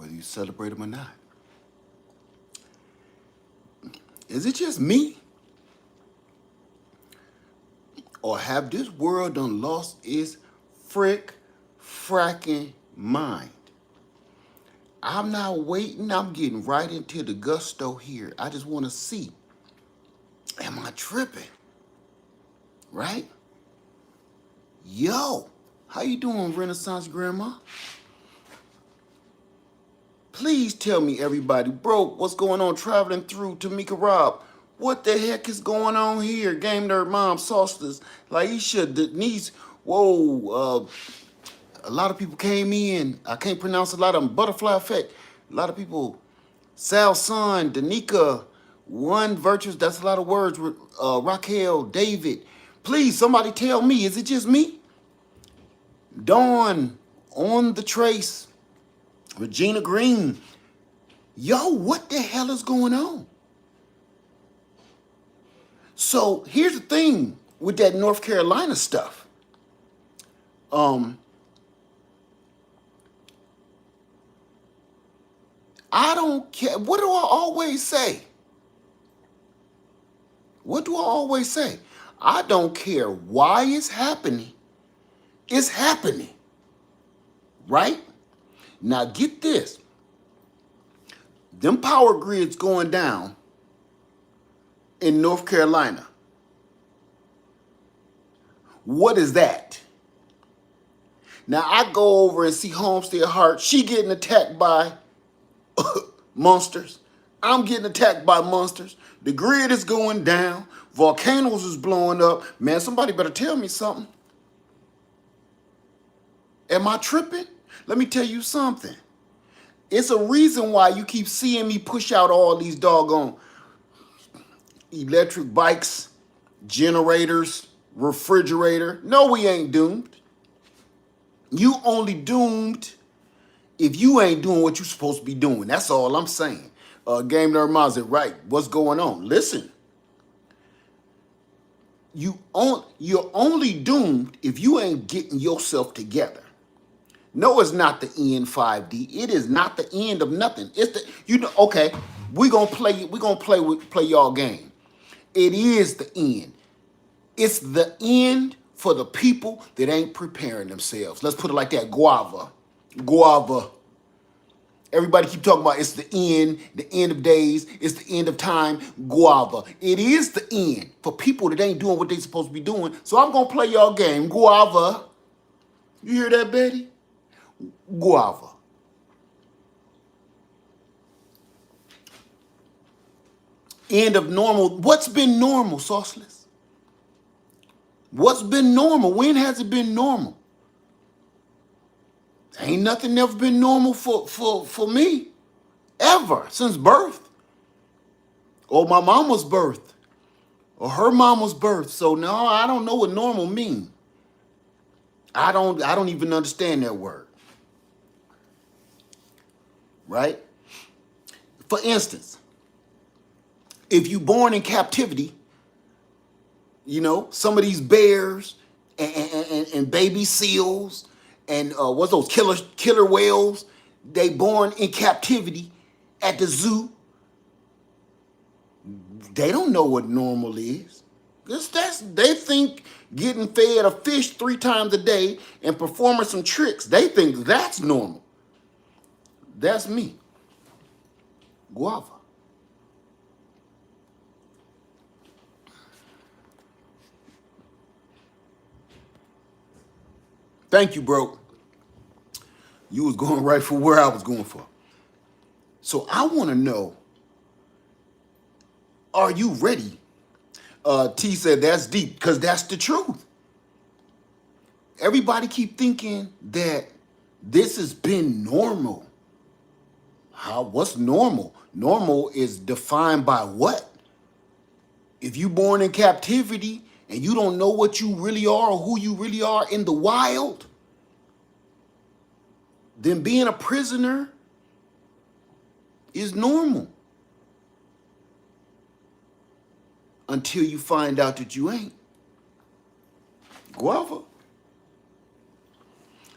whether you celebrate them or not. Is it just me? Or have this world done lost its fracking mind? I'm not waiting. I'm getting right into the gusto here. I just want to see. Am I tripping? Right? Yo, how you doing, Renaissance Grandma? Please tell me, everybody. Bro, what's going on traveling through Tamika Rob? What the heck is going on here? Game Nerd Mom, Saucers, Laisha, Denise. Whoa, a lot of people came in. I can't pronounce a lot of them. Butterfly Effect. A lot of people. Sal Son, Danica, One Virtuous. That's a lot of words. Raquel, David. Please, somebody tell me. Is it just me? Dawn, On the Trace. Regina Green. Yo, what the hell is going on? So here's the thing with that North Carolina stuff. I don't care. What do I always say? What do I always say? I don't care why it's happening. It's happening. Right? Now get this. Them power grids going down in North Carolina. What is that? Now I go over and see Homestead Heart. She getting attacked by monsters. I'm getting attacked by monsters. The grid is going down. Volcanoes is blowing up. Man, somebody better tell me something. Am I tripping? Let me tell you something. It's a reason why you keep seeing me push out all these doggone electric bikes, generators, refrigerator. No, we ain't doomed. You only doomed if you ain't doing what you're supposed to be doing. That's all I'm saying. Game Nerd Mazit, right? What's going on? Listen. You're only doomed if you ain't getting yourself together. No, it's not the end 5D. It is not the end of nothing. It's the okay, we're gonna play y'all game. It is the end. It's the end for the people that ain't preparing themselves. Let's put it like that. Guava. Everybody keep talking about it's the end of days, it's the end of time. Guava. It is the end for people that ain't doing what they supposed to be doing. So I'm gonna play y'all game. Guava. You hear that, Betty? Guava. End of normal. What's been normal, Sauceless? What's been normal? When has it been normal? Ain't nothing ever been normal for me. Ever. Since birth. Or my mama's birth. Or her mama's birth. So no, I don't know what normal means. I don't even understand that word. Right? For instance, if you born in captivity, you know, some of these bears and baby seals and what's those killer whales, they born in captivity at the zoo. They don't know what normal is. They think getting fed a fish 3 times a day and performing some tricks, they think that's normal. That's me. Guava. Thank you, bro. You was going right for where I was going for. So I want to know, are you ready? T said that's deep, because that's the truth. Everybody keep thinking that this has been normal. What's normal? Normal is defined by what? If you born in captivity and you don't know what you really are or who you really are in the wild, then being a prisoner is normal. Until you find out that you ain't. Guava.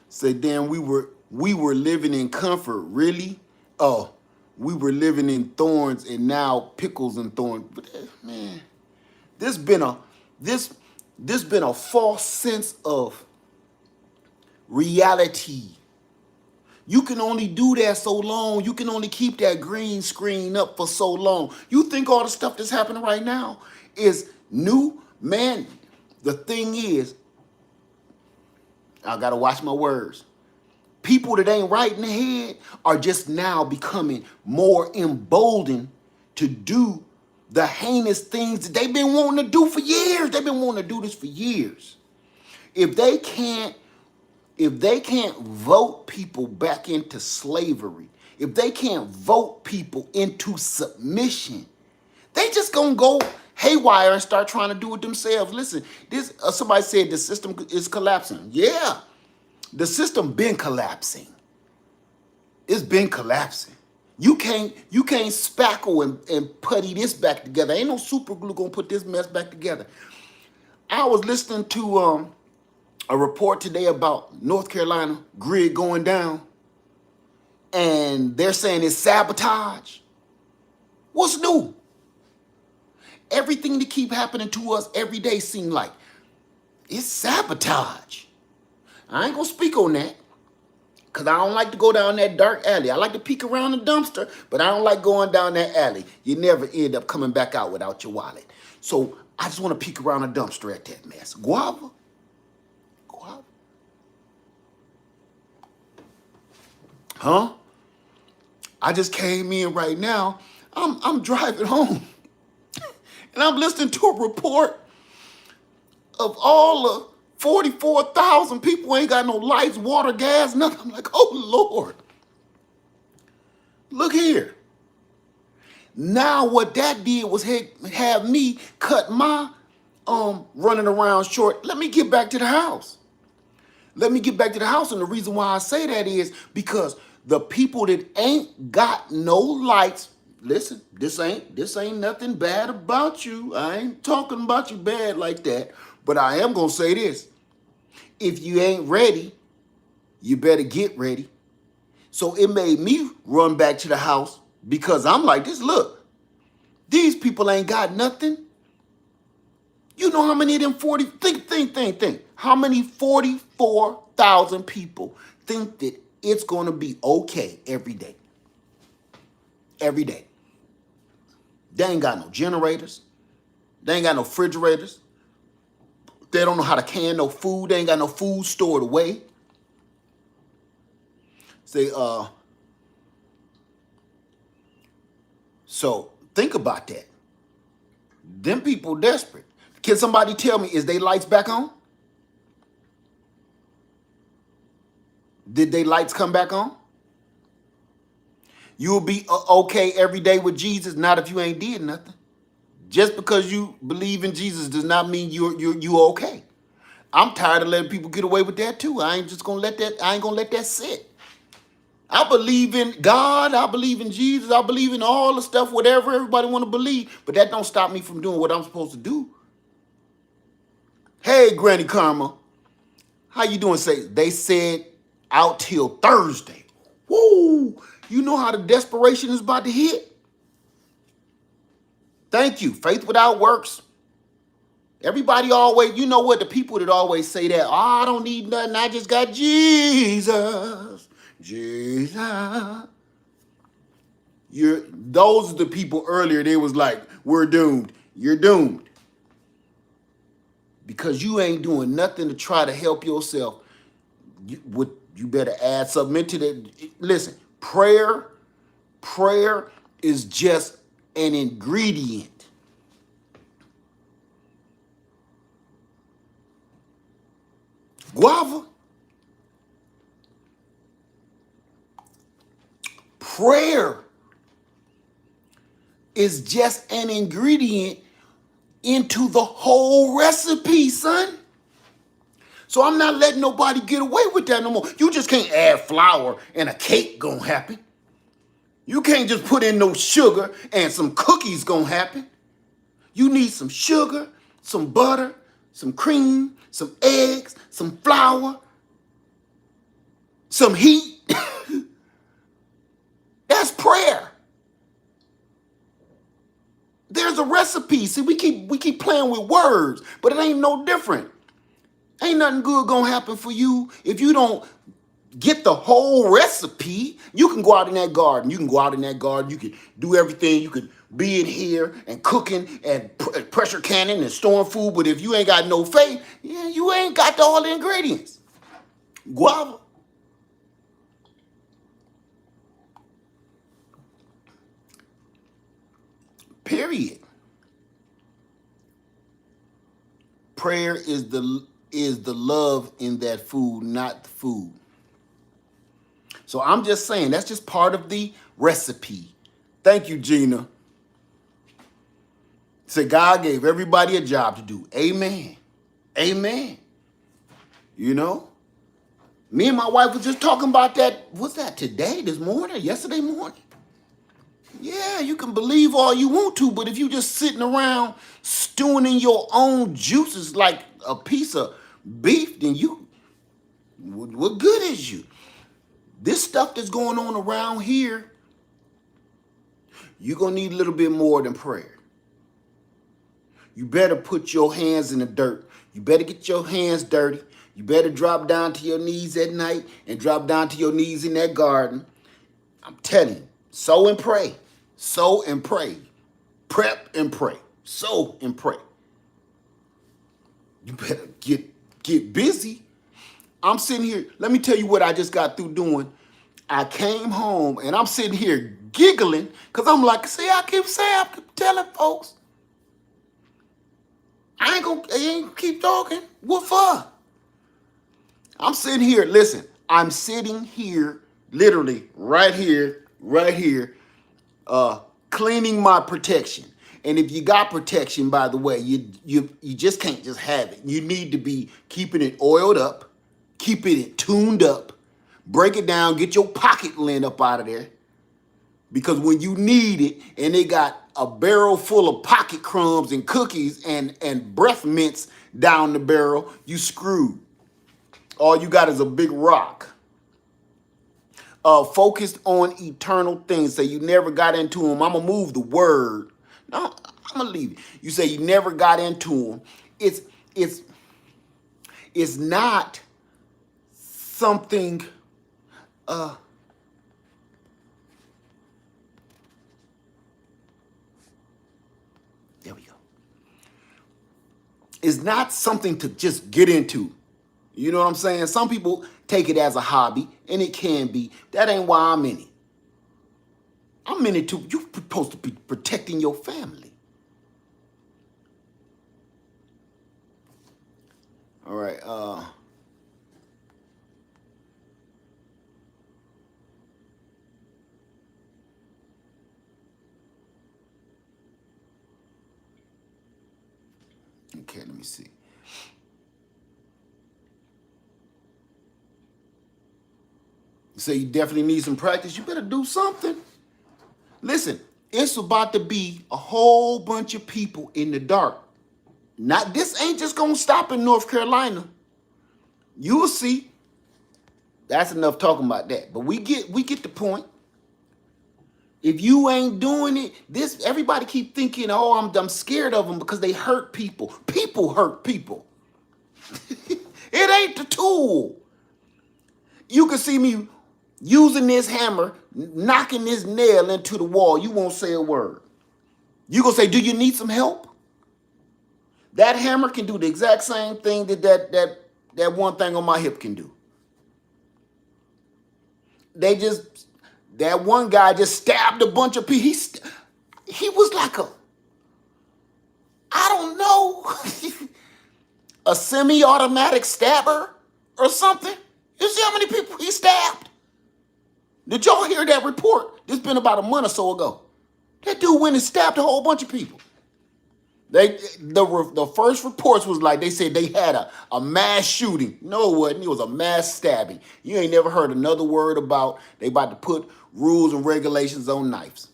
Say, damn, we were living in comfort, really? oh, we were living in thorns and now pickles and thorns. But man, this been a this this been a false sense of reality. You can only do that so long. You can only keep that green screen up for so long. You think all the stuff that's happening right now is new? Man, the thing is, I gotta watch my words. People that ain't right in the head are just now becoming more emboldened to do the heinous things that they've been wanting to do for years. They've been wanting to do this for years. If they can't vote people back into slavery, if they can't vote people into submission, they just gonna go haywire and start trying to do it themselves. Listen, this somebody said the system is collapsing. Yeah, the system been collapsing. It's been collapsing. You can't spackle and putty this back together. Ain't no super glue gonna put this mess back together. I was listening to a report today about North Carolina grid going down, and they're saying it's sabotage. What's new? Everything that keep happening to us every day seem like it's sabotage. I ain't gonna speak on that because I don't like to go down that dark alley. I like to peek around the dumpster, but I don't like going down that alley. You never end up coming back out without your wallet. So I just want to peek around the dumpster at that mess. Guava? Huh? I just came in right now. I'm driving home. And I'm listening to a report of all the 44,000 people ain't got no lights, water, gas, nothing. I'm like, oh, Lord. Look here. Now what that did was have me cut my running around short. Let me get back to the house. Let me get back to the house. And the reason why I say that is because the people that ain't got no lights, listen, this ain't nothing bad about you. I ain't talking about you bad like that. But I am going to say this. If you ain't ready, you better get ready. So it made me run back to the house because I'm like this. Look, these people ain't got nothing. You know how many of them 40, think. How many 44,000 people think that it's going to be okay every day? Every day. They ain't got no generators. They ain't got no refrigerators. They don't know how to can no food. They ain't got no food stored away. So think about that. Them people desperate. Can somebody tell me, is they lights back on? Did they lights come back on? You'll be okay every day with Jesus, not if you ain't did nothing. Just because you believe in Jesus does not mean you're okay. I'm tired of letting people get away with that too. I ain't gonna let that sit. I believe in God, I believe in Jesus, I believe in all the stuff, whatever everybody want to believe, but that don't stop me from doing what I'm supposed to do. Hey, Granny Karma, how you doing? They said out till Thursday. Woo! You know how the desperation is about to hit? Thank you. Faith without works. Everybody always, you know what, the people that always say that, oh, I don't need nothing, I just got Jesus. Jesus. Those are the people earlier, they was like, we're doomed. You're doomed. Because you ain't doing nothing to try to help yourself. You better add something into that. Listen, prayer is just an ingredient. Guava. Prayer is just an ingredient into the whole recipe, son. So I'm not letting nobody get away with that no more. You just can't add flour and a cake gonna happen. You can't just put in no sugar and some cookies gonna happen. You need some sugar, some butter, some cream, some eggs, some flour, some heat. That's a recipe. See, we keep playing with words, but it ain't no different. Ain't nothing good gonna happen for you if you don't get the whole recipe. You can go out in that garden. You can go out in that garden. You can do everything. You could be in here and cooking and pressure canning and storing food. But if you ain't got no faith, yeah, you ain't got all the ingredients. Guava. Period. Prayer is the love in that food, not the food. So I'm just saying that's just part of the recipe. Thank you, Gina. So God gave everybody a job to do. Amen. Amen. You know? Me and my wife was just talking about that. What's that today, this morning, yesterday morning? Yeah, you can believe all you want to, but if you just sitting around stewing in your own juices like a piece of beef, then what good is you? This stuff that's going on around here, you're going to need a little bit more than prayer. You better put your hands in the dirt. You better get your hands dirty. You better drop down to your knees at night and drop down to your knees in that garden. I'm telling you, sow and pray. Sow and pray. Prep and pray. Sow and pray. You better get busy. I'm sitting here. Let me tell you what I just got through doing. I came home and I'm sitting here giggling because I'm like, see, I keep telling folks, I ain't keep talking. What for? I'm sitting here, listen, I'm sitting here, literally right here, cleaning my protection. And if you got protection, by the way, you just can't just have it. You need to be keeping it oiled up, keeping it tuned up, break it down, get your pocket lint up out of there. Because when you need it and they got a barrel full of pocket crumbs and cookies and breath mints down the barrel, you screwed. All you got is a big rock. Focused on eternal things. Say you never got into them. I'm going to move the word. No, I'm going to leave it. You say you never got into them. It's not something... There we go. It's not something to just get into. You know what I'm saying? Some people take it as a hobby, and it can be. That ain't why I'm in it. I'm in it too. You're supposed to be protecting your family. All right. Okay, let me see. So you definitely need some practice. You better do something. Listen, it's about to be a whole bunch of people in the dark. This ain't just gonna stop in North Carolina. You will see. That's enough talking about that. But we get the point. If you ain't doing it, everybody keep thinking, oh, I'm scared of them because they hurt people. People hurt people. It ain't the tool. You can see me using this hammer, knocking this nail into the wall. You won't say a word. You gonna say, do you need some help? That hammer can do the exact same thing that one thing on my hip can do. That one guy just stabbed a bunch of people. He was like I don't know, a semi-automatic stabber or something. You see how many people he stabbed? Did y'all hear that report? This been about a month or so ago. That dude went and stabbed a whole bunch of people. The first reports was like they said they had a mass shooting. No, it wasn't. It was a mass stabbing. You ain't never heard another word about they about to put rules and regulations on knives.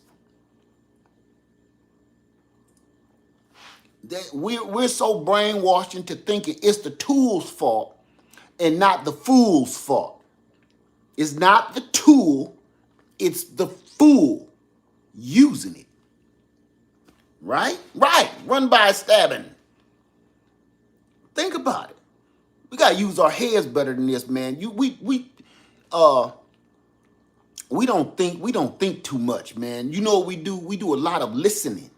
We're so brainwashed into thinking it's the tool's fault and not the fool's fault. It's not the tool, it's the fool using it. right? Right. Run by stabbing. Think about it. We gotta use our heads better than this, man. Uh we don't think too much, man. You know what we do? We do a lot of listening.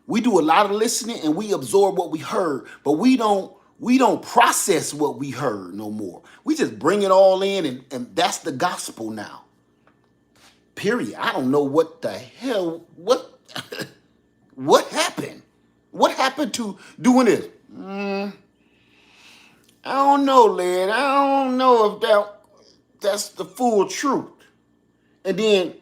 We do a lot of listening and we absorb what we heard, but we don't process what we heard no more. We just bring it all in and that's the gospel now. Period. I don't know what the hell what happened. What happened to doing this? I don't know, lad. I don't know if that's the full truth. And then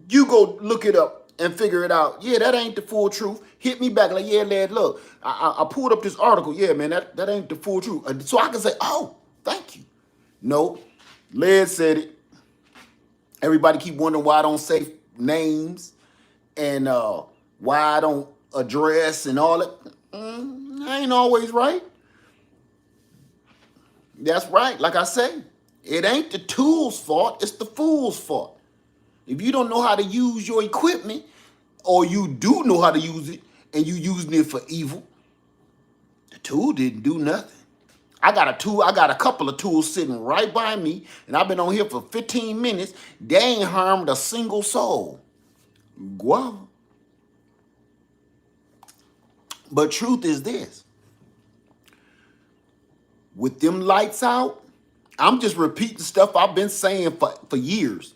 you go look it up and figure it out. Yeah, that ain't the full truth. Hit me back like, yeah, lad, look, I pulled up this article. Yeah, man, that ain't the full truth. So I can say, oh, thank you. No, lad said it. Everybody keep wondering why I don't say names and why I don't address and all that. I ain't always right. That's right. Like I say, it ain't the tool's fault. It's the fool's fault. If you don't know how to use your equipment, or you do know how to use it and you using it for evil, the tool didn't do nothing. I got a tool, I got a couple of tools sitting right by me, and I've been on here for 15 minutes. They ain't harmed a single soul. Guava. But truth is this. With them lights out, I'm just repeating stuff I've been saying for years.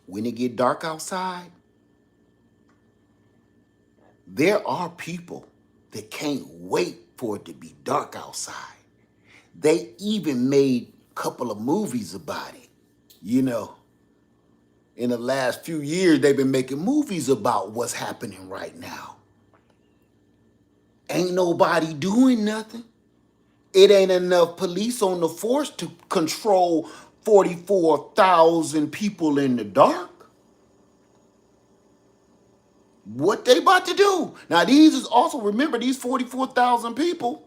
When it get dark outside, there are people that can't wait for it to be dark outside. They even made a couple of movies about it. You know, in the last few years, they've been making movies about what's happening right now. Ain't nobody doing nothing. It ain't enough police on the force to control 44,000 people in the dark. What they about to do? Now, these is also, remember, these 44,000 people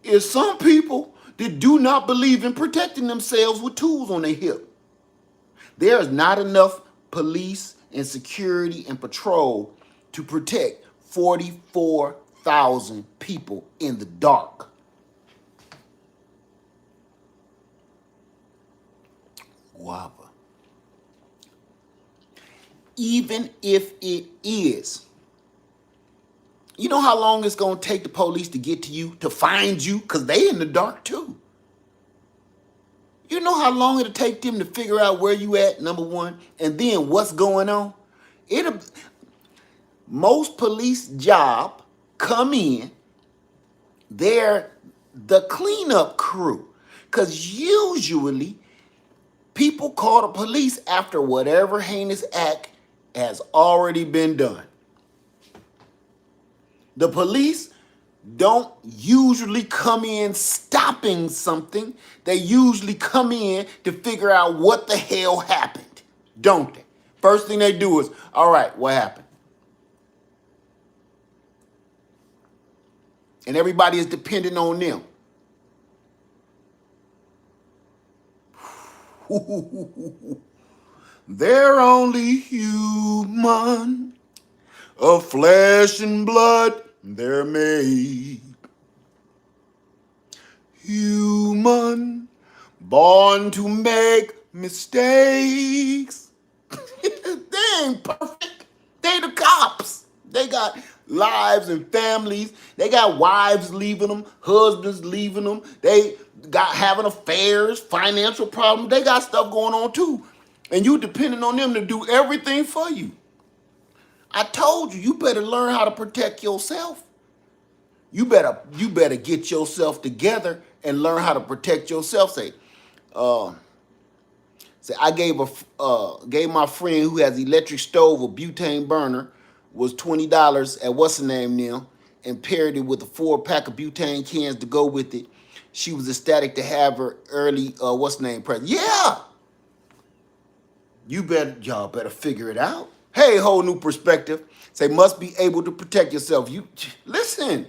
is some people that do not believe in protecting themselves with tools on their hip. There is not enough police and security and patrol to protect 44,000 people in the dark. Guava. Even if it is, you know how long it's going to take the police to get to you, to find you, because they in the dark too. You know how long it'll take them to figure out where you at, number one, and then what's going on? Most police job come in, they're the cleanup crew. Because usually people call the police after whatever heinous act has already been done. The police don't usually come in stopping something. They usually come in to figure out what the hell happened, don't they? First thing they do is, all right, what happened? And everybody is dependent on them. They're only human, of flesh and blood they're made. Human, born to make mistakes. They ain't perfect. They the cops. They got lives and families. They got wives leaving them, husbands leaving them. They got having affairs, financial problems. They got stuff going on too. And you depending on them to do everything for you. I told you, you better learn how to protect yourself. You better get yourself together and learn how to protect yourself. Say I gave my friend who has electric stove a butane burner was $20 at what's the name now, and paired it with a 4-pack of butane cans to go with it. She was ecstatic to have her early what's the name present. Yeah, y'all better figure it out. Hey, whole new perspective. Say must be able to protect yourself. You listen.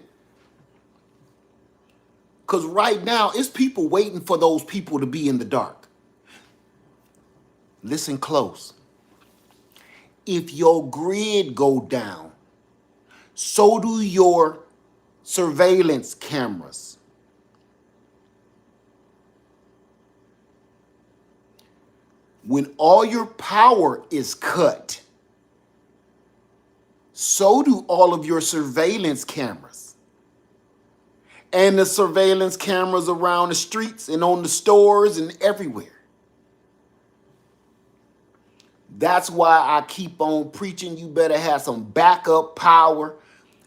Because right now, it's people waiting for those people to be in the dark. Listen close. if your grid go down, so do your surveillance cameras. When all your power is cut, so do all of your surveillance cameras. And the surveillance cameras around the streets and on the stores and everywhere. That's why I keep on preaching. You better have some backup power.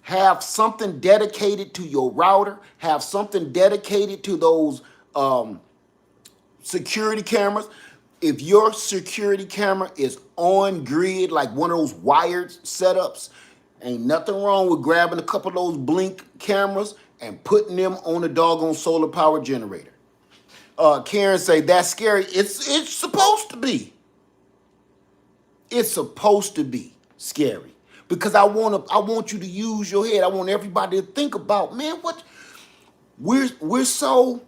Have something dedicated to your router. Have something dedicated to those security cameras. If your security camera is on grid, like one of those wired setups, ain't nothing wrong with grabbing a couple of those blink cameras and putting them on a doggone solar power generator. Karen say, that's scary. It's supposed to be. It's supposed to be scary. Because I want you to use your head. I want everybody to think about, man, what we're so,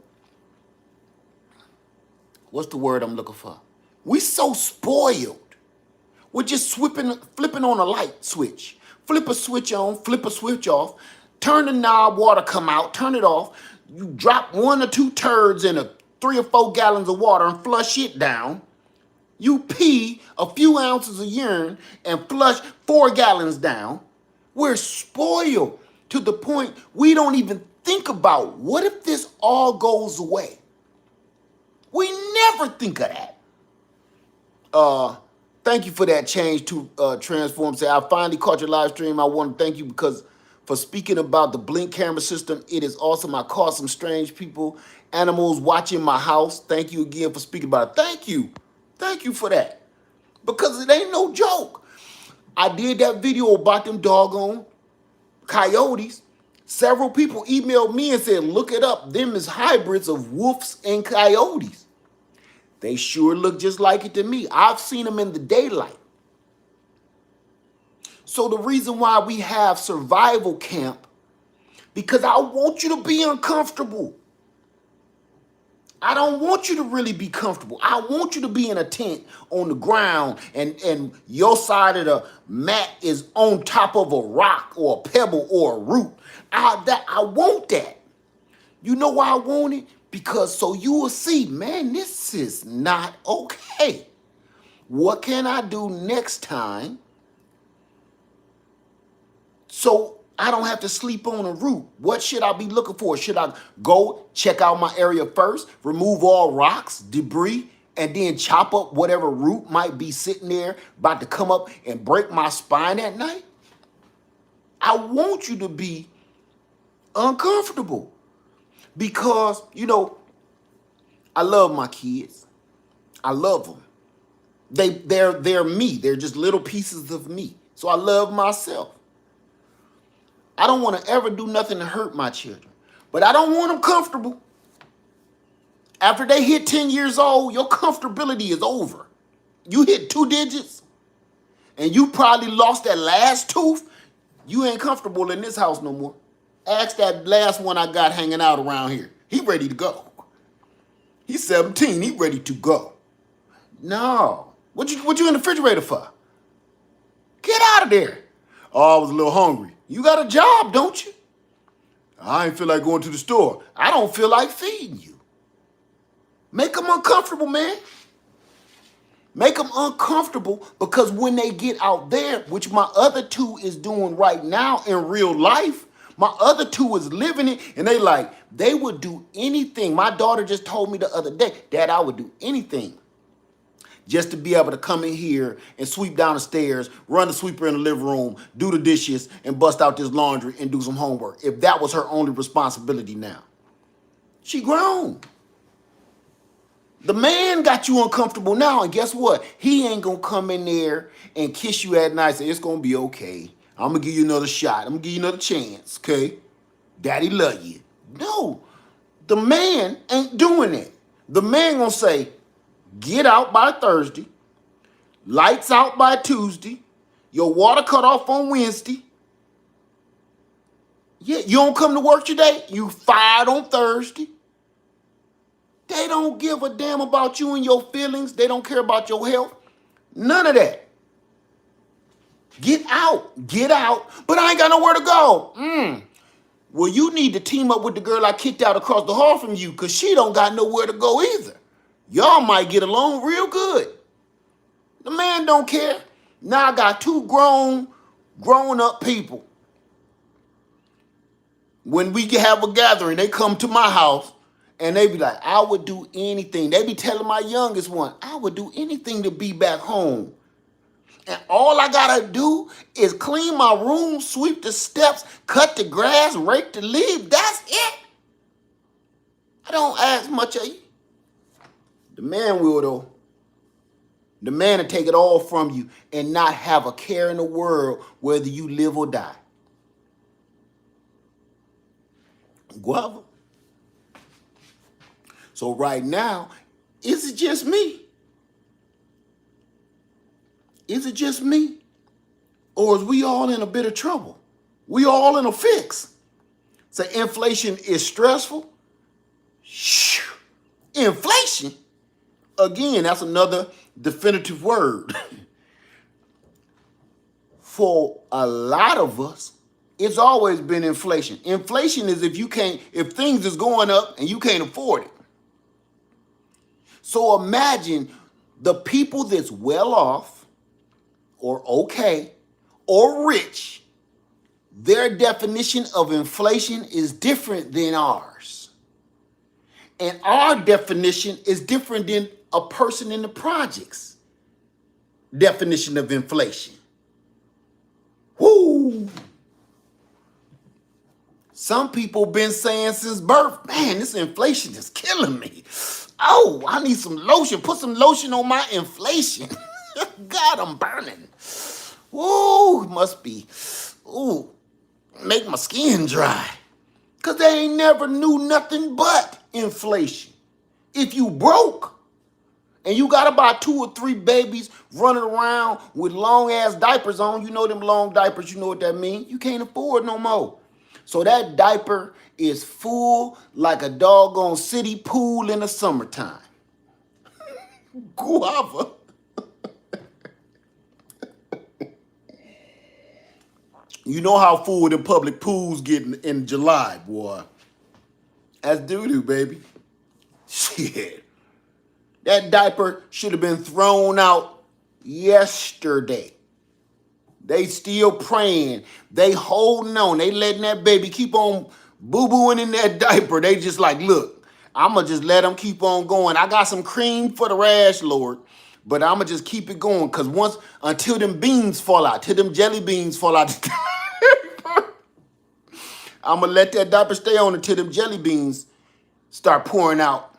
what's the word I'm looking for? We're so spoiled. We're just flipping on a light switch. Flip a switch on, flip a switch off, turn the knob, water come out, turn it off. You drop 1 or 2 turds in 3 or 4 gallons of water and flush it down. You pee a few ounces of urine and flush 4 gallons down. We're spoiled to the point we don't even think about, what if this all goes away? We never think of that. Thank you for that change to transform. Say, I finally caught your live stream. I want to thank you because for speaking about the blink camera system. It is awesome. I caught some strange people, animals watching my house. Thank you again for speaking about it. Thank you. Thank you for that. Because it ain't no joke. I did that video about them doggone coyotes. Several people emailed me and said, look it up. Them is hybrids of wolves and coyotes. They sure look just like it to me. I've seen them in the daylight. So the reason why we have survival camp, because I want you to be uncomfortable. I don't want you to really be comfortable. I want you to be in a tent on the ground and your side of the mat is on top of a rock or a pebble or a root. I want that. You know why I want it? Because so you will see, man, this is not okay. What can I do next time so I don't have to sleep on a root? What should I be looking for? Should I go check out my area first, remove all rocks, debris, and then chop up whatever root might be sitting there about to come up and break my spine at night? I want you to be uncomfortable because, you know, I love my kids. I love them. They're me. They're just little pieces of me. So I love myself. I don't want to ever do nothing to hurt my children, but I don't want them comfortable. After they hit 10 years old, your comfortability is over. You hit 2 digits and you probably lost that last tooth. You ain't comfortable in this house no more. Ask that last one I got hanging out around here. He ready to go. He's 17. He ready to go. No. What you in the refrigerator for? Get out of there. Oh, I was a little hungry. You got a job, don't you? I ain't feel like going to the store. I don't feel like feeding you. Make them uncomfortable, man. Make them uncomfortable because when they get out there, which my other 2 is doing right now in real life, my other 2 is living it, and they would do anything. My daughter just told me the other day, Dad, I would do anything just to be able to come in here and sweep down the stairs, run the sweeper in the living room, do the dishes, and bust out this laundry and do some homework. If that was her only responsibility now. She grown. The man got you uncomfortable now, and guess what? He ain't gonna come in there and kiss you at night and say, it's gonna be okay. I'm gonna give you another shot. I'm gonna give you another chance, okay? Daddy love you. No, the man ain't doing it. The man gonna say, get out by Thursday, lights out by Tuesday, your water cut off on Wednesday. Yeah, you don't come to work today, you fired on Thursday. They don't give a damn about you and your feelings. They don't care about your health. None of that. Get out, but I ain't got nowhere to go. Well, you need to team up with the girl I kicked out across the hall from you because she don't got nowhere to go either. Y'all might get along real good. The man don't care. Now I got two grown up people. When we have a gathering, they come to my house and they be like, I would do anything. They be telling my youngest one, I would do anything to be back home. And all I gotta do is clean my room, sweep the steps, cut the grass, rake the leaves. That's it. I don't ask much of you. The man will though. The man will take it all from you and not have a care in the world whether you live or die. Guava. So right now, is it just me? Is it just me? Or is we all in a bit of trouble? We all in a fix. So inflation is stressful. Inflation? Again, that's another definitive word. For a lot of us, it's always been inflation. Inflation is if things is going up and you can't afford it. So imagine the people that's well off or okay or rich, their definition of inflation is different than ours. And our definition is different than a person in the projects' definition of inflation. Woo! Some people been saying since birth, man, this inflation is killing me. Oh, I need some lotion. Put some lotion on my inflation. God, I'm burning. Ooh, must be. Ooh, make my skin dry. Because they ain't never knew nothing but inflation. If you broke and you got about 2 or 3 babies running around with long ass diapers on, you know them long diapers, you know what that means. You can't afford no more. So that diaper is full like a doggone city pool in the summertime. Guava. You know how full the public pools get in July, boy. That's doo-doo, baby. Shit. That diaper should have been thrown out yesterday. They still praying. They holding on. They letting that baby keep on boo-booing in that diaper. They just like, look, I'm going to just let them keep on going. I got some cream for the rash, Lord, but I'm going to just keep it going because until them beans fall out, till them jelly beans fall out the diaper, I'm going to let that diaper stay on until them jelly beans start pouring out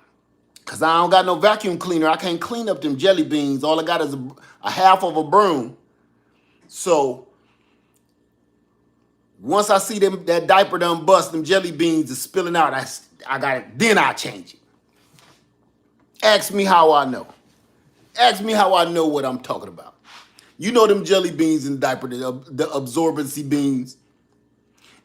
because I don't got no vacuum cleaner. I can't clean up them jelly beans. All I got is a half of a broom. So once I see that diaper done bust, them jelly beans is spilling out, I got it. Then I change it. Ask me how I know. Ask me how I know what I'm talking about. You know them jelly beans in the diaper, the absorbency beans.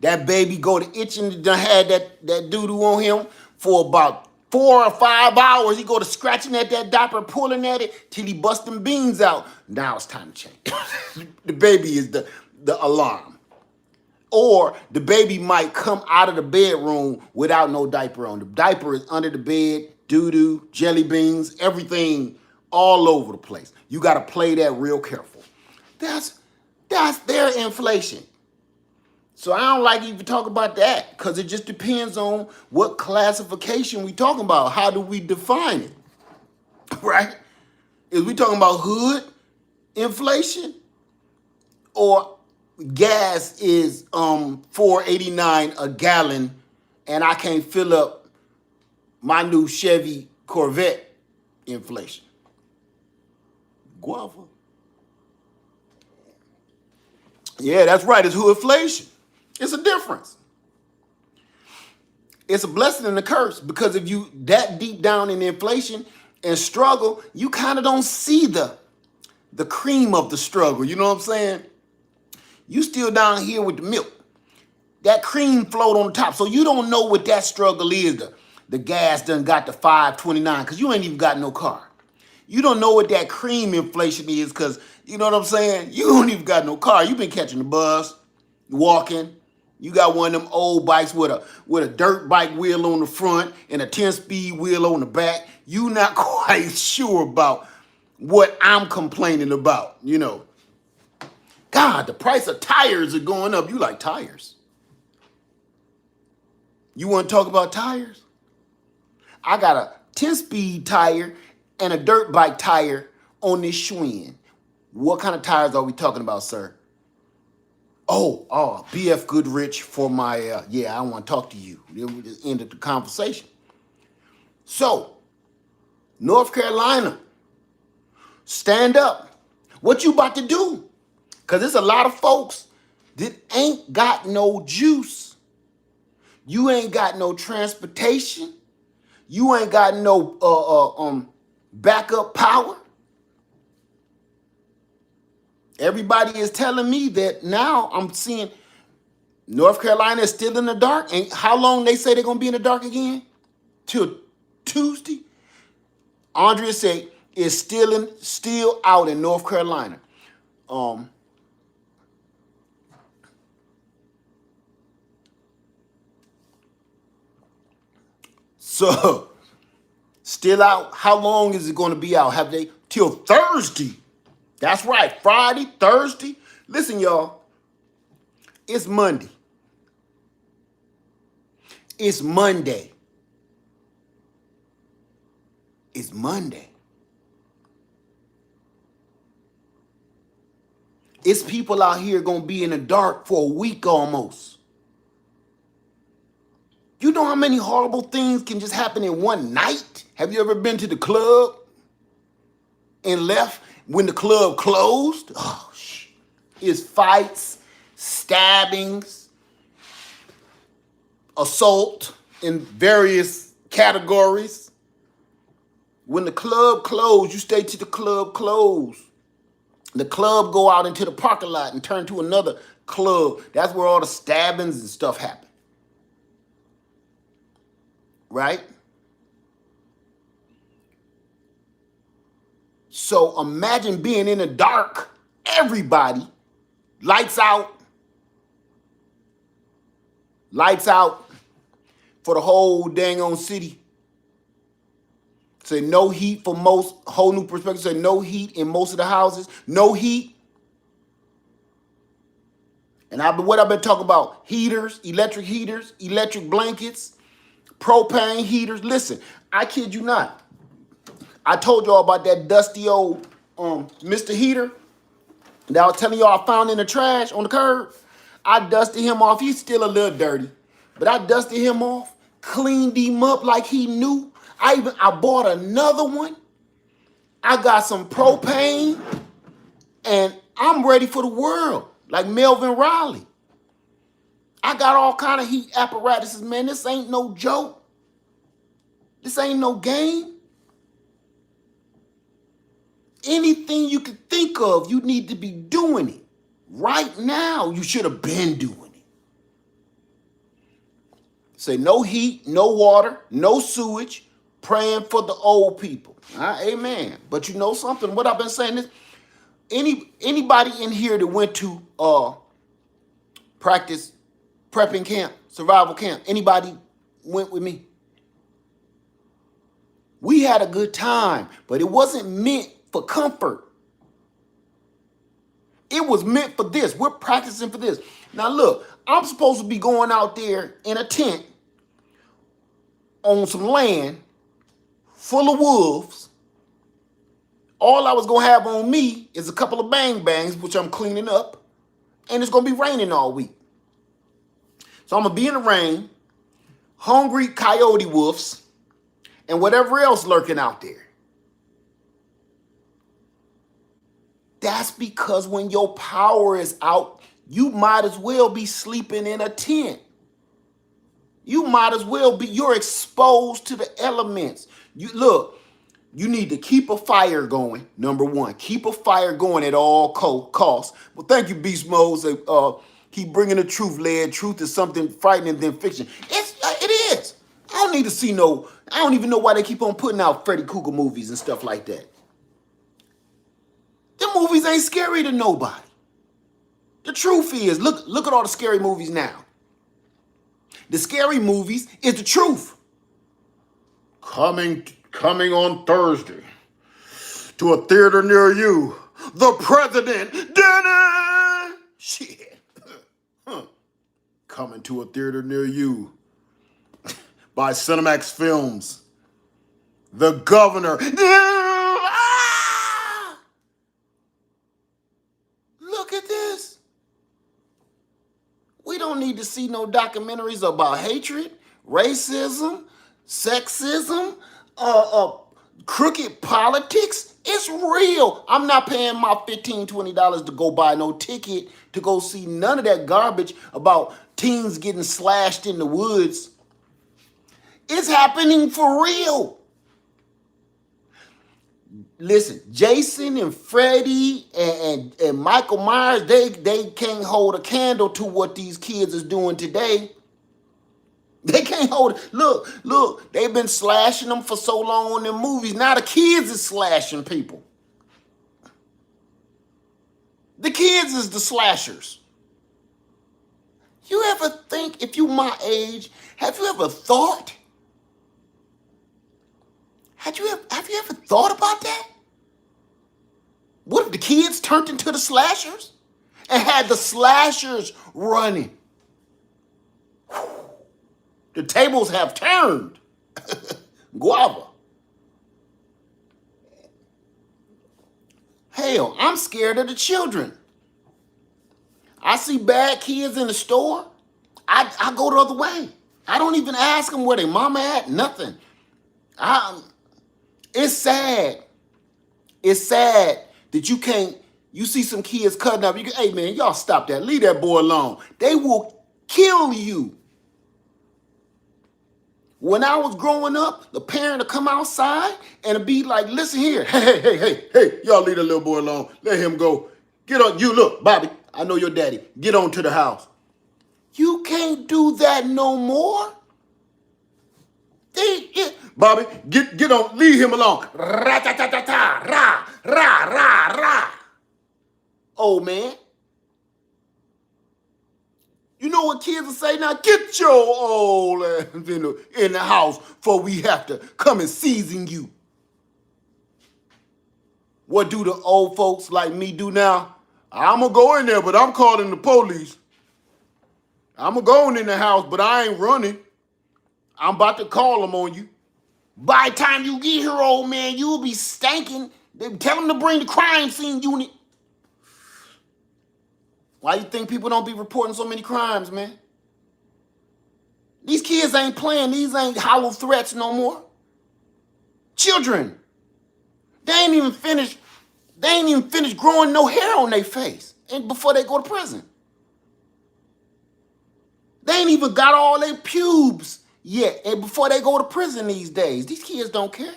That baby go to itching and done had that doo-doo on him for about 4 or 5 hours. He go to scratching at that diaper, pulling at it till he bust them beans out. Now it's time to change. The baby is the alarm. Or the baby might come out of the bedroom without no diaper on. The diaper is under the bed, doo-doo, jelly beans, everything all over the place. You got to play that real careful. That's their inflation. So I don't like even talk about that because it just depends on what classification we talking about. How do we define it, right? Is we talking about hood inflation or gas is $4.89 a gallon and I can't fill up my new Chevy Corvette inflation? Guava. Yeah, that's right. It's hoodflation. It's a difference. It's a blessing and a curse because if you that deep down in inflation and struggle, you kind of don't see the cream of the struggle. You know what I'm saying? You still down here with the milk. That cream float on the top. So you don't know what that struggle is. The gas done got to $5.29 because you ain't even got no car. You don't know what that cream inflation is because, you know what I'm saying? You don't even got no car. You've been catching the bus, walking. You got one of them old bikes with a dirt bike wheel on the front and a 10-speed wheel on the back. You not quite sure about what I'm complaining about, you know. God, the price of tires are going up. You like tires? You want to talk about tires? I got a 10-speed tire and a dirt bike tire on this Schwinn. What kind of tires are we talking about, sir? Oh, BF Goodrich for my, I want to talk to you. Then we just ended the conversation. So, North Carolina, stand up. What you about to do? Because there's a lot of folks that ain't got no juice. You ain't got no transportation. You ain't got no backup power. Everybody is telling me that now I'm seeing North Carolina is still in the dark. And how long they say they're going to be in the dark again? Till Tuesday? Andrea said it's still out in North Carolina. So, still out. How long is it going to be out? Have they till Thursday? That's right. Friday, Thursday. Listen, y'all. It's Monday. It's Monday. It's Monday. It's people out here going to be in the dark for a week almost. You know how many horrible things can just happen in one night? Have you ever been to the club and left when the club closed? Oh, shit. It's fights, stabbings, assault in various categories. When the club closed, you stay till the club closed. The club go out into the parking lot and turn to another club. That's where all the stabbings and stuff happen. Right? So imagine being in the dark, everybody, lights out for the whole dang on city. Say no heat for most, whole new perspective, say no heat in most of the houses, no heat. And what I've been talking about, heaters, electric blankets, propane heaters. Listen, I kid you not. I told y'all about that dusty old Mr. Heater that I was telling y'all I found in the trash on the curb. I dusted him off. He's still a little dirty, but I dusted him off, cleaned him up like he knew. I bought another one. I got some propane, and I'm ready for the world, like Melvin Riley. I got all kind of heat apparatuses, man. This ain't no joke. This ain't no game. Anything you could think of, you need to be doing it. Right now, you should have been doing it. Say no heat, no water, no sewage, praying for the old people. Amen. But you know something? What I've been saying is, anybody in here that went to practice prepping camp, survival camp, anybody went with me? We had a good time, but it wasn't meant for comfort. It was meant for this. We're practicing for this. Now look, I'm supposed to be going out there in a tent on some land full of wolves. All I was going to have on me is a couple of bang bangs, which I'm cleaning up, and it's going to be raining all week. So I'm going to be in the rain, hungry coyote wolves, and whatever else lurking out there. That's because when your power is out, you might as well be sleeping in a tent. You might as well be, you're exposed to the elements. You need to keep a fire going, number one. Keep a fire going at all costs. Well, thank you, Beast Mode. Keep bringing the truth, lad. Truth is something frightening than fiction. It is. I don't even know why they keep on putting out Freddy Krueger movies and stuff like that. movies ain't scary to nobody. The truth is, look at all the scary movies now. The scary movies is the truth. Coming on Thursday to a theater near you, The President. Dinner. Shit. Coming to a theater near you by Cinemax Films. The Governor. Ah! Look at this. We don't need to see no documentaries about hatred, racism, sexism, crooked politics. It's real. I'm not paying my $15, $20 to go buy no ticket to go see none of that garbage about teens getting slashed in the woods. It's happening for real. Listen, Jason and Freddie and Michael Myers, they can't hold a candle to what these kids is doing today. They can't hold it. Look, they've been slashing them for so long in their movies. Now the kids is slashing people. The kids is the slashers. You ever think, if you my age, have you ever thought? Have you ever thought about that? What if the kids turned into the slashers and had the slashers running? The tables have turned. Guava. Hell, I'm scared of the children. I see bad kids in the store, I go the other way. I don't even ask them where their mama at, nothing. It's sad. It's sad that you see some kids cutting up. Hey man, y'all stop that. Leave that boy alone. They will kill you. When I was growing up, the parent would come outside and be like, listen here. Hey, y'all leave that little boy alone. Let him go. Get on, you look, Bobby, I know your daddy. Get on to the house. You can't do that no more. Bobby, get on, leave him alone. Ra-ta-ta-ta-ta, ra. Old man. You know what kids will say now? Get your old ass in the house before we have to come and season you. What do the old folks like me do now? I'm going to go in there, but I'm calling the police. I'm going to go in the house, but I ain't running. I'm about to call them on you. By the time you get here, old man, you'll be stanking. Tell them to bring the crime scene unit. Why you think people don't be reporting so many crimes, man? These kids ain't playing. These ain't hollow threats no more. Children. They ain't even finished growing no hair on their face and before they go to prison. They ain't even got all their pubes yet and before they go to prison these days. These kids don't care.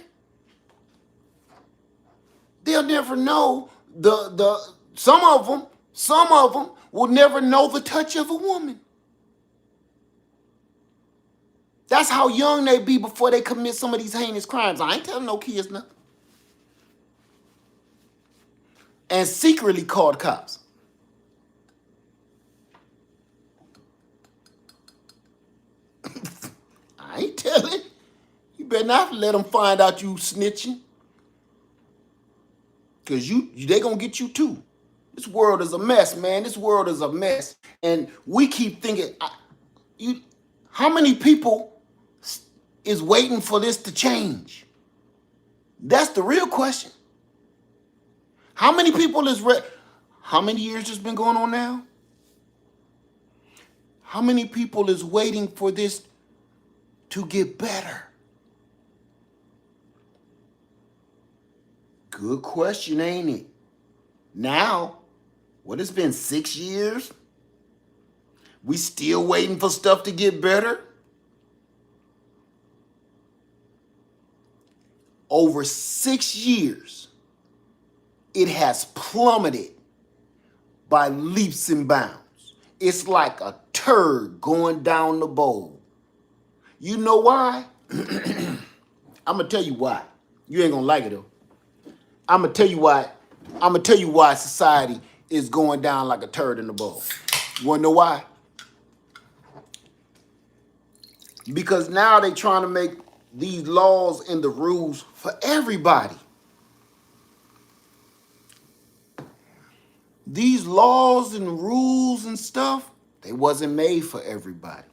They'll never know some of them will never know the touch of a woman. That's how young they be before they commit some of these heinous crimes. I ain't telling no kids nothing. And secretly called cops. I ain't telling. You better not let them find out you snitching. Because they gonna get you too. This world is a mess, man. This world is a mess. And we keep thinking, how many people is waiting for this to change? That's the real question. How many people how many years has been going on now? How many people is waiting for this to get better? Good question, ain't it? Now, what, it's been 6 years? We still waiting for stuff to get better? Over 6 years, it has plummeted by leaps and bounds. It's like a turd going down the bowl. You know why? I'm going to tell you why. You ain't going to like it though. I'm going to tell you why I'm gonna tell you why society is going down like a turd in the bowl. You wanna know why? Because now they trying to make these laws and the rules for everybody. These laws and rules and stuff, they wasn't made for everybody.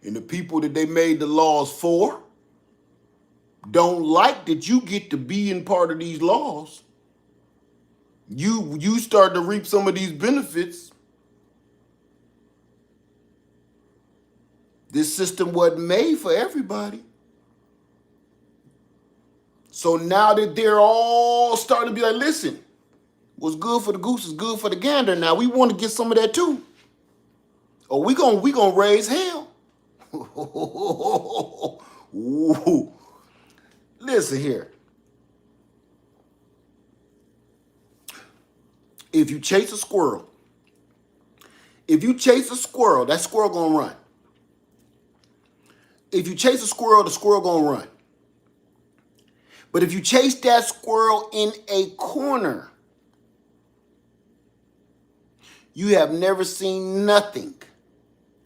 And the people that they made the laws for don't like that you get to be in part of these laws. You start to reap some of these benefits. This system wasn't made for everybody. So now that they're all starting to be like, listen, what's good for the goose is good for the gander. Now we want to get some of that too. Or we gonna raise hell. Ooh. Listen here. If you chase a squirrel, that squirrel gonna run. If you chase a squirrel, the squirrel gonna run. But if you chase that squirrel in a corner, you have never seen nothing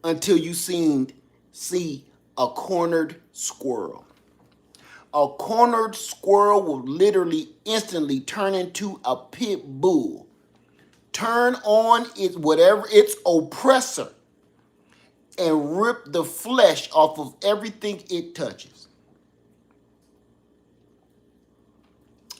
until you see a cornered squirrel. A cornered squirrel will literally instantly turn into a pit bull. Turn on its oppressor and rip the flesh off of everything it touches.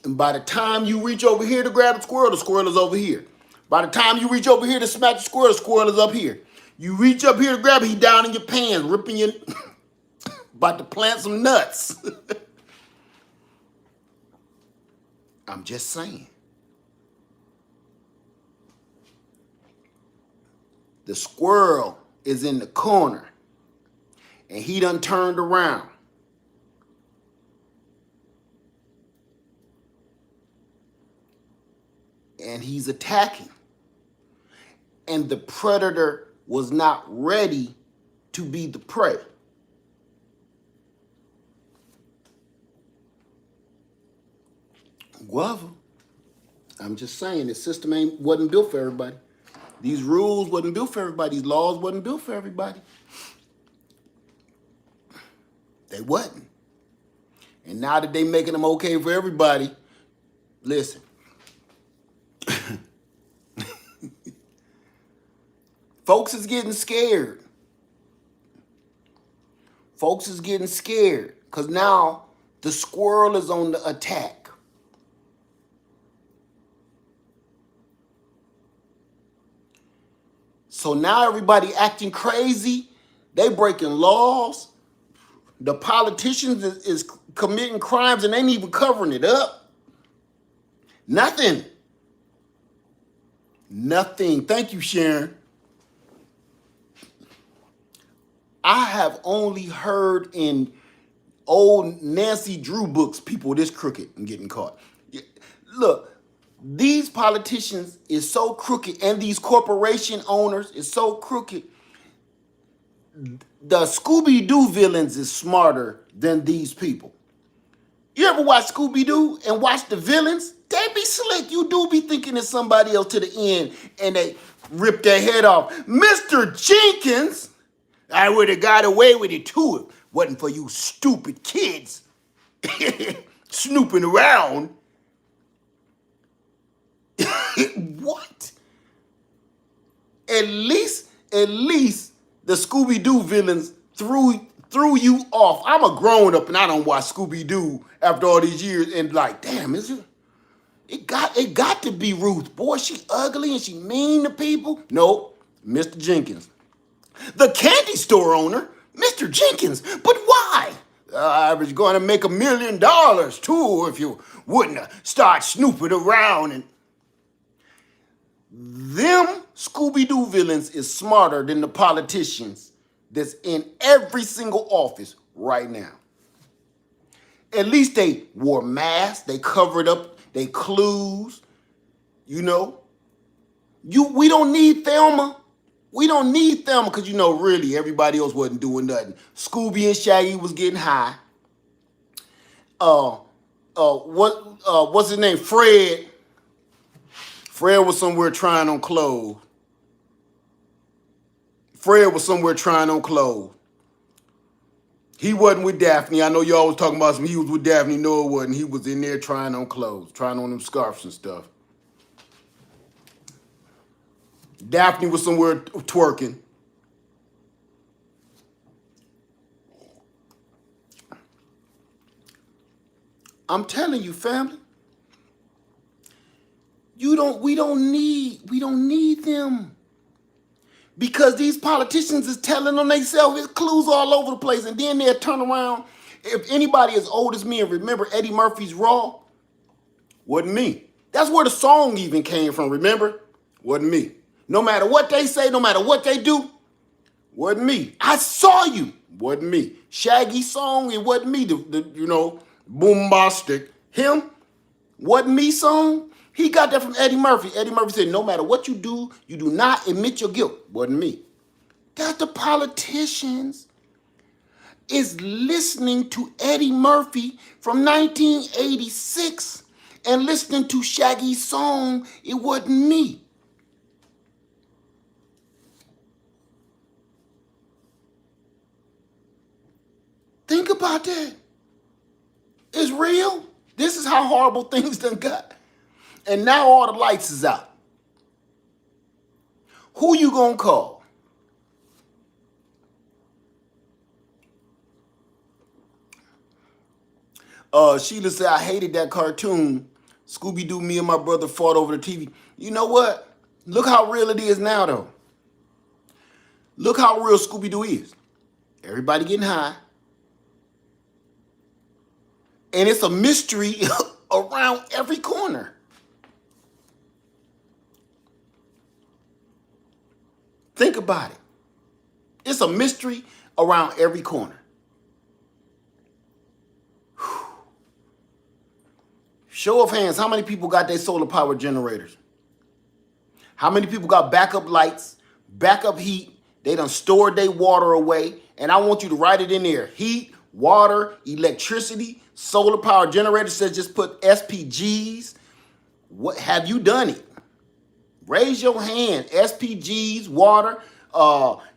And by the time you reach over here to grab the squirrel is over here. By the time you reach over here to smack the squirrel is up here. You reach up here to grab it, he down in your pants, ripping your, about to plant some nuts. I'm just saying. The squirrel is in the corner and he done turned around. And he's attacking. And the predator was not ready to be the prey. Guava. I'm just saying, the system wasn't built for everybody. These rules wasn't built for everybody. These laws wasn't built for everybody. They wasn't. And now that they making them okay for everybody, listen. Folks is getting scared. Folks is getting scared because now the squirrel is on the attack. So now everybody acting crazy. They breaking laws. The politicians is committing crimes and they ain't even covering it up. Nothing. Nothing. Thank you, Sharon. I have only heard in old Nancy Drew books people this crooked and getting caught. Look, these politicians is so crooked and these corporation owners is so crooked. The Scooby-Doo villains is smarter than these people. You ever watch Scooby-Doo and watch the villains? They be slick. You do be thinking it's somebody else to the end and they rip their head off. Mr. Jenkins, I would have got away with it too if it wasn't for you stupid kids snooping around. What? At least the Scooby-Doo villains threw you off. I'm a grown up and I don't watch Scooby-Doo after all these years and like, damn, is it? It got to be Ruth. Boy, she ugly and she mean to people. No, Mr. Jenkins. The candy store owner, Mr. Jenkins. But why? I was going to make $1 million too if you wouldn't start snooping around. And them Scooby-Doo villains is smarter than the politicians that's in every single office right now. At least they wore masks, they covered up their clues, you know. We don't need Thelma We don't need them because you know really everybody else wasn't doing nothing. Scooby and Shaggy was getting high. Uh, what's his name? Fred. Fred was somewhere trying on clothes. Fred was somewhere trying on clothes. He wasn't with Daphne. I know y'all was talking about some. He was with Daphne. No, it wasn't. He was in there trying on clothes, trying on them scarves and stuff. Daphne was somewhere twerking. I'm telling you, family. We don't need them. Because these politicians is telling on themselves, it's clues all over the place. And then they'll turn around. If anybody as old as me and remember Eddie Murphy's Raw, wasn't me. That's where the song even came from, remember? Wasn't me. No matter what they say, no matter what they do, wasn't me. I saw you. Wasn't me. Shaggy song, it wasn't me. The bombastic. Him, wasn't me song. He got that from Eddie Murphy. Eddie Murphy said, no matter what you do not admit your guilt. Wasn't me. That's the politicians is listening to Eddie Murphy from 1986 and listening to Shaggy's song, it wasn't me. Think about that. It's real. This is how horrible things done got. And now all the lights is out. Who you gonna call? Sheila said, I hated that cartoon. Scooby-Doo, me and my brother fought over the TV. You know what? Look how real it is now, though. Look how real Scooby-Doo is. Everybody getting high. And it's a mystery around every corner. Think about it. It's a mystery around every corner. Whew. Show of hands, how many people got their solar power generators? How many people got backup lights, backup heat? They done stored their water away. And I want you to write it in there. Heat, water, electricity, solar power generator. Says just put SPGs. What have you done it? Raise your hand. SPGs, water,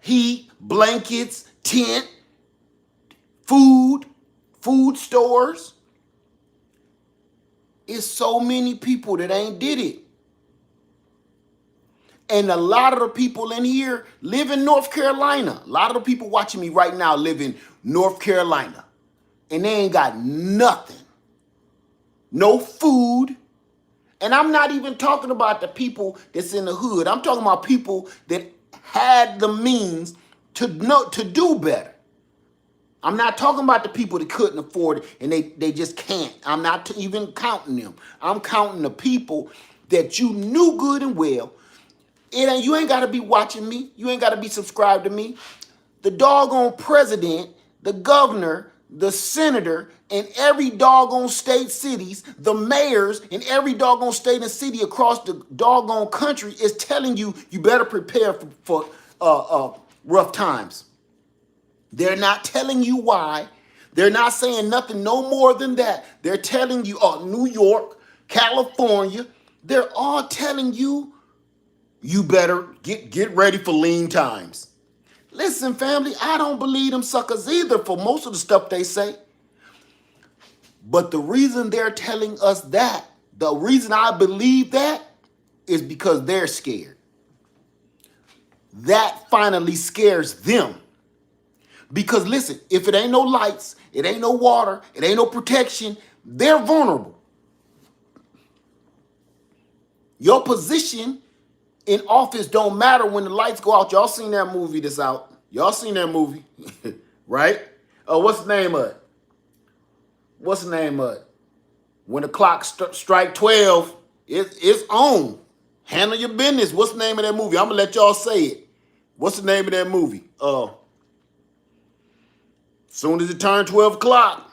heat, blankets, tent, food stores. It's so many people that ain't did it. And a lot of the people in here live in North Carolina. A lot of the people watching me right now live in North Carolina. And they ain't got nothing. No food. And I'm not even talking about the people that's in the hood. I'm talking about people that had the means to do better. I'm not talking about the people that couldn't afford it and they just can't. I'm not even counting them. I'm counting the people that you knew good and well. You ain't got to be watching me. You ain't got to be subscribed to me. The doggone president, the governor, the senator, in every doggone state cities, the mayors in every doggone state and city across the doggone country is telling you, you better prepare for rough times. They're not telling you why. They're not saying nothing no more than that. They're telling you, New York, California, they're all telling you, you better get ready for lean times. Listen, family, I don't believe them suckers either for most of the stuff they say. But the reason they're telling us that, the reason I believe that, is because they're scared. That finally scares them. Because listen, if it ain't no lights, it ain't no water, it ain't no protection, they're vulnerable. Your position in office don't matter when the lights go out. Y'all seen that movie that's out. Y'all seen that movie, right? What's the name of it? What's the name of it? When the clock strike 12, it's on. Handle your business. What's the name of that movie? I'm going to let y'all say it. What's the name of that movie? Soon as it turns 12 o'clock,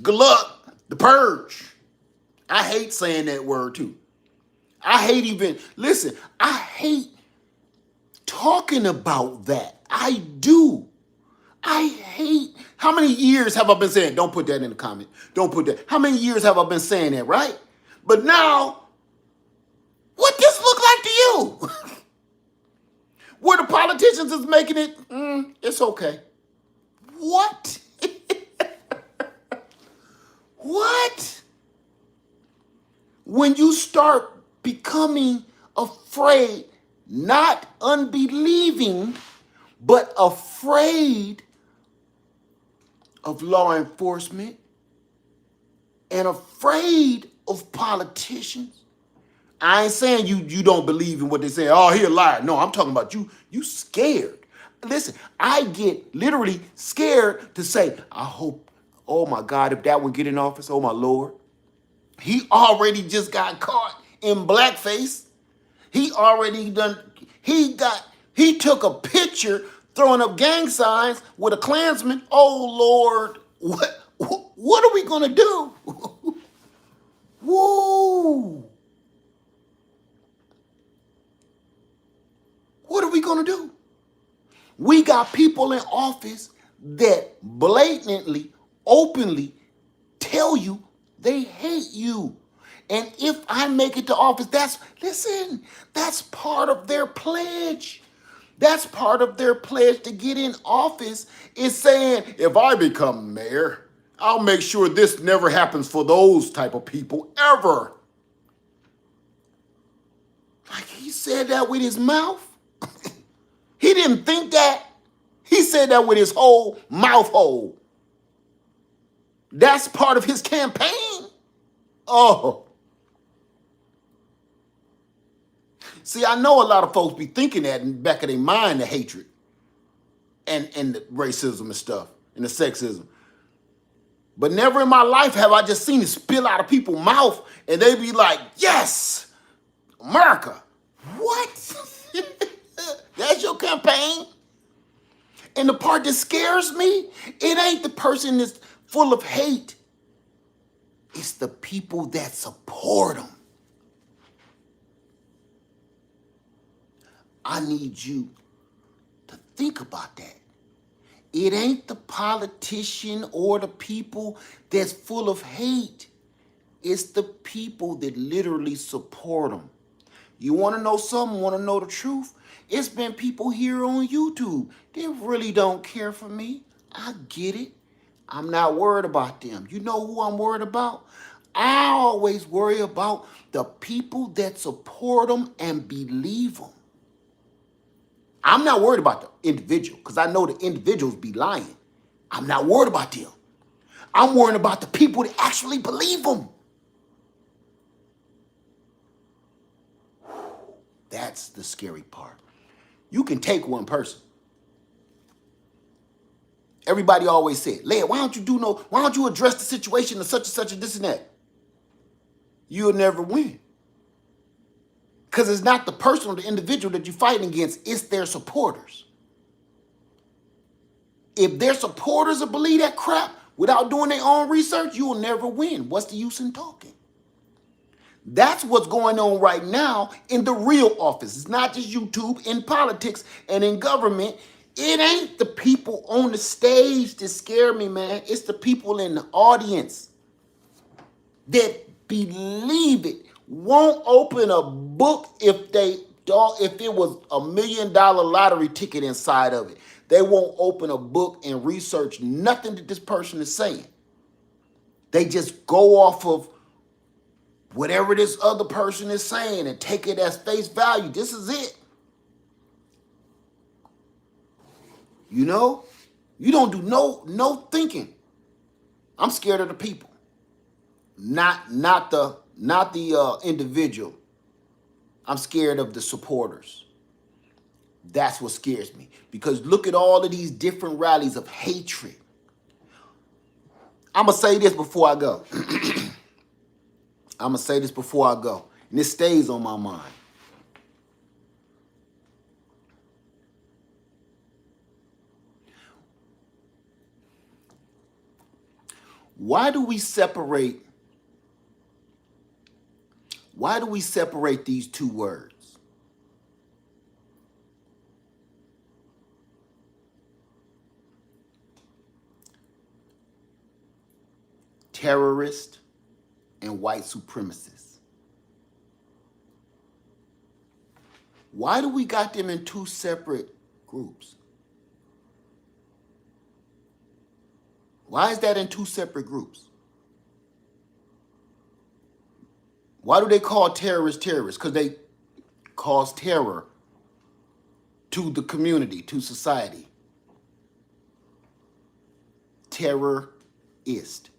good luck. The Purge. I hate saying that word too. I hate talking about that. I do. I hate. How many years have I been saying, don't put that in the comment? Don't put that. How many years have I been saying that, right? But now, what this look like to you? Where the politicians is making it, it's okay. What? What? When you start becoming afraid, not unbelieving, but afraid of law enforcement and afraid of politicians. I ain't saying you don't believe in what they say. Oh, he a liar. No, I'm talking about you scared. Listen, I get literally scared to say, I hope, oh my God, if that would get in office, oh my Lord. He already just got caught in blackface. He already done, he took a picture throwing up gang signs with a Klansman. Oh Lord, what are we gonna do? Woo! What are we gonna do? We got people in office that blatantly, openly tell you they hate you. And if I make it to office, that's part of their pledge. That's part of their pledge to get in office is saying, if I become mayor, I'll make sure this never happens for those type of people ever. Like he said that with his mouth. He didn't think that. He said that with his whole mouth hole. That's part of his campaign. Oh. See, I know a lot of folks be thinking that in the back of their mind, the hatred and the racism and stuff and the sexism. But never in my life have I just seen it spill out of people's mouth and they be like, yes, America. What? That's your campaign? And the part that scares me, it ain't the person that's full of hate. It's the people that support them. I need you to think about that. It ain't the politician or the people that's full of hate. It's the people that literally support them. You want to know something? Want to know the truth? It's been people here on YouTube that really don't care for me. I get it. I'm not worried about them. You know who I'm worried about? I always worry about the people that support them and believe them. I'm not worried about the individual because I know the individuals be lying. I'm not worried about them. I'm worried about the people that actually believe them. That's the scary part. You can take one person. Everybody always said, Leia, why don't you address the situation of such and such and this and that? You'll never win. Because it's not the person or the individual that you're fighting against, it's their supporters. If their supporters will believe that crap without doing their own research, you will never win. What's the use in talking? That's what's going on right now in the real office. It's not just YouTube, in politics and in government. It ain't the people on the stage that scare me, man. It's the people in the audience that believe it. Won't open a book if it was $1 million lottery ticket inside of it. They won't open a book and research nothing that this person is saying. They just go off of whatever this other person is saying and take it as face value. This is it. You know? You don't do no thinking. I'm scared of the people. Not the individual. I'm scared of the supporters. That's what scares me. Because look at all of these different rallies of hatred. I'm going to say this before I go. I'm going to say this before I go. And this stays on my mind. Why do we separate these two words? terrorists and white supremacists. Why do we got them in two separate groups? Why is that in two separate groups? Why do they call terrorists terrorists? Because they cause terror to the community, to society. Terrorist.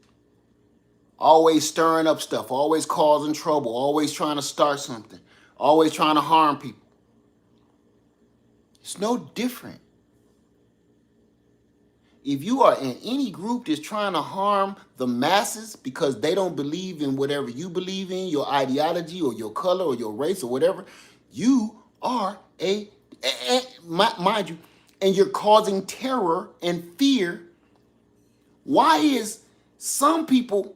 Always stirring up stuff, always causing trouble, always trying to start something, always trying to harm people. It's no different. If you are in any group that's trying to harm the masses because they don't believe in whatever you believe in, your ideology or your color or your race or whatever, you are mind you, and you're causing terror and fear. Why is some people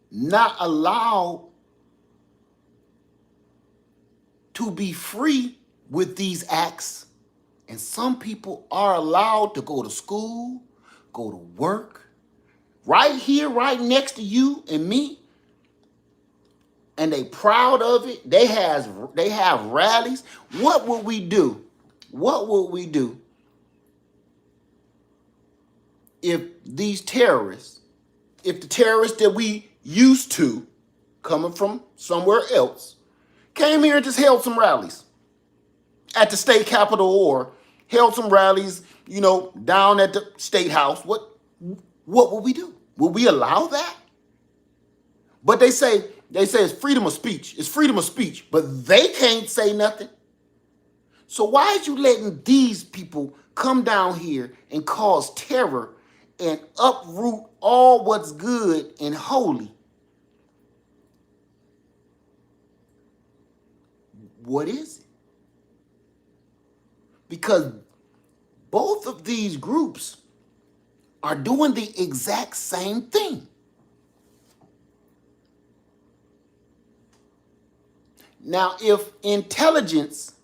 not allowed to be free with these acts, and some people are allowed to go to school, go to work, right here, right next to you and me, and they proud of it? They have rallies. What would we do? What would we do if these terrorists, if the terrorists that we used to, coming from somewhere else, came here and just held some rallies at the state capitol or held some rallies, down at the state house? What would we do? Would we allow that? But they say it's freedom of speech. It's freedom of speech, but they can't say nothing. So why is you letting these people come down here and cause terror and uproot all what's good and holy? What is it? Because both of these groups are doing the exact same thing. Now, if intelligence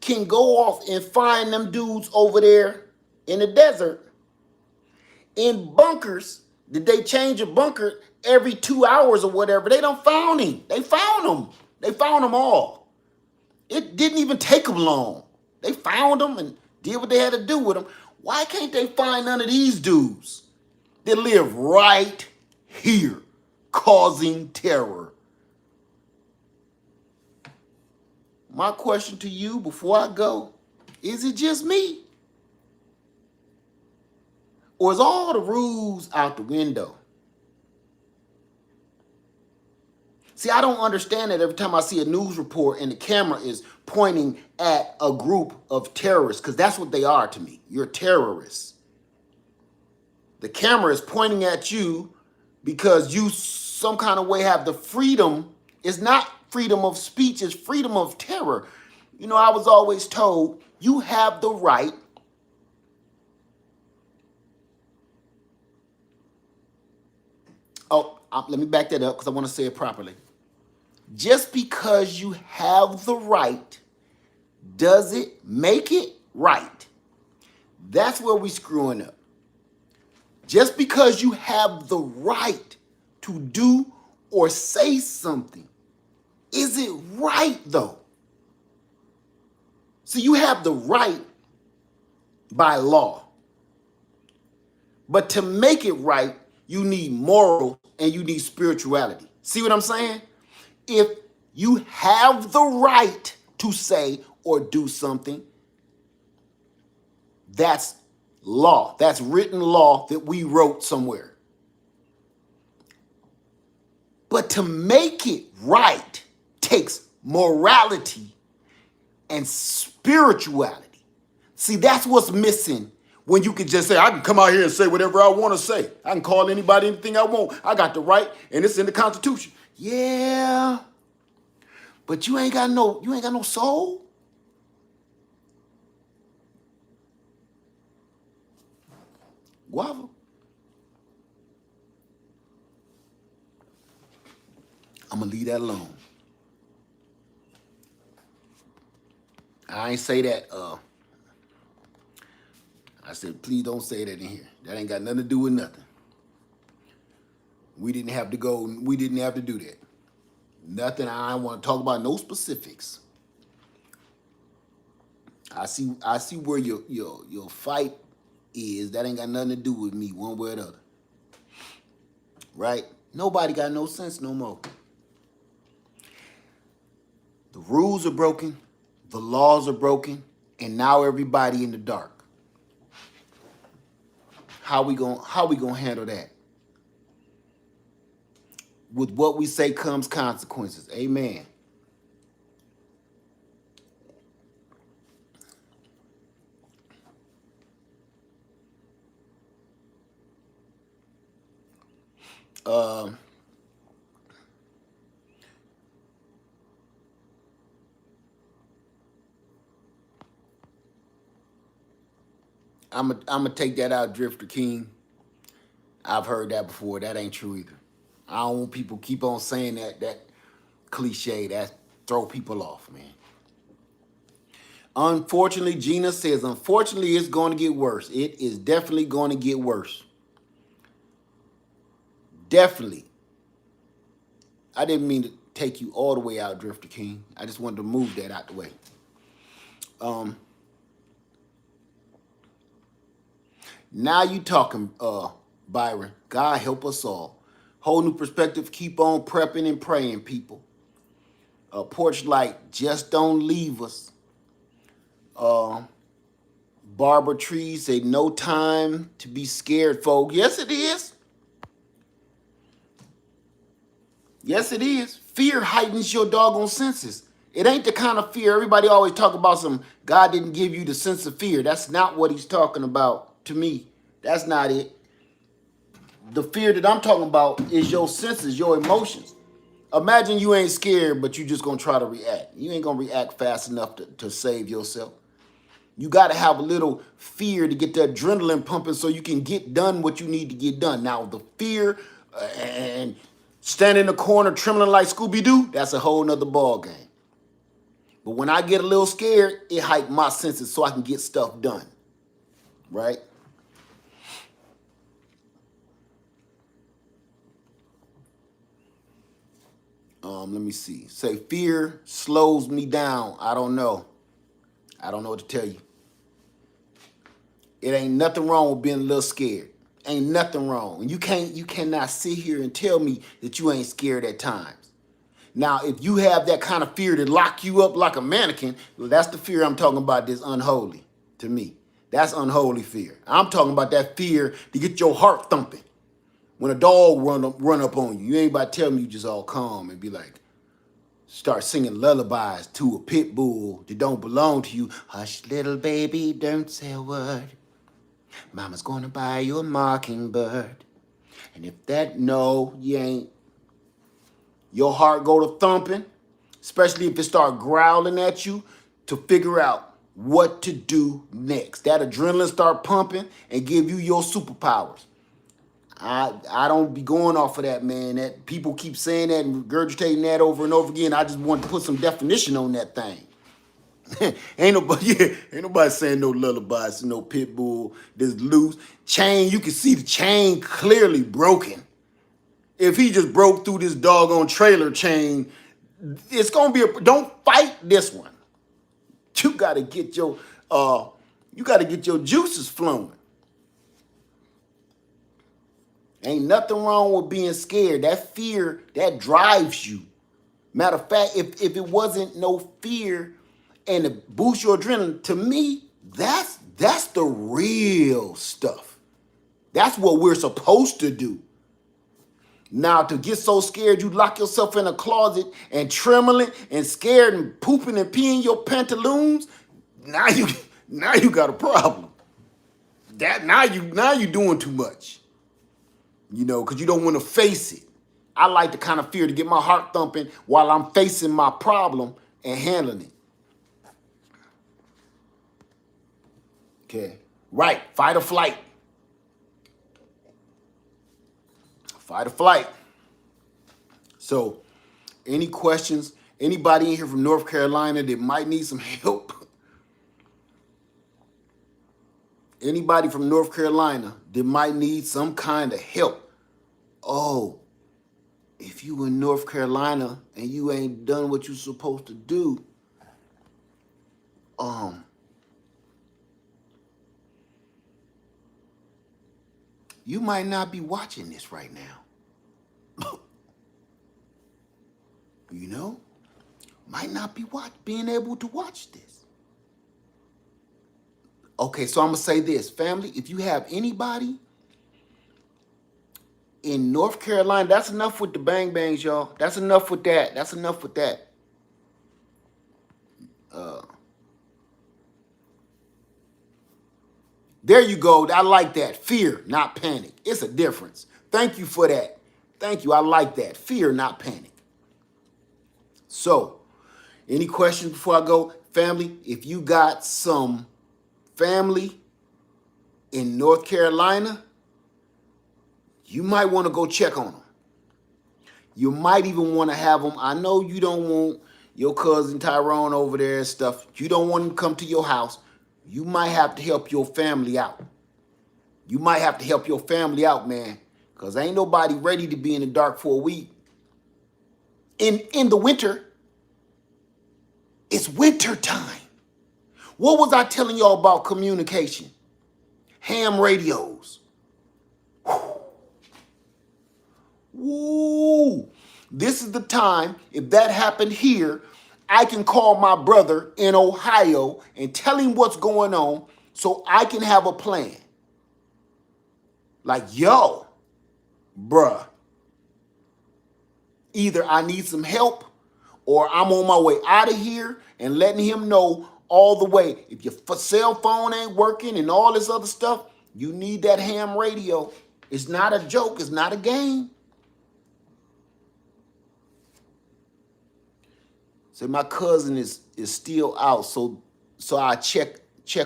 can go off and find them dudes over there in the desert in bunkers, did they change a bunker every 2 hours or whatever? They don't found him. They found them. They found them all. It didn't even take them long. They found them and did what they had to do with them. Why can't they find none of these dudes that live right here causing terror? My question to you before I go, is it just me? Or is all the rules out the window? See, I don't understand that every time I see a news report and the camera is pointing at a group of terrorists, because that's what they are to me. You're terrorists. The camera is pointing at you because you some kind of way have the freedom. It's not freedom of speech, it's freedom of terror. I was always told you have the right let me back that up because I want to say it properly. Just because you have the right, does it make it right? That's where we're screwing up. Just because you have the right to do or say something, is it right though? See, you have the right by law. But to make it right, you need morals and you need spirituality. See what I'm saying? If you have the right to say or do something, that's law. That's written law that we wrote somewhere. But to make it right takes morality and spirituality. See, that's what's missing when you can just say, I can come out here and say whatever I want to say. I can call anybody anything I want. I got the right, and it's in the Constitution. Yeah, but you ain't got no soul. Guava. I'm gonna leave that alone. I ain't say that. I said, please don't say that in here. That ain't got nothing to do with nothing. We didn't have to go. We didn't have to do that. Nothing. I don't want to talk about no specifics. I see where your fight is. That ain't got nothing to do with me one way or the other. Right? Nobody got no sense no more. The rules are broken, the laws are broken, and now everybody in the dark. How we gonna handle that? With what we say comes consequences. Amen. Uh, I'm gonna take that out, Drifter King. I've heard that before. That ain't true either. I don't want people keep on saying that cliche. That throw people off, man. Unfortunately, Gina says, unfortunately, it's going to get worse. It is definitely going to get worse. Definitely. I didn't mean to take you all the way out, Drifter King. I just wanted to move that out the way. Now you talking, Byron. God help us all. Whole new perspective. Keep on prepping and praying, people. Porch light, just don't leave us. Barbara Trees say no time to be scared, folk. Yes, it is. Yes, it is. Fear heightens your doggone senses. It ain't the kind of fear everybody always talk about. Some God didn't give you the sense of fear. That's not what he's talking about to me. That's not it. The fear that I'm talking about is your senses, your emotions. Imagine you ain't scared, but you just gonna try to react. You ain't gonna react fast enough to save yourself. You got to have a little fear to get the adrenaline pumping so you can get done what you need to get done. Now, the fear and standing in the corner trembling like Scooby-Doo, that's a whole nother ball game. But when I get a little scared, it heightened my senses so I can get stuff done. Right? Let me see. Say fear slows me down. I don't know. I don't know what to tell you. It ain't nothing wrong with being a little scared. Ain't nothing wrong. And you cannot sit here and tell me that you ain't scared at times. Now, if you have that kind of fear to lock you up like a mannequin, well, that's the fear I'm talking about that's unholy to me. That's unholy fear. I'm talking about that fear to get your heart thumping. When a dog run up on you, you ain't about to tell me you just all calm and be like, start singing lullabies to a pit bull that don't belong to you. Hush, little baby, don't say a word. Mama's gonna buy you a mockingbird. And if that, no, you ain't. Your heart go to thumping, especially if it start growling at you to figure out what to do next. That adrenaline start pumping and give you your superpowers. I don't be going off of that, man. That people keep saying that and regurgitating that over and over again. I just want to put some definition on that thing. ain't nobody saying no lullabies to no pit bull that's loose. Chain, you can see the chain clearly broken. If he just broke through this doggone trailer chain, it's gonna be don't fight this one. You gotta get your juices flowing. Ain't nothing wrong with being scared. That fear, that drives you. Matter of fact, if it wasn't no fear and to boost your adrenaline, to me, that's the real stuff. That's what we're supposed to do. Now, to get so scared, you lock yourself in a closet and trembling and scared and pooping and peeing your pantaloons. Now you got a problem. Now you doing too much. Because you don't want to face it. I like the kind of fear to get my heart thumping while I'm facing my problem and handling it. Okay. Right. Fight or flight. Fight or flight. So, any questions? Anybody in here from North Carolina that might need some help? Anybody from North Carolina that might need some kind of help? Oh, if you in North Carolina and you ain't done what you supposed to do, you might not be watching this right now. You know? Might not be being able to watch this. Okay, so I'm gonna say this, family, if you have anybody in North Carolina, that's enough with the bang bangs, y'all. That's enough with that. That's enough with that. There you go. I like that. Fear, not panic. It's a difference. Thank you for that. Thank you. I like that. Fear, not panic. So, any questions before I go? Family, if you got some family in North Carolina, you might want to go check on them. You might even want to have them. I know you don't want your cousin Tyrone over there and stuff. You don't want him to come to your house. You might have to help your family out. You might have to help your family out, man, because ain't nobody ready to be in the dark for a week. In the winter, it's winter time. What was I telling y'all about communication? Ham radios. Woo! This is the time, if that happened here, I can call my brother in Ohio and tell him what's going on so I can have a plan. Like, yo, bruh, either I need some help or I'm on my way out of here, and letting him know all the way. If your cell phone ain't working and all this other stuff, you need that ham radio. It's not a joke. It's not a game. So my cousin is still out, so I check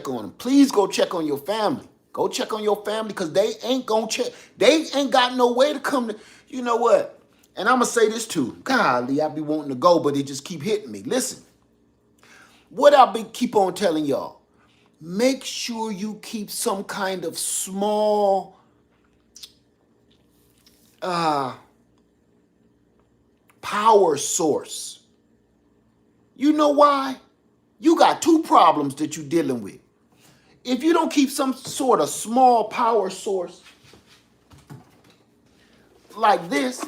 on him. Please go check on your family. Go check on your family, because they ain't gonna check. They ain't got no way to come to. You know what? And I'm gonna say this too. Golly, I be wanting to go, but they just keep hitting me. Listen, what I be keep on telling y'all. Make sure you keep some kind of small power source. You know why? You got two problems that you're dealing with. If you don't keep some sort of small power source like this,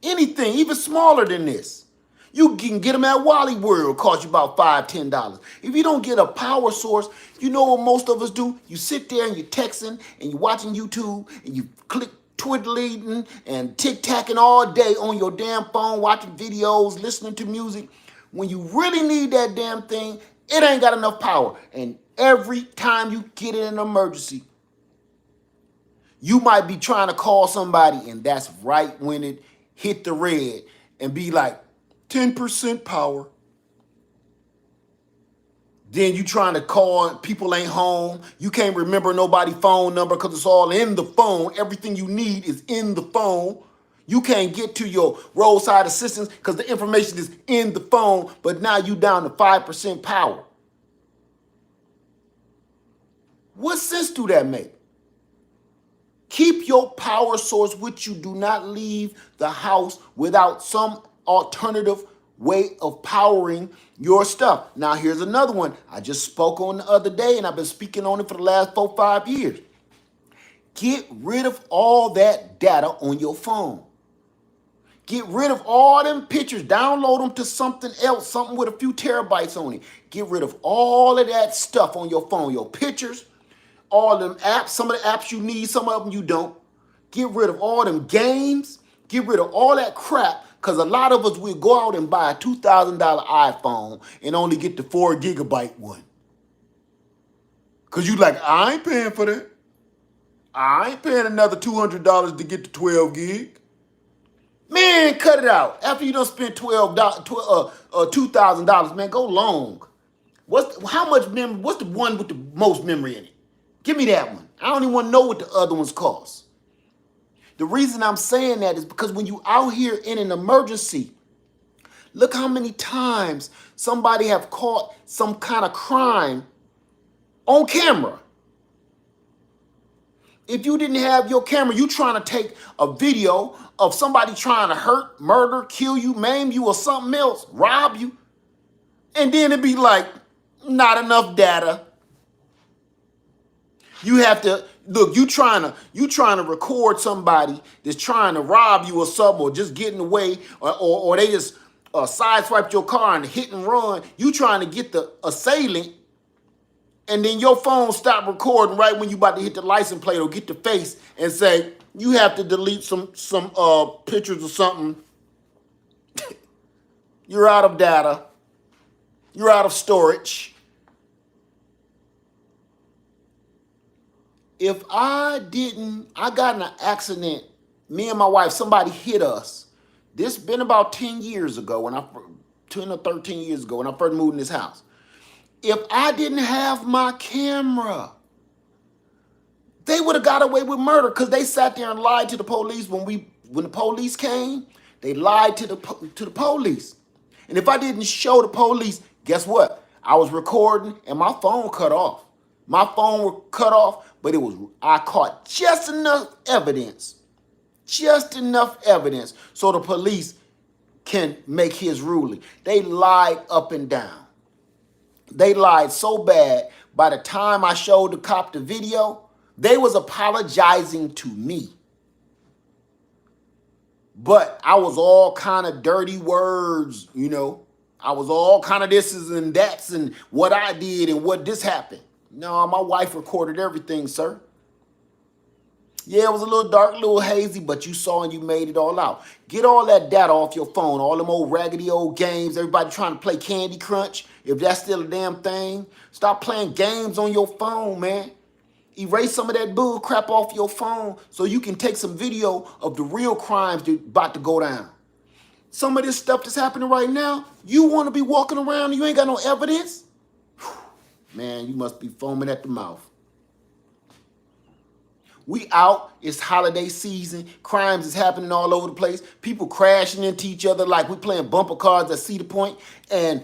anything even smaller than this, you can get them at Wally World, cost you about $5, $10. If you don't get a power source, you know what most of us do? You sit there and you're texting and you're watching YouTube and you click twiddling and tic-tacking all day on your damn phone, watching videos, listening to music. When you really need that damn thing, it ain't got enough power. And every time you get in an emergency, you might be trying to call somebody, and that's right when it hit the red and be like, 10% power. Then you trying to call, people ain't home. You can't remember nobody's phone number because it's all in the phone. Everything you need is in the phone. You can't get to your roadside assistance because the information is in the phone, but now you down to 5% power. What sense do that make? Keep your power source with you. Do not leave the house without some alternative way of powering your stuff. Now, here's another one I just spoke on the other day, and I've been speaking on it for the last 4-5 years. Get rid of all that data on your phone. Get rid of all them pictures. Download them to something else, something with a few terabytes on it. Get rid of all of that stuff on your phone, your pictures, all them apps. Some of the apps you need, some of them you don't. Get rid of all them games. Get rid of all that crap, because a lot of us will go out and buy a $2,000 iPhone and only get the 4 gigabyte one. Because you like, I ain't paying for that. I ain't paying another $200 to get the 12 gig. Man, cut it out. After you done spent $2,000, man, go long. How much memory? What's the one with the most memory in it? Give me that one. I don't even want to know what the other ones cost. The reason I'm saying that is because when you out here in an emergency, look how many times somebody have caught some kind of crime on camera. If you didn't have your camera, you trying to take a video of somebody trying to hurt, murder, kill you, maim you, or something else, rob you, and then it'd be like, not enough data. You have to look. You trying to record somebody that's trying to rob you or something, or just getting away, or they just sideswiped your car and hit and run. You trying to get the assailant, and then your phone stop recording right when you about to hit the license plate or get the face and say you have to delete some pictures or something. You're out of data. You're out of storage. If I got in an accident, me and my wife, somebody hit us. This been about 10 years ago, 10 or 13 years ago when I first moved in this house. If I didn't have my camera, they would have got away with murder because they sat there and lied to the police when the police came. They lied to the police. And if I didn't show the police, guess what? I was recording and my phone cut off. My phone was cut off, but I caught just enough evidence so the police can make his ruling. They lied up and down. They lied so bad, by the time I showed the cop the video, they was apologizing to me. But I was all kind of dirty words, I was all kind of thises and that's and what I did and what this happened. No, my wife recorded everything, sir. Yeah, it was a little dark, a little hazy, but you saw and you made it all out. Get all that data off your phone, all them old raggedy old games, everybody trying to play Candy Crunch, if that's still a damn thing. Stop playing games on your phone, man. Erase some of that bull crap off your phone so you can take some video of the real crimes that about to go down. Some of this stuff that's happening right now, you want to be walking around and you ain't got no evidence? Man, you must be foaming at the mouth. We out, it's holiday season, crimes is happening all over the place, people crashing into each other like we playing bumper cars at Cedar Point, and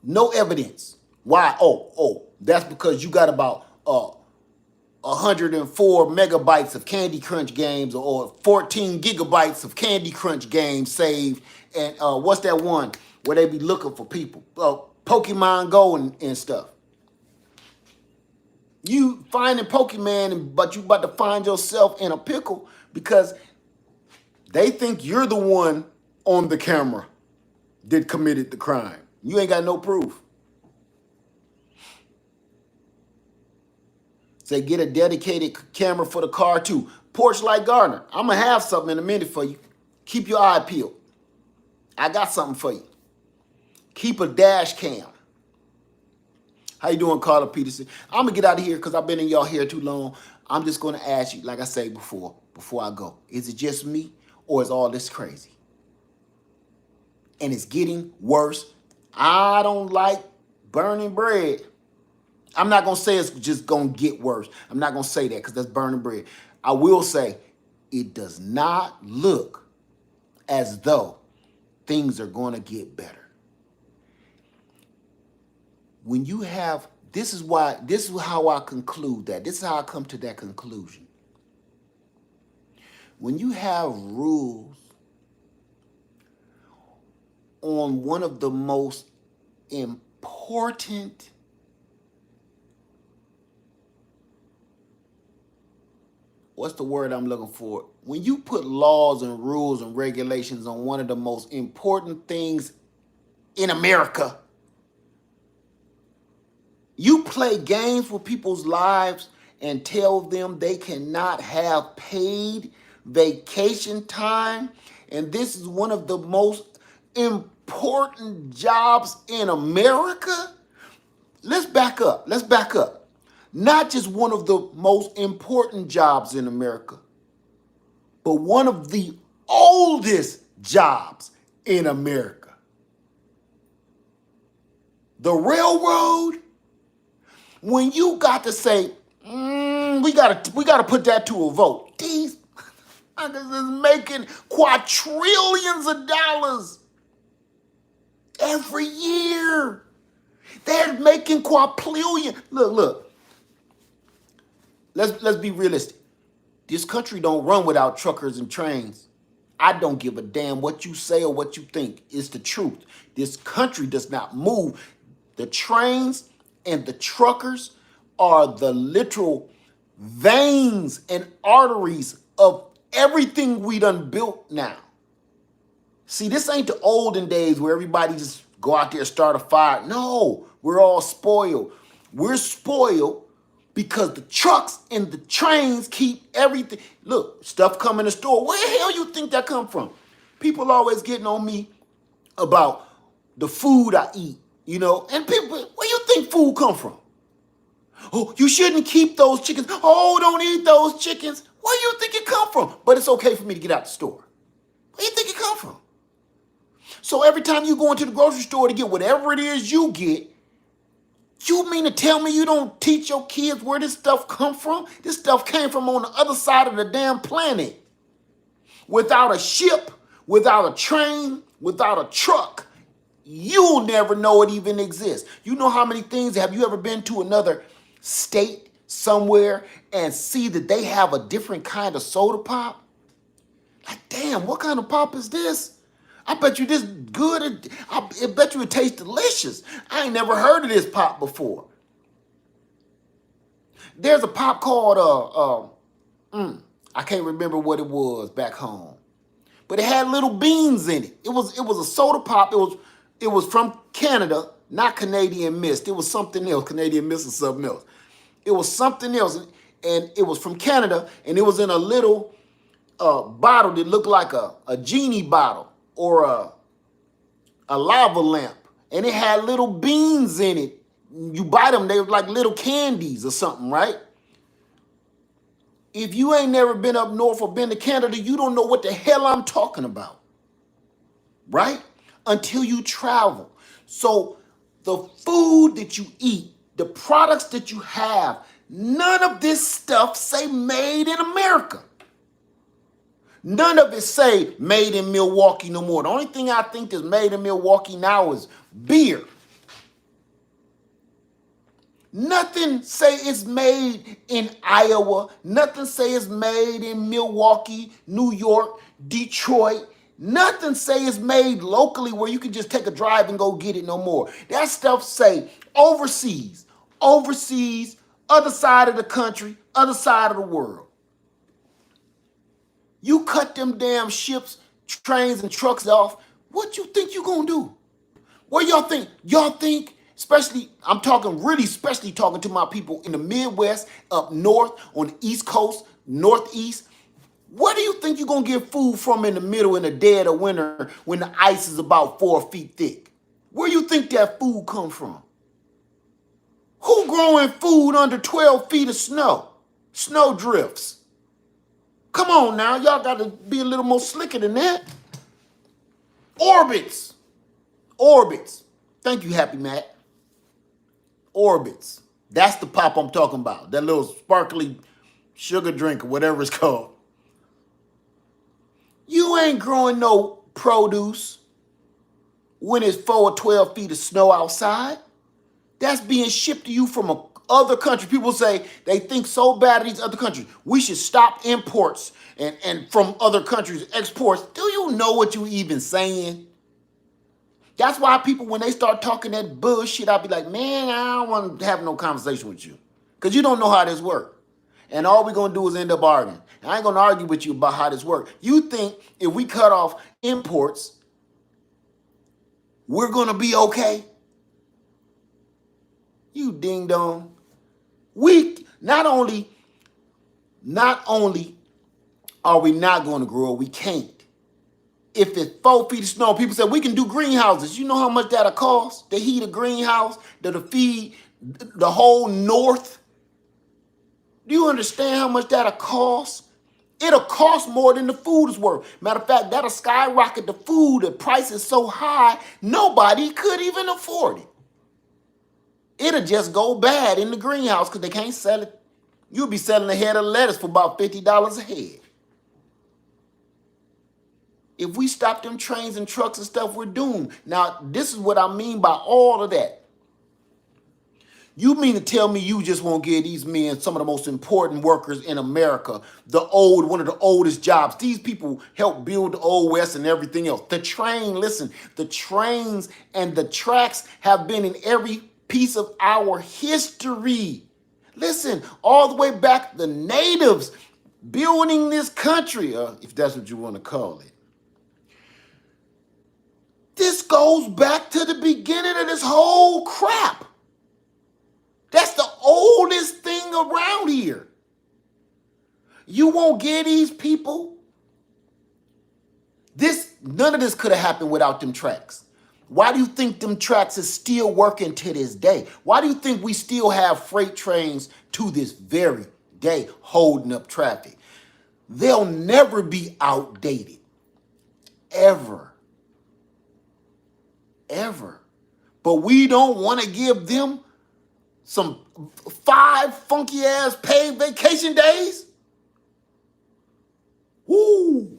no evidence. Why? Oh, that's because you got about 104 megabytes of Candy Crunch games or 14 gigabytes of Candy Crunch games saved, and what's that one where they be looking for people? Pokemon Go and stuff. You finding Pokemon, but you about to find yourself in a pickle because they think you're the one on the camera that committed the crime. You ain't got no proof. Say get a dedicated camera for the car too. Porch Light Gardener, I'm going to have something in a minute for you. Keep your eye peeled. I got something for you. Keep a dash cam. How you doing, Carla Peterson? I'm going to get out of here because I've been in y'all hair too long. I'm just going to ask you, like I said before I go, is it just me or is all this crazy? And it's getting worse. I don't like burning bread. I'm not going to say it's just going to get worse. I'm not going to say that because that's burning bread. I will say it does not look as though things are going to get better. When you have, this is how I conclude that. This is how I come to that conclusion. When you have rules on one of the most important what's the word I'm looking for? When you put laws and rules and regulations on one of the most important things in America, you play games with people's lives and tell them they cannot have paid vacation time. And this is one of the most important jobs in America. Let's back up. Not just one of the most important jobs in America, but one of the oldest jobs in America. The railroad, when you got to say, we gotta put that to a vote. These niggas is making quadrillions of dollars every year. They're making quadrillion. Look. let's be realistic. This country don't run without truckers and trains. I don't give a damn what you say or what you think. It's the truth. This country does not move. The trains and the truckers are the literal veins and arteries of everything we done built now. See, this ain't the olden days where everybody just go out there and start a fire. No, we're all spoiled. We're spoiled because the trucks and the trains keep everything. Look, stuff come in the store. Where the hell you think that come from? People always getting on me about the food I eat, you know. And people, where you think food come from? Oh, you shouldn't keep those chickens. Oh, don't eat those chickens. Where you think it come from? But it's okay for me to get out the store. Where you think it come from? So every time you go into the grocery store to get whatever it is you get, you mean to tell me you don't teach your kids where this stuff come from? This stuff came from on the other side of the damn planet. Without a ship, without a train, without a truck, you'll never know it even exists. You know how many things, have you ever been to another state somewhere and see that they have a different kind of soda pop? Like, damn, what kind of pop is this? I bet you this good. I bet you it tastes delicious. I ain't never heard of this pop before. There's a pop called I can't remember what it was back home, but it had little beans in it. It was a soda pop. It was from Canada, not Canadian Mist. It was something else. Canadian Mist is something else. It was something else, and it was from Canada, and it was in a little bottle that looked like a genie bottle or a lava lamp, and it had little beans in it. You bite them, they were like little candies or something, right? If you ain't never been up north or been to Canada, you don't know what the hell I'm talking about, right? Until you travel. So the food that you eat, the products that you have, none of this stuff say made in America. None of it say made in Milwaukee no more. The only thing I think is made in Milwaukee now is beer. Nothing say it's made in Iowa. Nothing say it's made in Milwaukee, New York, Detroit. Nothing say it's made locally where you can just take a drive and go get it no more. That stuff say overseas, other side of the country, other side of the world. You cut them damn ships, trains, and trucks off. What you think you gonna do? What y'all think? Y'all think, especially, I'm talking really, especially talking to my people in the Midwest, up north, on the East Coast, Northeast. Where do you think you're gonna get food from in the middle in the dead of winter when the ice is about 4 feet thick? Where you think that food come from? Who growing food under 12 feet of snow? Snow drifts. Come on now, y'all got to be a little more slicker than that. Orbits. Thank you, Happy Matt. Orbits. That's the pop I'm talking about. That little sparkly sugar drink or whatever it's called. You ain't growing no produce when it's 4 or 12 feet of snow outside. That's being shipped to you from other country. People say they think so bad of these other countries. We should stop imports and from other countries, exports. Do you know what you even saying? That's why people, when they start talking that bullshit, I'll be like, man, I don't want to have no conversation with you. Because you don't know how this works. And all we're going to do is end up arguing. I ain't going to argue with you about how this works. You think if we cut off imports, we're going to be okay? You ding dong. We not only are we not going to grow, we can't. If it's 4 feet of snow, people say we can do greenhouses. You know how much that'll cost to heat a greenhouse, to feed the whole north? Do you understand how much that'll cost? It'll cost more than the food is worth. Matter of fact, that'll skyrocket the food. The price is so high, nobody could even afford it. It'll just go bad in the greenhouse because they can't sell it. You'll be selling a head of lettuce for about $50 a head. If we stop them trains and trucks and stuff, we're doomed. Now, this is what I mean by all of that. You mean to tell me you just won't give these men, some of the most important workers in America, one of the oldest jobs? These people helped build the Old West and everything else. The train, listen, the trains and the tracks have been in every piece of our history. Listen, all the way back, the natives building this country, if that's what you want to call it. This goes back to the beginning of this whole crap. That's the oldest thing around here. You won't get these people. None of this could have happened without them tracks. Why do you think them tracks is still working to this day? Why do you think we still have freight trains to this very day holding up traffic? They'll never be outdated. Ever. Ever. But we don't want to give them some 5 funky ass paid vacation days? Woo!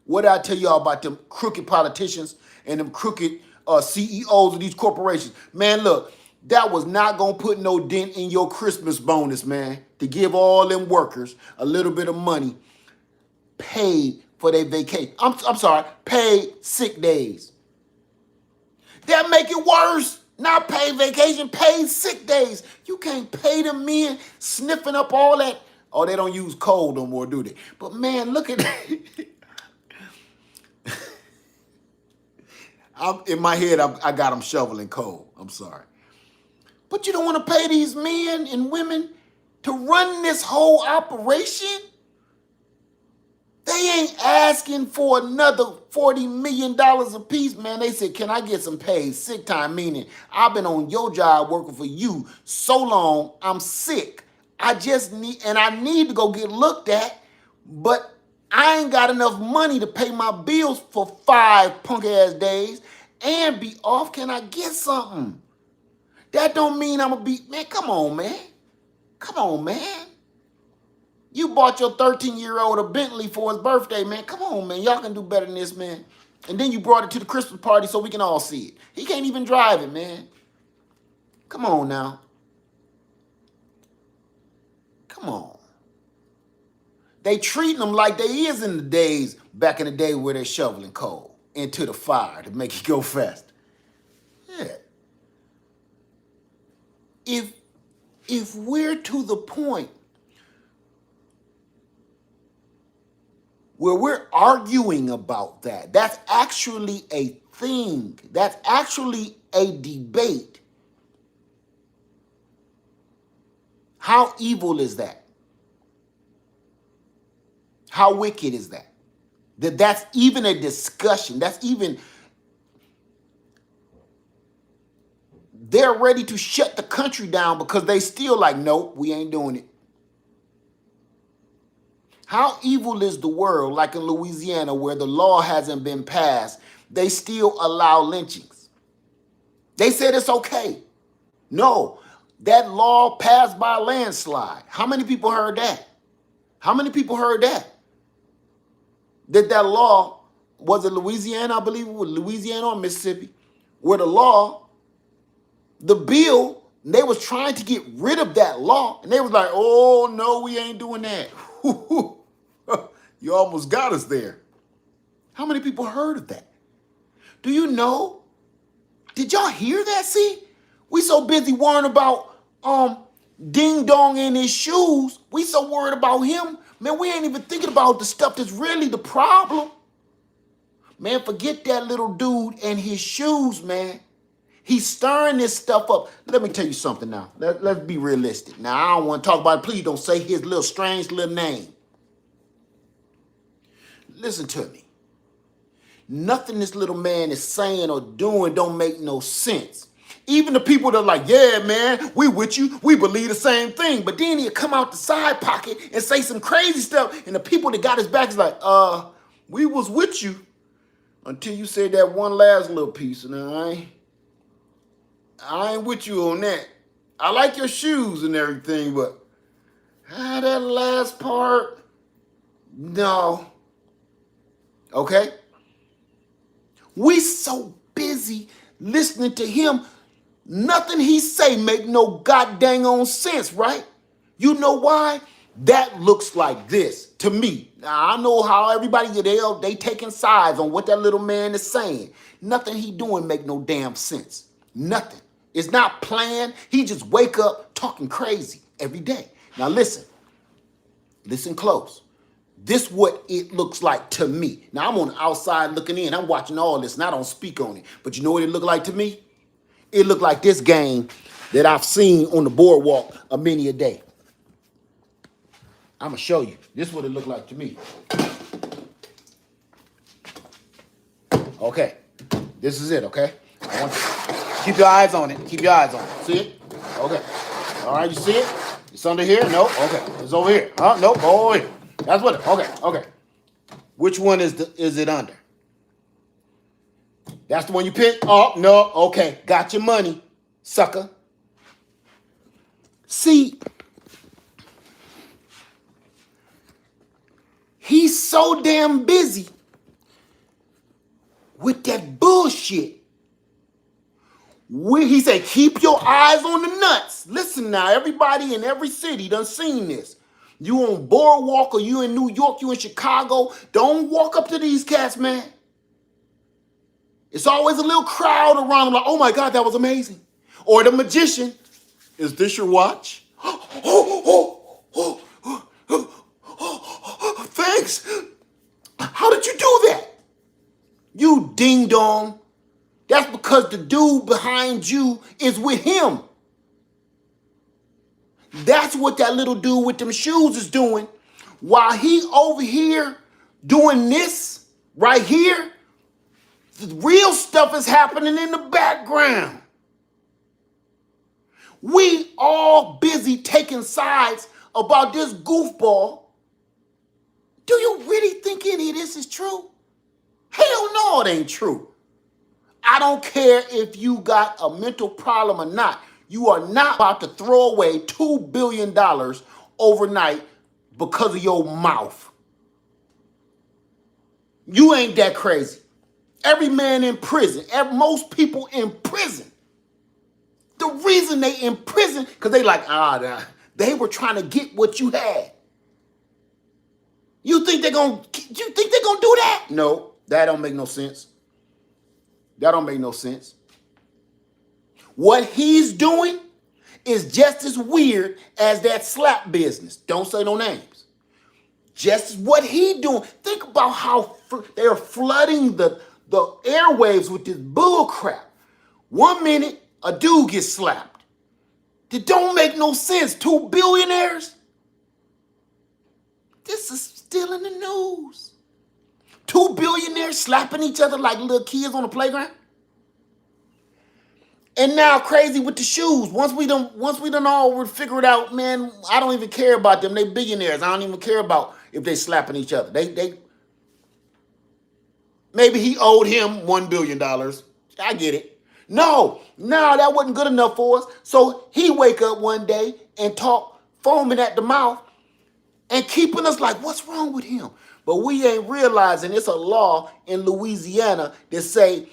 What did I tell y'all about them crooked politicians and them crooked CEOs of these corporations? Man, look, that was not going to put no dent in your Christmas bonus, man, to give all them workers a little bit of money paid for their vacation. I'm sorry, paid sick days. That make it worse. Not paid vacation, paid sick days. You can't pay them men sniffing up all that. Oh, they don't use coal no more, do they? But man, look at that. In my head, I got them shoveling coal. I'm sorry. But you don't want to pay these men and women to run this whole operation? They ain't asking for another $40 million a piece, man. They said, can I get some paid sick time? Meaning, I've been on your job working for you so long, I'm sick. I need to go get looked at, but I ain't got enough money to pay my bills for 5 punk ass days and be off. Can I get something? That don't mean I'm gonna be, man, come on, man. Come on, man. You bought your 13-year-old a Bentley for his birthday, man. Come on, man. Y'all can do better than this, man. And then you brought it to the Christmas party so we can all see it. He can't even drive it, man. Come on now. Come on. They treating them like they is in the days, back in the day where they're shoveling coal into the fire to make it go faster. Yeah. If we're to the point where we're arguing about that, that's actually a thing. That's actually a debate. How evil is that? How wicked is that? That's even a discussion. They're ready to shut the country down because they still like, nope, we ain't doing it. How evil is the world, like in Louisiana, where the law hasn't been passed, they still allow lynchings. They said it's okay. No, that law passed by a landslide. How many people heard that? How many people heard that? That law, was it Louisiana, I believe it was Louisiana or Mississippi, where the bill, they was trying to get rid of that law, and they was like, oh, no, we ain't doing that. You almost got us there. How many people heard of that? Do you know? Did y'all hear that? See? We so busy worrying about Ding Dong in his shoes. We so worried about him. Man, we ain't even thinking about the stuff that's really the problem. Man, forget that little dude and his shoes, man. He's stirring this stuff up. Let me tell you something now. Let's be realistic. Now, I don't want to talk about it. Please don't say his little strange little name. Listen to me. Nothing this little man is saying or doing don't make no sense. Even the people that are like, yeah, man, we with you. We believe the same thing. But then he'll come out the side pocket and say some crazy stuff. And the people that got his back is like, we was with you until you said that one last little piece. And I ain't with you on that. I like your shoes and everything, but that last part, no. Okay? We so busy listening to him. Nothing he say make no goddamn on sense, right? You know why? That looks like this to me. Now, I know how everybody, they taking sides on what that little man is saying. Nothing he doing make no damn sense. Nothing. It's not planned. He just wake up talking crazy every day. Now listen. Listen close. This what it looks like to me. Now I'm on the outside looking in. I'm watching all this and I don't speak on it. But you know what it look like to me? It look like this game that I've seen on the boardwalk a many a day. I'm going to show you. This is what it looked like to me. Okay. This is it, okay? I want you to keep your eyes on it. Keep your eyes on it. See it? Okay. All right, you see it? It's under here? Nope. Okay. It's over here. Huh? Nope. Over here. That's what it. Okay. Okay. Which one is it under? That's the one you picked? Oh, no. Okay. Got your money, sucker. See, he's so damn busy with that bullshit. He said, keep your eyes on the nuts. Listen now, everybody in every city done seen this. You on Boardwalk or you in New York, you in Chicago, don't walk up to these cats, man. It's always a little crowd around them like, oh my God, that was amazing. Or the magician, is this your watch? Thanks. How did you do that? You ding dong. That's because the dude behind you is with him. That's what that little dude with them shoes is doing. While he over here doing this right here, the real stuff is happening in the background. We all busy taking sides about this goofball. Do you really think any of this is true? Hell no, it ain't true. I don't care if you got a mental problem or not. You are not about to throw away $2 billion overnight because of your mouth. You ain't that crazy. Every man in prison, most people in prison. The reason they in prison, because they like, they were trying to get what you had. You think they're gonna do that? No, that don't make no sense. That don't make no sense. What he's doing is just as weird as that slap business. Don't say no names. Just what he doing. Think about how they're flooding the airwaves with this bull crap. 1 minute, a dude gets slapped. It don't make no sense. 2 billionaires? This is still in the news. 2 billionaires slapping each other like little kids on the playground. And now crazy with the shoes. Once we done all figured out, man, I don't even care about them. They billionaires. I don't even care about if they slapping each other. They maybe he owed him $1 billion. I get it. No, that wasn't good enough for us. So he wake up one day and talk foaming at the mouth and keeping us like, what's wrong with him? But we ain't realizing it's a law in Louisiana that say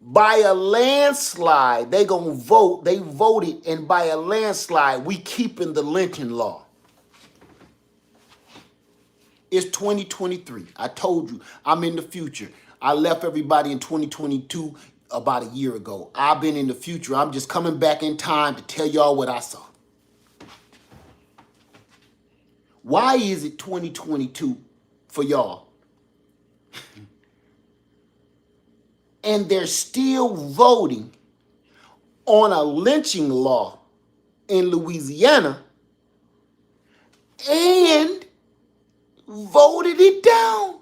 by a landslide, they gonna vote. They voted, and by a landslide, we keeping the lynching law. It's 2023. I told you, I'm in the future. I left everybody in 2022 about a year ago. I've been in the future. I'm just coming back in time to tell y'all what I saw. Why is it 2022 for y'all? And they're still voting on a lynching law in Louisiana and voted it down.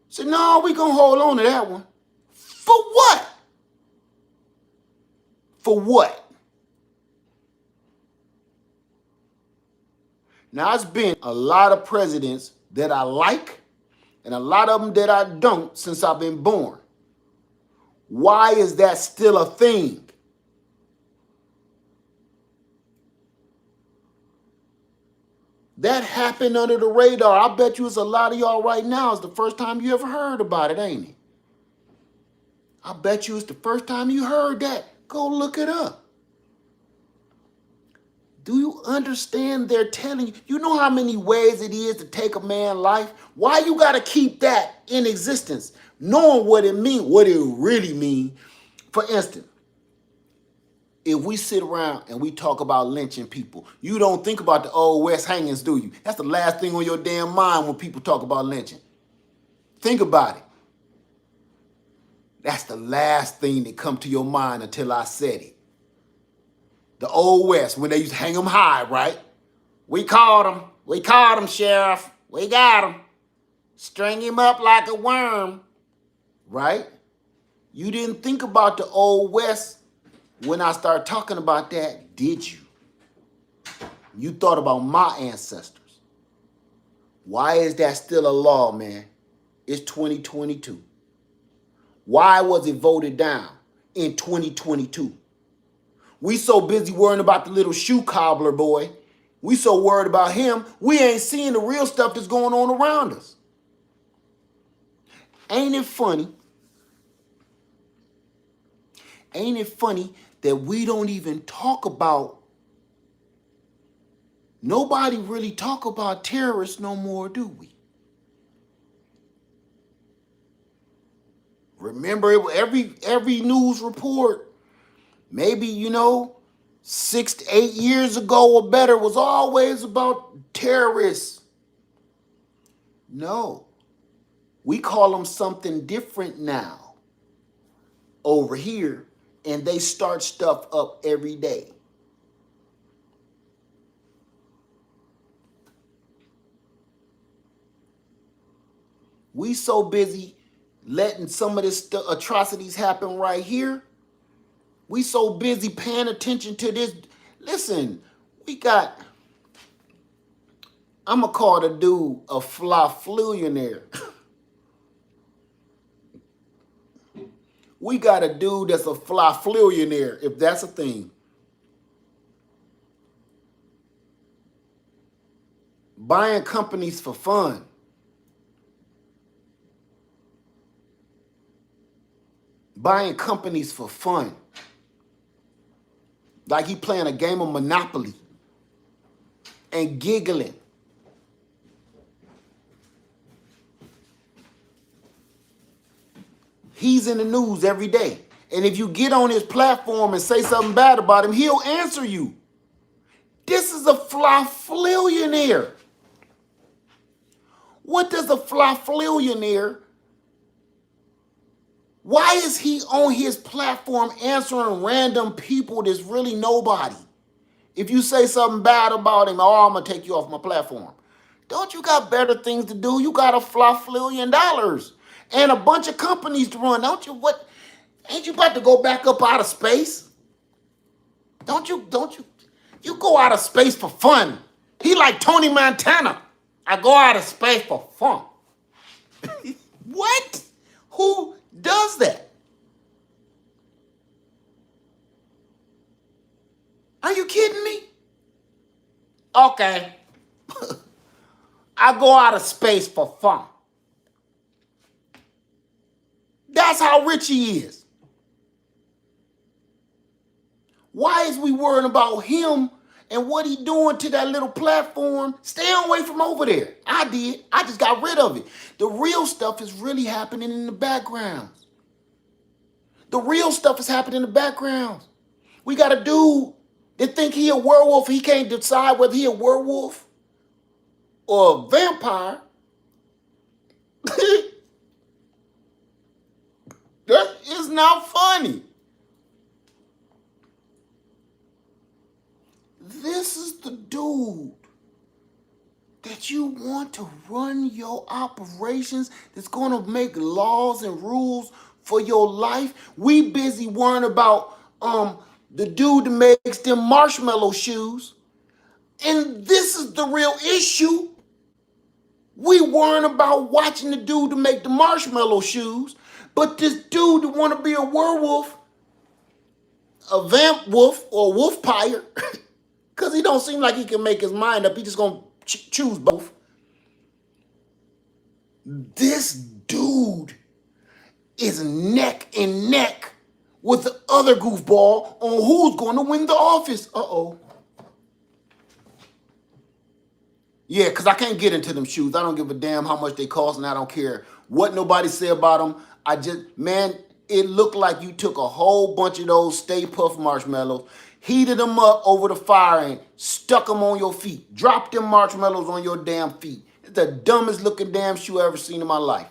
So no, we're going to hold on to that one. For what? For what? Now, it's been a lot of presidents that I like and a lot of them that I don't since I've been born. Why is that still a thing? That happened under the radar. I bet you it's a lot of y'all right now. It's the first time you ever heard about it, ain't it? I bet you it's the first time you heard that. Go look it up. Do you understand they're telling you? You know how many ways it is to take a man's life? Why you got to keep that in existence? Knowing what it means, what it really means. For instance, if we sit around and we talk about lynching people, you don't think about the old West hangings, do you? That's the last thing on your damn mind when people talk about lynching. Think about it. That's the last thing that come to your mind until I said it. The old West, when they used to hang them high, right? We caught him. We caught him, Sheriff. We got him. String him up like a worm, right? You didn't think about the old West when I started talking about that, did you? You thought about my ancestors. Why is that still a law, man? It's 2022. Why was it voted down in 2022? We so busy worrying about the little shoe cobbler boy. We so worried about him, we ain't seeing the real stuff that's going on around us. Ain't it funny? Ain't it funny that we don't even talk about, nobody really talk about terrorists no more, do we? Remember, every news report, maybe, 6 to 8 years ago or better, was always about terrorists. No, we call them something different now over here, and they start stuff up every day. We so busy letting some of this atrocities happen right here. We so busy paying attention to this. Listen, I'm going to call the dude a fly-flillionaire. We got a dude that's a fly-flillionaire, if that's a thing. Buying companies for fun. Buying companies for fun. Like he playing a game of Monopoly and giggling. He's in the news every day. And if you get on his platform and say something bad about him, he'll answer you. This is a fly-flillionaire. What does a fly-flillionaire, why is he on his platform answering random people that's really nobody? If you say something bad about him, oh, I'm going to take you off my platform. Don't you got better things to do? You got a fly-flillion dollars and a bunch of companies to run. Don't you? What? Ain't you about to go back up out of space? Don't you? You go out of space for fun. He like Tony Montana. I go out of space for fun. What? Who does that? Are you kidding me? Okay. I go out of space for fun. That's how rich he is. Why is we worrying about him and what he doing to that little platform? Stay away from over there. I did. I just got rid of it. The real stuff is really happening in the background. The real stuff is happening in the background. We got a dude that think he a werewolf. He can't decide whether he a werewolf or a vampire. That is not funny. This is the dude that you want to run your operations, that's going to make laws and rules for your life. We busy worrying about the dude that makes them marshmallow shoes. And this is the real issue. We worrying about watching the dude to make the marshmallow shoes, but this dude that want to be a werewolf, a vamp wolf, or a wolf pyre, because he don't seem like he can make his mind up. He just going to choose both. This dude is neck and neck with the other goofball on who's going to win the office. Uh-oh. Yeah, because I can't get into them shoes. I don't give a damn how much they cost, and I don't care what nobody say about them. I just, man, it looked like you took a whole bunch of those Stay Puft marshmallows, heated them up over the fire, and stuck them on your feet. Dropped them marshmallows on your damn feet. It's the dumbest looking damn shoe I ever seen in my life.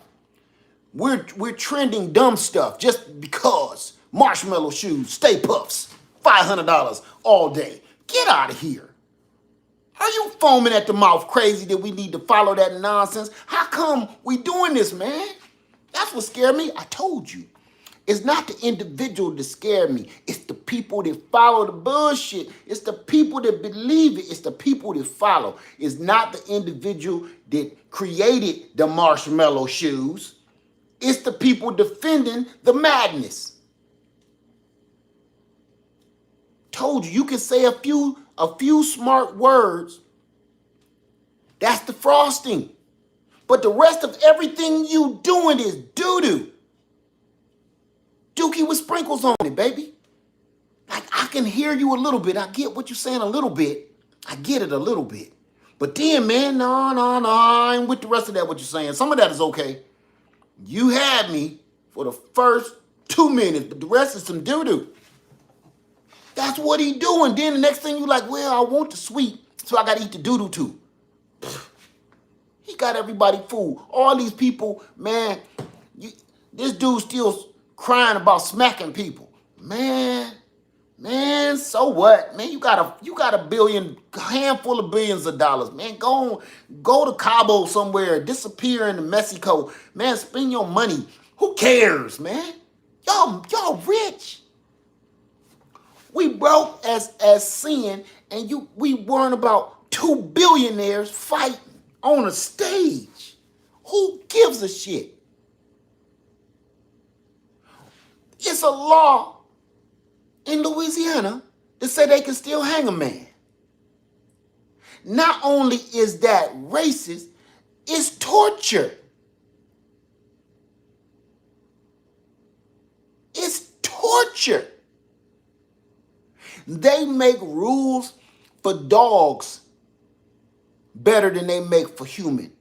We're trending dumb stuff just because. Marshmallow shoes, Stay Puffs, $500 all day. Get out of here. Are you foaming at the mouth crazy that we need to follow that nonsense? How come we doing this, man? That's what scared me. I told you. It's not the individual that scared me. It's the people that follow the bullshit. It's the people that believe it. It's the people that follow. It's not the individual that created the marshmallow shoes. It's the people defending the madness. Told you, you can say a few smart words. That's the frosting. But the rest of everything you doing is doo-doo. Dookie with sprinkles on it, baby. Like, I can hear you a little bit. I get what you're saying a little bit. I get it a little bit. But then, man, no, I ain't with the rest of that what you're saying. Some of that is okay. You had me for the first 2 minutes, but the rest is some doo-doo. That's what he doing. Then the next thing you like, well, I want the sweet, so I got to eat the doo-doo too. He got everybody fooled. All these people, man, this dude still crying about smacking people. Man, so what? Man, you got a handful of billions of dollars. Man, go to Cabo somewhere, disappear into Mexico. Man, spend your money. Who cares, man? Y'all rich. We broke as sin, and we weren't about 2 billionaires fighting on a stage. Who gives a shit? It's a law in Louisiana that say they can still hang a man. Not only is that racist, it's torture. It's torture. They make rules for dogs better than they make for human.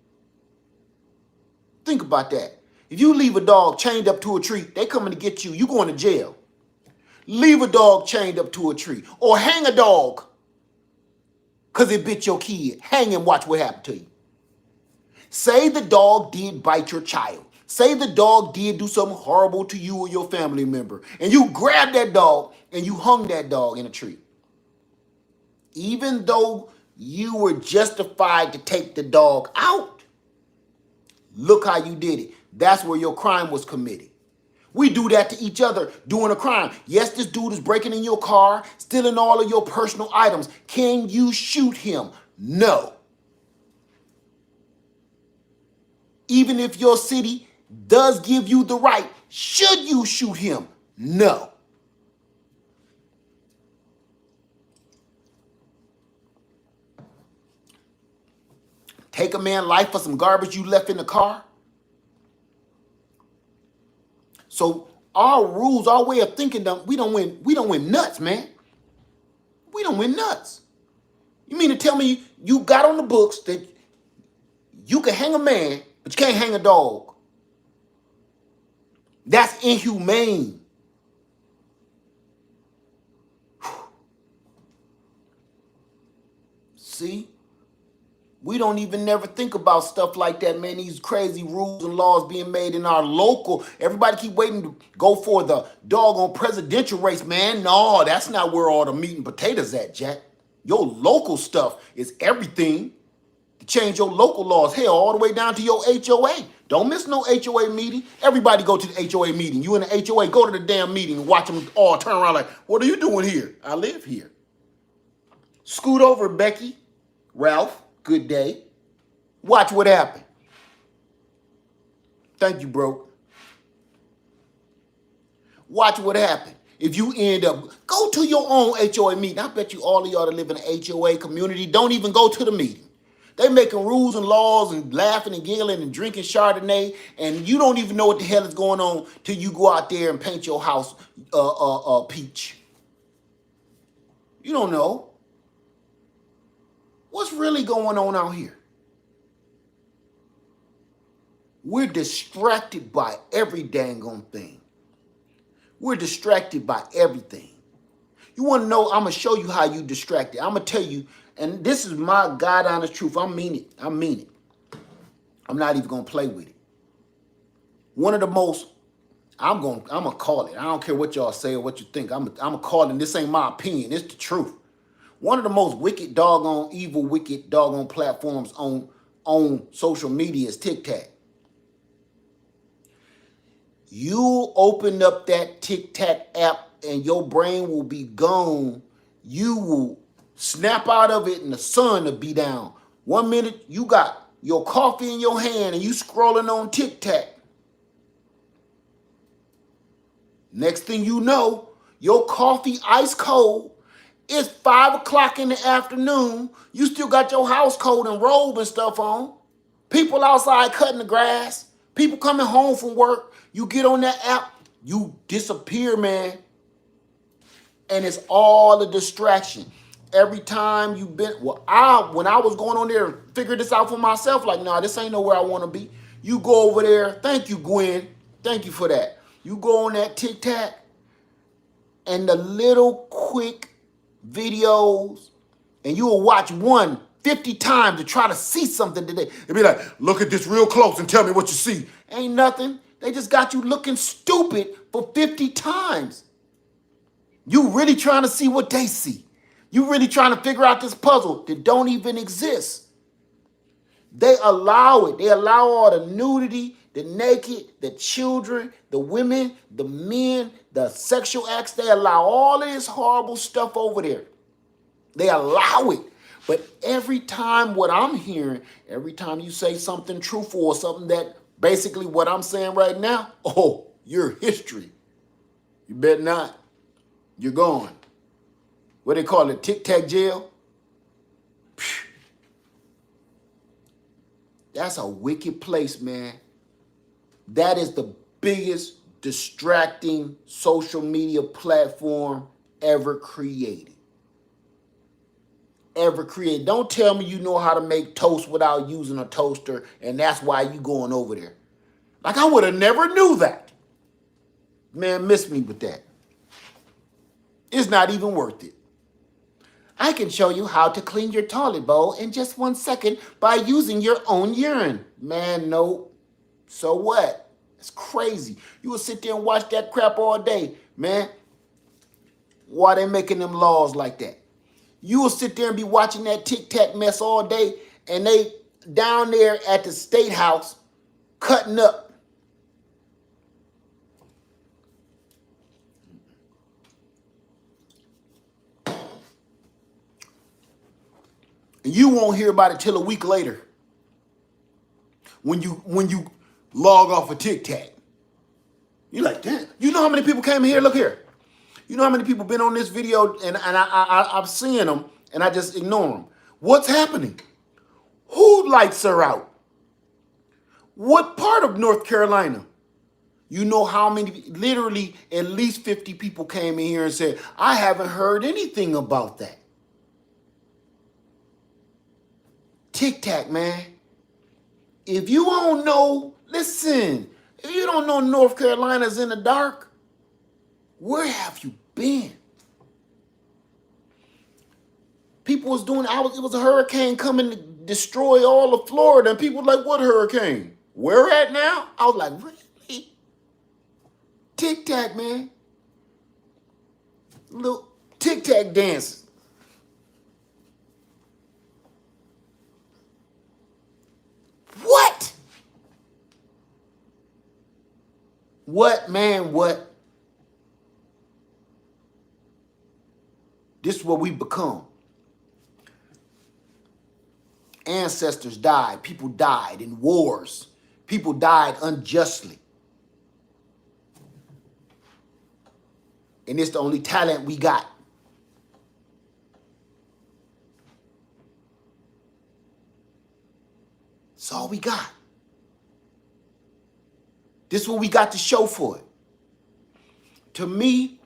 Think about that. If you leave a dog chained up to a tree, they coming to get you. You going to jail. Leave a dog chained up to a tree. Or hang a dog because it bit your kid. Hang him, watch what happened to you. Say the dog did bite your child. Say the dog did do something horrible to you or your family member. And you grabbed that dog and you hung that dog in a tree. Even though you were justified to take the dog out, look how you did it. That's where your crime was committed. We do that to each other doing a crime. Yes, this dude is breaking in your car, stealing all of your personal items. Can you shoot him? No. Even if your city does give you the right, should you shoot him? No. Take a man's life for some garbage you left in the car? So our rules, our way of thinking, we don't win nuts, man. We don't win nuts. You mean to tell me you got on the books that you can hang a man, but you can't hang a dog? That's inhumane. See? We don't even never think about stuff like that, man. These crazy rules and laws being made in our local. Everybody keep waiting to go for the doggone presidential race, man. No, that's not where all the meat and potatoes at, Jack. Your local stuff is everything. To change your local laws, hell, all the way down to your HOA. Don't miss no HOA meeting. Everybody go to the HOA meeting. You in the HOA, go to the damn meeting and watch them all turn around like, what are you doing here? I live here. Scoot over, Becky, Ralph. Good day. Watch what happened. Thank you, bro. Watch what happened. If you end up, go to your own HOA meeting. I bet you all of y'all that live in an HOA community don't even go to the meeting. They making rules and laws and laughing and giggling and drinking Chardonnay, and you don't even know what the hell is going on till you go out there and paint your house peach. You don't know what's really going on out here. We're distracted by every dang on thing. We're distracted by everything. You want to know, I'm going to show you how you distracted. I'm going to tell you, and this is my God honest truth. I mean it. I mean it. I'm not even going to play with it. One of the most, I'm going to call it. I don't care what y'all say or what you think. I'm going to call it, and this ain't my opinion. It's the truth. One of the most wicked, doggone, evil, wicked, doggone platforms on social media is TikTok. You open up that TikTok app and your brain will be gone. You will snap out of it and the sun will be down. 1 minute you got your coffee in your hand and you scrolling on TikTok. Next thing you know, your coffee ice cold. It's 5 o'clock in the afternoon. You still got your house coat and robe and stuff on. People outside cutting the grass. People coming home from work. You get on that app, you disappear, man. And it's all a distraction. Every time you've been, when I was going on there, figured this out for myself, like, nah, this ain't nowhere I want to be. You go over there. Thank you, Gwen. Thank you for that. You go on that TikTok, and the little quick videos, and you will watch one 50 times to try to see something today. It'll be like, look at this real close and tell me what you see. Ain't nothing. They just got you looking stupid for 50 times. You really trying to see what they see. You really trying to figure out this puzzle that don't even exist. They allow it. They allow all the nudity, the naked, the children, the women, the men, the sexual acts. They allow all of this horrible stuff over there. They allow it. But every time what I'm hearing, every time you say something truthful or something that basically what I'm saying right now, oh, you're history. You bet not. You're gone. What they call it, tic-tac jail? Phew. That's a wicked place, man. That is the biggest distracting social media platform ever created. Ever created. Don't tell me you know how to make toast without using a toaster and that's why you going over there. Like I would have never knew that. Man, miss me with that. It's not even worth it. I can show you how to clean your toilet bowl in just 1 second by using your own urine. Man, no. So what? It's crazy. You will sit there and watch that crap all day, man. Why they making them laws like that? You will sit there and be watching that tic-tac mess all day, and they down there at the State House cutting up. And you won't hear about it till a week later when you log off a TikTok. You're like, damn. You know how many people came here? Look here. You know how many people been on this video and I've seen them and I just ignore them. What's happening? Who lights her out? What part of North Carolina? You know how many, literally at least 50 people came in here and said, I haven't heard anything about that. TikTok, man. If you don't know, listen, if you don't know North Carolina's in the dark, where have you been? People was doing, it was a hurricane coming to destroy all of Florida, and people were like, what hurricane? Where at now? I was like, really? Tic-tac, man. Little tic-tac dances. What? What, man, what? This is what we become. Ancestors died. People died in wars. People died unjustly. And it's the only talent we got. That's all we got. This is what we got to show for it. To me,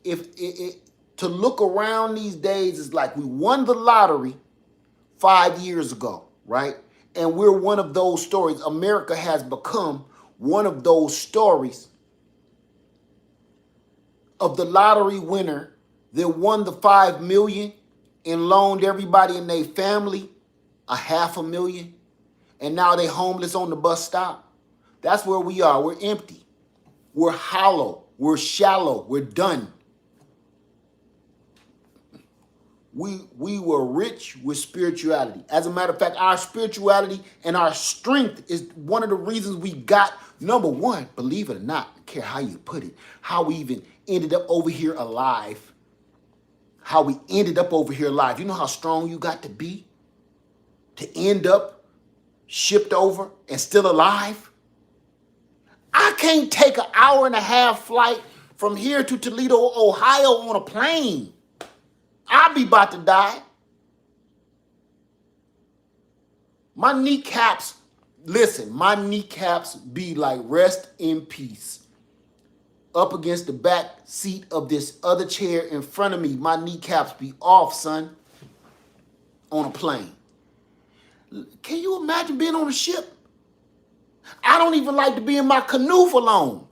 to look around these days is like we won the lottery 5 years ago, right? And we're one of those stories. America has become one of those stories of the lottery winner that won the 5 million and loaned everybody in their family a $500,000, and now they homeless on the bus stop. That's where we are. We're empty. We're hollow. We're shallow. We're done. We were rich with spirituality. As a matter of fact, our spirituality and our strength is one of the reasons we got, number one, believe it or not, I don't care how you put it, how we even ended up over here alive. How we ended up over here alive. You know how strong you got to be to end up shipped over and still alive? I can't take an hour and a half flight from here to Toledo, Ohio on a plane. I'll be about to die. My kneecaps, listen, my kneecaps be like rest in peace. Up against the back seat of this other chair in front of me, my kneecaps be off, son, on a plane. Can you imagine being on a ship? I don't even like to be in my canoe for long.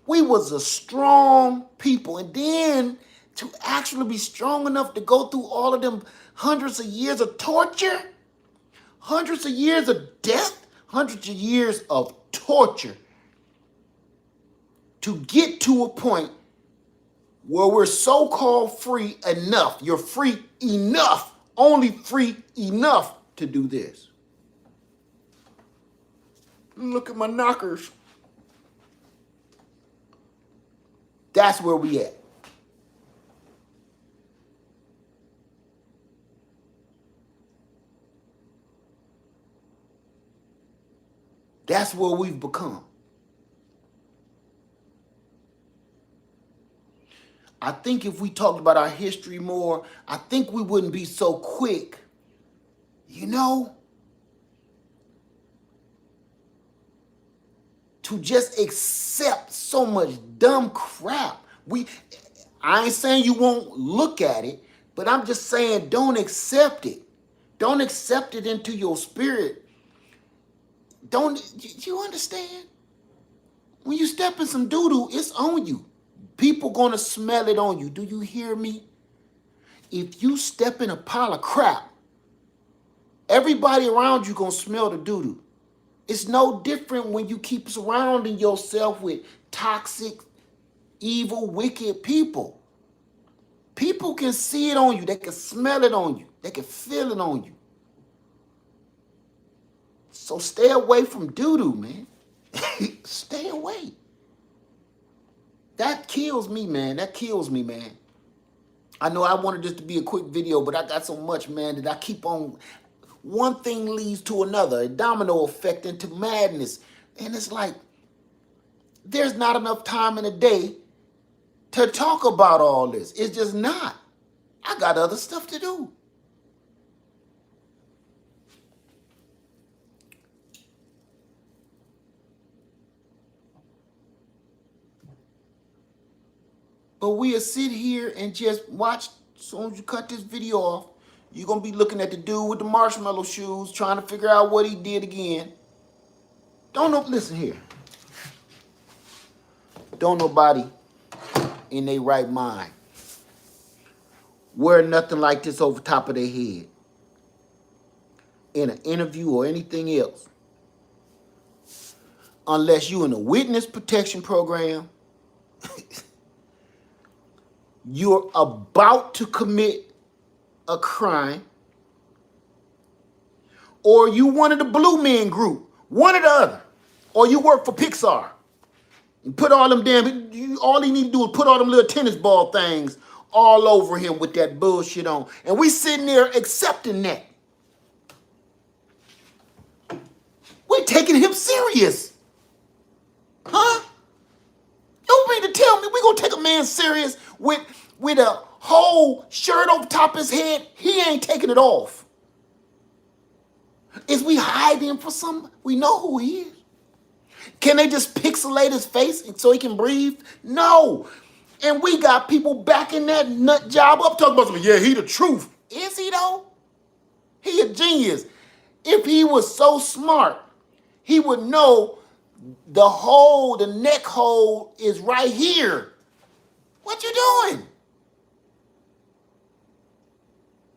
We was a strong people. And then to actually be strong enough to go through all of them hundreds of years of torture, hundreds of years of death, hundreds of years of torture, to get to a point where we're so-called free enough. You're free enough, only free enough to do this. Look at my knockers. That's where we at. That's where we've become. I think if we talked about our history more, I think we wouldn't be so quick, to just accept so much dumb crap. I ain't saying you won't look at it, but I'm just saying don't accept it. Don't accept it into your spirit. You understand? When you step in some doo-doo, it's on you. People gonna smell it on you. Do you hear me? If you step in a pile of crap, everybody around you gonna smell the doo-doo. It's no different when you keep surrounding yourself with toxic, evil, wicked people. People can see it on you. They can smell it on you. They can feel it on you. So stay away from doo-doo, man. Stay away. That kills me, man. That kills me, man. I know I wanted this to be a quick video, but I got so much, man, that I keep on. One thing leads to another, a domino effect into madness. And it's like, there's not enough time in a day to talk about all this. It's just not. I got other stuff to do. But we'll sit here and just watch. As soon as you cut this video off, you're going to be looking at the dude with the marshmallow shoes, trying to figure out what he did again. Listen here. Don't nobody in their right mind wear nothing like this over top of their head in an interview or anything else. Unless you in a witness protection program, you're about to commit a crime, or you one of the Blue Men group, one or the other, or you work for Pixar and put all them all he need to do is put all them little tennis ball things all over him with that bullshit on. And we sitting there accepting that. We're taking him serious. Huh? You mean to tell me we gonna take a man serious with a whole shirt over top his head? He ain't taking it off. Is we hiding for some? We know who he is. Can they just pixelate his face so he can breathe? No. And we got people backing that nut job up talking about something. Yeah, he the truth. Is he though? He a genius. If he was so smart, he would know the neck hole is right here. What you doing?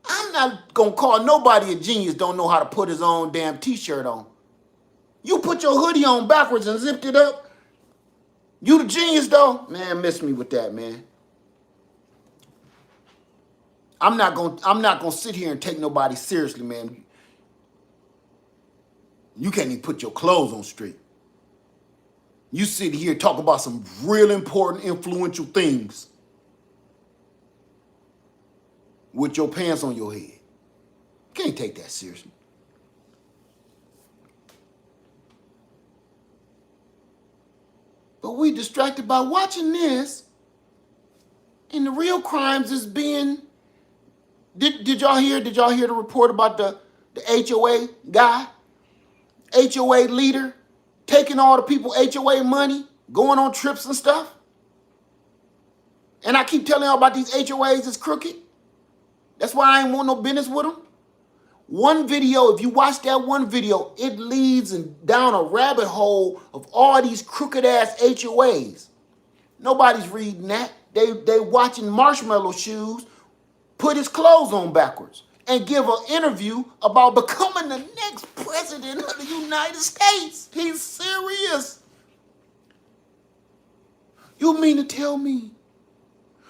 I'm not gonna call nobody a genius don't know how to put his own damn t-shirt on. You put your hoodie on backwards and zipped it up. You the genius though? Man, miss me with that, man. I'm not gonna sit here and take nobody seriously, man. You can't even put your clothes on straight. You sit here talk about some real important, influential things with your pants on your head. Can't take that seriously. But we distracted by watching this, and the real crimes is being. Did y'all hear the report about the HOA guy, HOA leader, taking all the people HOA money, going on trips and stuff? And I keep telling y'all about these HOAs is crooked. That's why I ain't want no business with them. One video, if you watch that one video, it leads down a rabbit hole of all these crooked ass HOAs. Nobody's reading that. They watching Marshmallow Shoes put his clothes on backwards and give an interview about becoming the next president of the United States. He's serious. You mean to tell me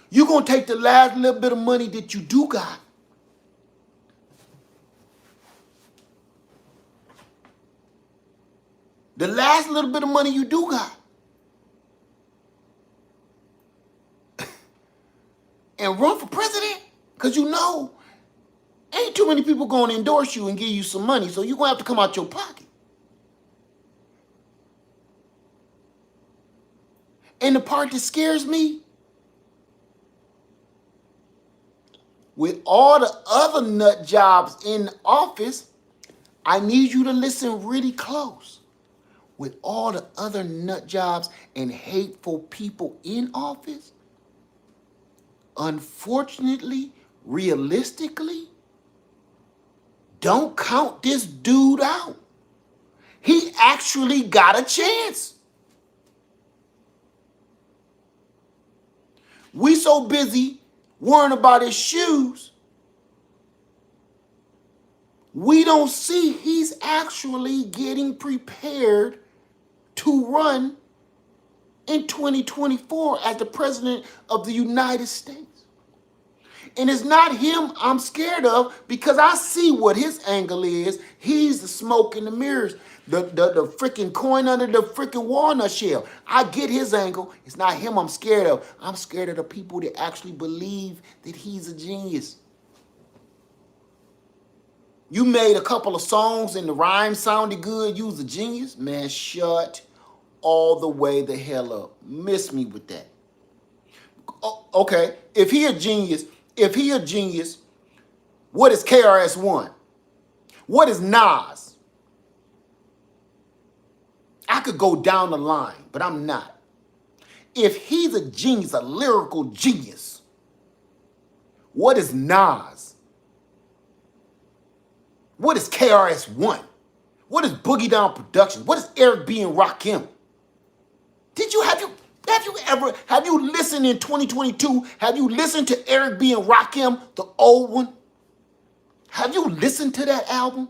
you're going to take the last little bit of money that you do got the last little bit of money you do got and run for president? Because you know, ain't too many people going to endorse you and give you some money, so you're going to have to come out your pocket. And the part that scares me, with all the other nut jobs in office, I need you to listen really close. With all the other nut jobs and hateful people in office, unfortunately, realistically, don't count this dude out. He actually got a chance. We so busy worrying about his shoes, we don't see he's actually getting prepared to run in 2024 as the president of the United States. And it's not him I'm scared of, because I see what his angle is. He's the smoke in the mirrors, the freaking coin under the freaking walnut shell. I get his angle. It's not him I'm scared of. I'm scared of the people that actually believe that he's a genius. You made a couple of songs and the rhyme sounded good. You was a genius? Man, shut all the way the hell up. Miss me with that. Okay, if he a genius, what is KRS-One? What is Nas? I could go down the line, but I'm not. If he's a genius, a lyrical genius, what is Nas? What is KRS-One? What is Boogie Down Productions? What is Eric B. and Rakim? Have you listened in 2022? Have you listened to Eric B. and Rakim, the old one? Have you listened to that album?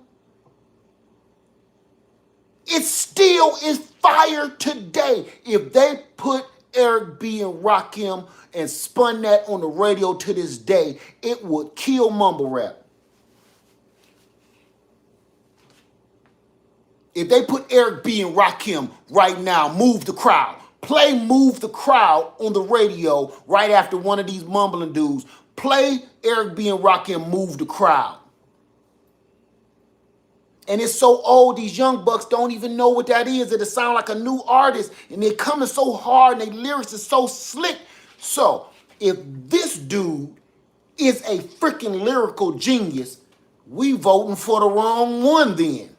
It still is fire today. If they put Eric B. and Rakim and spun that on the radio to this day, it would kill mumble rap. If they put Eric B. and Rakim right now, Move the Crowd, play Move the Crowd on the radio right after one of these mumbling dudes, play Eric B. and Rakim, Move the Crowd. And it's so old, these young bucks don't even know what that is. It'll sound like a new artist, and they're coming so hard, and their lyrics are so slick. So, if this dude is a freaking lyrical genius, We voting for the wrong one then.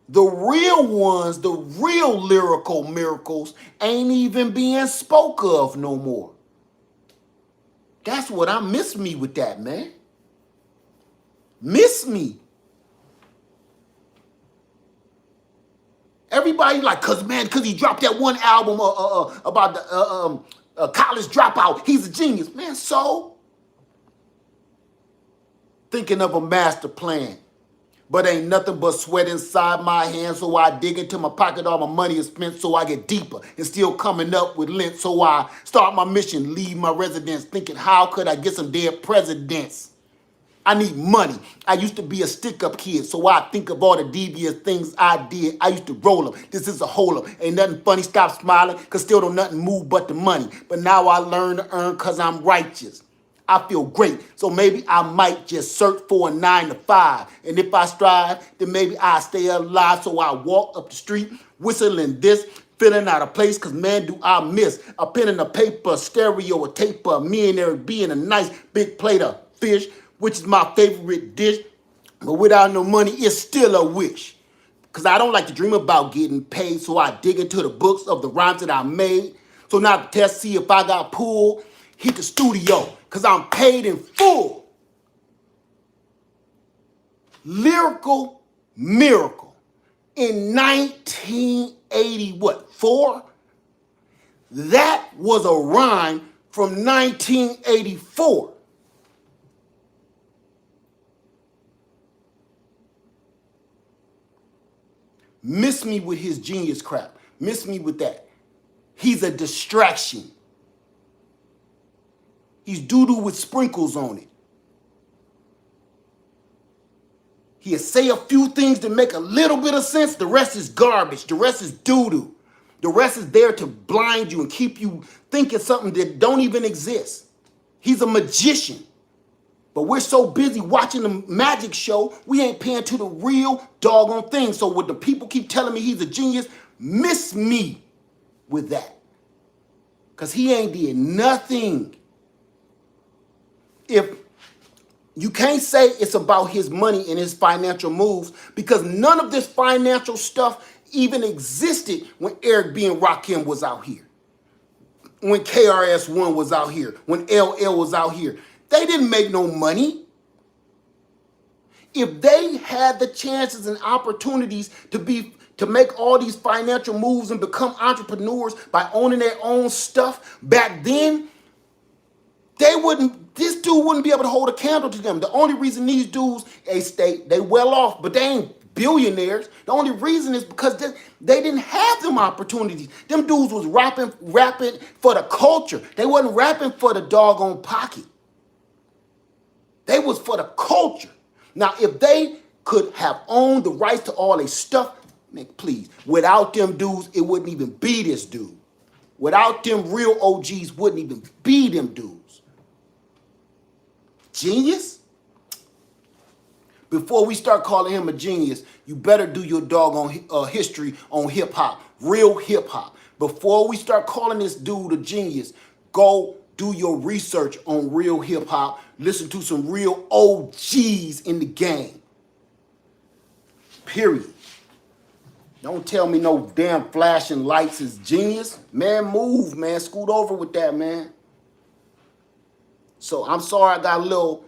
The real ones, the real lyrical miracles ain't even being spoke of no more. That's what I miss me with that, man. Miss me. Everybody like, cause he dropped that one album about the college dropout. He's a genius, man. So thinking of a master plan, but ain't nothing but sweat inside my hands. So I dig into my pocket, all my money is spent. So I get deeper and still coming up with lint. So I start my mission, leave my residence, thinking how could I get some dead presidents? I need money. I used to be a stick-up kid, so I think of all the devious things I did. I used to roll them. This is a hole-up. Ain't nothing funny. Stop smiling, because still don't nothing move but the money. But now I learn to earn because I'm righteous. I feel great, so maybe I might just search for a 9 to 5. And if I strive, then maybe I'll stay alive. So I walk up the street, whistling this, feeling out of place, because man, do I miss a pen and a paper, stereo, a tape, a millionaire being a nice big plate of fish, which is my favorite dish. But without no money, it's still a wish. Because I don't like to dream about getting paid, so I dig into the books of the rhymes that I made. So now to test, see if I got pulled, hit the studio, because I'm paid in full. Lyrical miracle. In 1980, what, 4? That was a rhyme from 1984. Miss me with his genius crap. Miss me with that. He's a distraction. He's doo-doo with sprinkles on it. He'll say a few things that make a little bit of sense. The rest is garbage. The rest is doo-doo. The rest is there to blind you and keep you thinking something that don't even exist. He's a magician. But we're so busy watching the magic show, we ain't paying to the real doggone thing. So when the people keep telling me he's a genius, miss me with that. Because he ain't did nothing. If you can't say it's about his money and his financial moves, because none of this financial stuff even existed when Eric B. and Rakim was out here. When KRS-One was out here. When LL was out here. They didn't make no money. If they had the chances and opportunities to make all these financial moves and become entrepreneurs by owning their own stuff back then, this dude wouldn't be able to hold a candle to them. The only reason these dudes, they well off, but they ain't billionaires. The only reason is because they didn't have them opportunities. Them dudes was rapping for the culture. They wasn't rapping for the doggone pocket. They was for the culture. Now, if they could have owned the rights to all their stuff, man, please, without them dudes, it wouldn't even be this dude. Without them real OGs, wouldn't even be them dudes. Genius? Before we start calling him a genius, you better do your doggone history on hip-hop, real hip-hop. Before we start calling this dude a genius, go do your research on real hip-hop. Listen to some real OGs in the game. Period. Don't tell me no damn flashing lights is genius. Man, move, man. Scoot over with that, man. So I'm sorry I got a little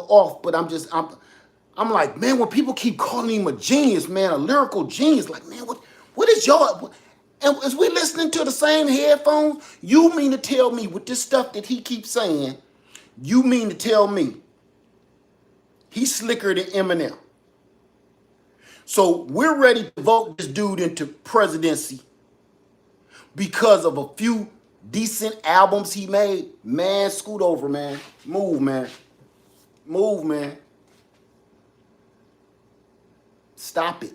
off, but I'm like, man, when people keep calling him a genius, man, a lyrical genius, like, man, what is your... And as we listening to the same headphones, you mean to tell me with this stuff that he keeps saying, you mean to tell me he's slicker than Eminem? So we're ready to vote this dude into presidency because of a few decent albums he made. Man, scoot over, man. Move, man. Move, man. Stop it.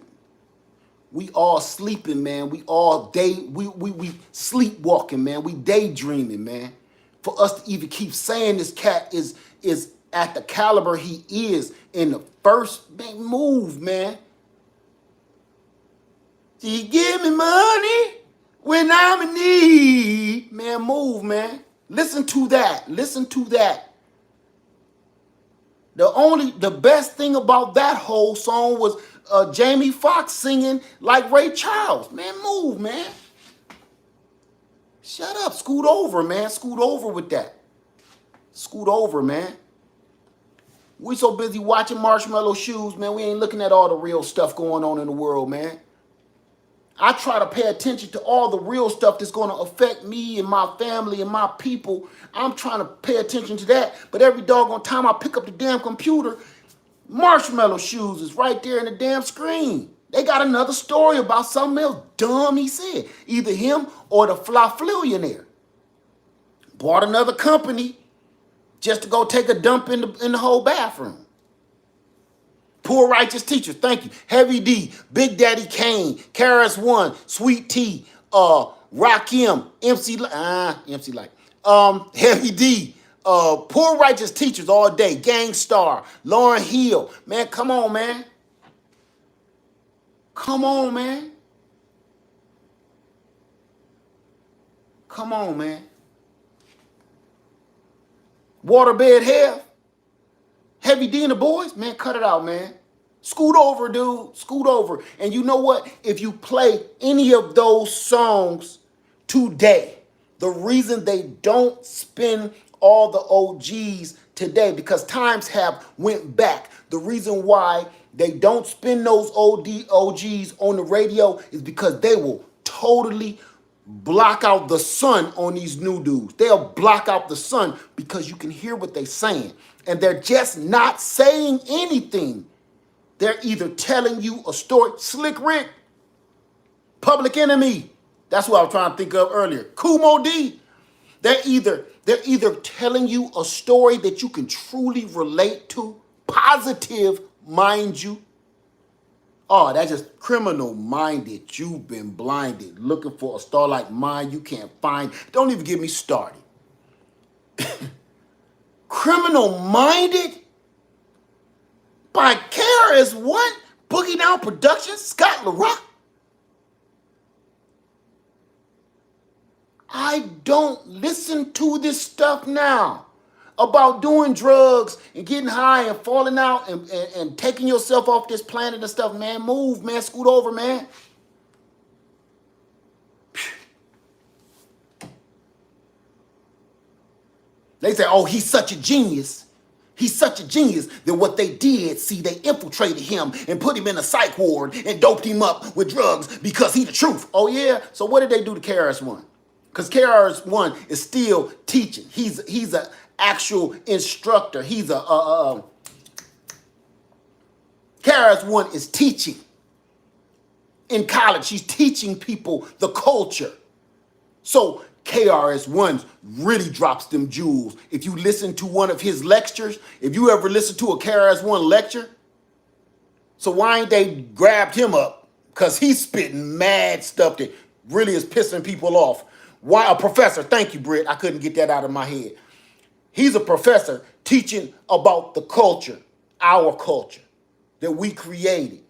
We all sleeping, man. We all we sleepwalking, man. We daydreaming, man. For us to even keep saying this cat is at the caliber he is in the first, man, move, man. She give me money when I'm in need. Man, move, man. Listen to that. Listen to that. The best thing about that whole song was Jamie Foxx singing like Ray Charles. Man, move, man. Shut up. Scoot over, man. Scoot over with that. Scoot over, man. We so busy watching Marshmallow Shoes, man. We ain't looking at all the real stuff going on in the world, man. I try to pay attention to all the real stuff that's going to affect me and my family and my people. I'm trying to pay attention to that. But every doggone time I pick up the damn computer, Marshmallow Shoes is right there in the damn screen. They got another story about something else dumb he said. Either him or the Flaflillionaire. Bought another company just to go take a dump in the whole bathroom. Poor Righteous Teacher, thank you. Heavy D, Big Daddy Kane, Karis One, Sweet T, Rakim, MC Light, Heavy D, Poor Righteous Teachers all day, Gangstar, Lauryn Hill. Man, come on, man. Come on, man. Come on, man. Waterbed Hell. Heavy D and the boys, man, cut it out, man. Scoot over, dude. Scoot over. And you know what? If you play any of those songs today, the reason they don't spin all the OGs today, because times have went back. The reason why they don't spin those OGs on the radio is because they will totally block out the sun on these new dudes. They'll block out the sun because you can hear what they're saying. And they're just not saying anything. They're either telling you a story. Slick Rick, Public Enemy. That's what I was trying to think of earlier. Kumo D. They're either telling you a story that you can truly relate to, positive, mind you. Oh, that's just criminal-minded. You've been blinded, looking for a star like mine you can't find. Don't even get me started. Criminal-minded? By KRS-One? Boogie Down Productions? Scott LaRock? I don't listen to this stuff now about doing drugs and getting high and falling out and taking yourself off this planet and stuff, man. Move, man. Scoot over, man. They say, oh, he's such a genius. He's such a genius that what they did, see, they infiltrated him and put him in a psych ward and doped him up with drugs because he's the truth. Oh, yeah? So what did they do to KRS-One? Because KRS-One is still teaching. He's an actual instructor. KRS-One is teaching. In college, he's teaching people the culture. So KRS-One really drops them jewels. If you listen to one of his lectures, if you ever listen to a KRS-One lecture, so why ain't they grabbed him up? Because he's spitting mad stuff that really is pissing people off. Why a professor? Thank you, Britt. I couldn't get that out of my head. He's a professor teaching about the culture, our culture that we created,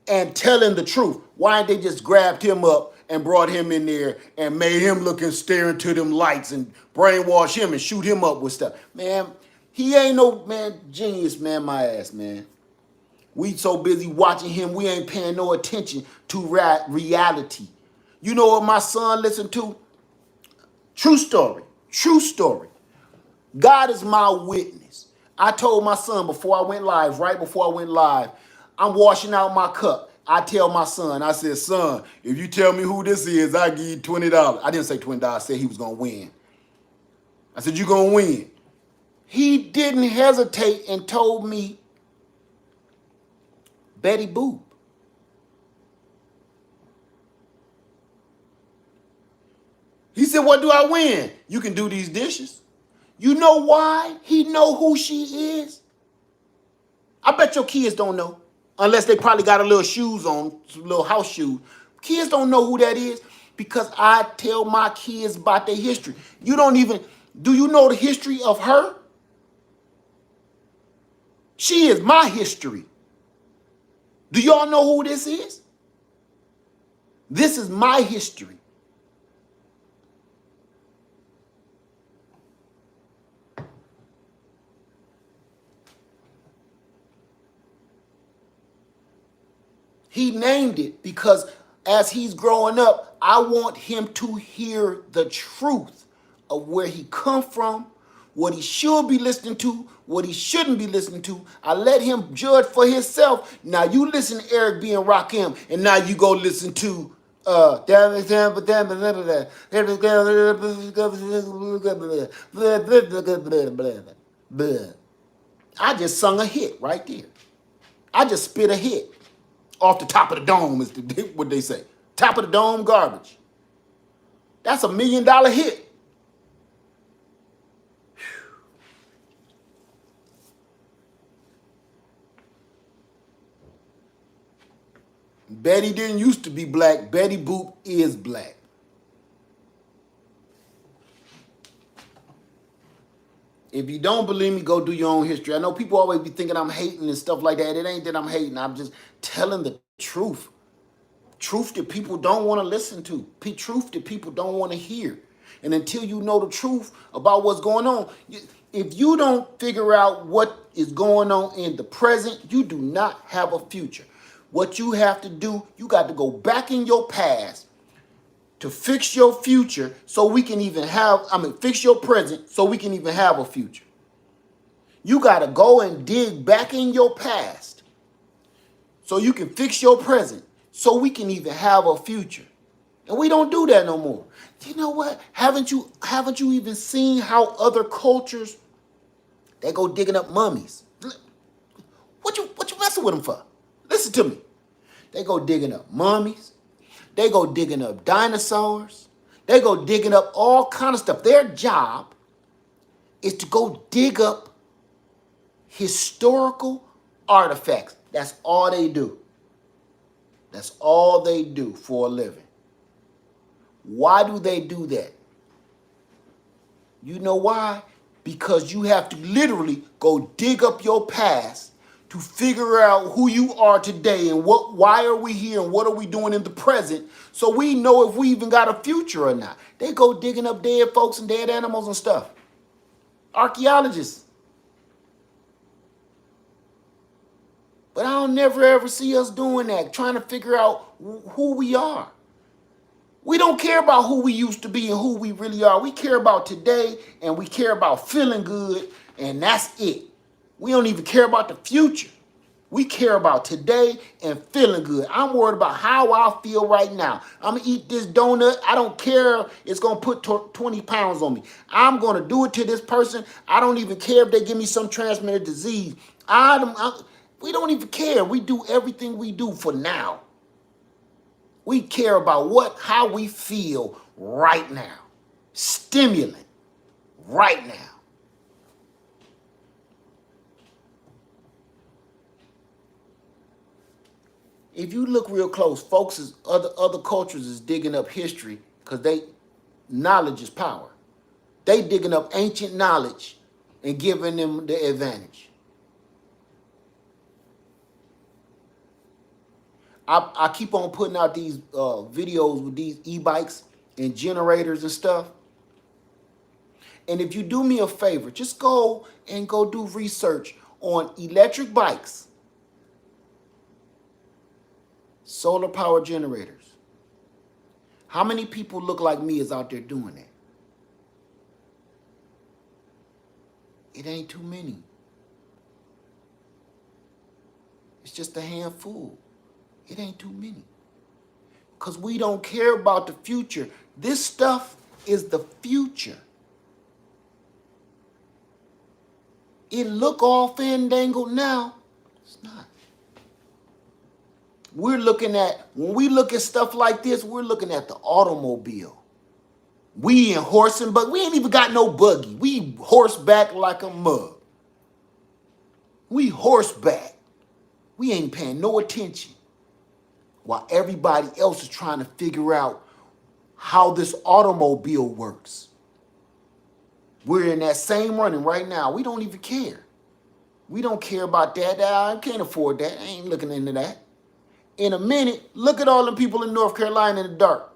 and telling the truth. Why ain't they just grabbed him up and brought him in there and made him look and stare into them lights and brainwash him and shoot him up with stuff? Man, he ain't no, man, genius, man, my ass, man. We so busy watching him, we ain't paying no attention to reality. You know what my son listened to? True story. True story. God is my witness. I told my son before I went live, right before I went live, I'm washing out my cup. I tell my son, I said, son, if you tell me who this is, I give you $20. I didn't say $20. I said he was going to win. I said, you're going to win. He didn't hesitate and told me Betty Boop. He said, what do I win? You can do these dishes. You know why he know who she is? I bet your kids don't know. Unless they probably got a little shoes on, some little house shoes. Kids don't know who that is because I tell my kids about their history. You don't even, do you know the history of her? She is my history. Do y'all know who this is? This is my history. He named it because as he's growing up, I want him to hear the truth of where he come from, what he should be listening to, what he shouldn't be listening to. I let him judge for himself. Now you listen to Eric B and Rakim, and now you go listen to I just sung a hit right there. I just spit a hit off the top of the dome, is what they say. Top of the dome garbage. That's $1 million hit. Betty didn't used to be black. Betty Boop is black. If you don't believe me, go do your own history. I know people always be thinking I'm hating and stuff like that. It ain't that I'm hating. I'm just telling the truth. Truth that people don't want to listen to. Truth that people don't want to hear. And until you know the truth about what's going on, if you don't figure out what is going on in the present, you do not have a future. What you have to do, you got to go back in your past to fix your future so we can even have, fix your present so we can even have a future. You got to go and dig back in your past so you can fix your present so we can even have a future. And we don't do that no more. You know what? Haven't you even seen how other cultures, they go digging up mummies? What you messing with them for? Listen to me. They go digging up mummies. They go digging up dinosaurs. They go digging up all kind of stuff. Their job is to go dig up historical artifacts. That's all they do. That's all they do for a living. Why do they do that? You know why? Because you have to literally go dig up your past to figure out who you are today and why are we here and what are we doing in the present so we know if we even got a future or not. They go digging up dead folks and dead animals and stuff. Archaeologists. But I don't never ever see us doing that, trying to figure out who we are. We don't care about who we used to be and who we really are. We care about today and we care about feeling good, and that's it. We don't even care about the future. We care about today and feeling good. I'm worried about how I feel right now. I'm going to eat this donut. I don't care. It's going to put 20 pounds on me. I'm going to do it to this person. I don't even care if they give me some transmitted disease. We don't even care. We do everything we do for now. We care about how we feel right now. Stimulant right now. If you look real close, folks, other cultures is digging up history because knowledge is power. They digging up ancient knowledge and giving them the advantage. I keep on putting out these videos with these e-bikes and generators and stuff. And if you do me a favor, just go do research on electric bikes, solar power generators. How many people look like me is out there doing that? It ain't too many. It's just a handful. It ain't too many. Because we don't care about the future. This stuff is the future. It look all fandangled now. It's not. When we look at stuff like this, we're looking at the automobile. We in horse and buggy. We ain't even got no buggy. We horseback like a mug. We horseback. We ain't paying no attention. While everybody else is trying to figure out how this automobile works. We're in that same running right now. We don't even care. We don't care about that. I can't afford that. I ain't looking into that. In a minute, look at all the people in North Carolina in the dark.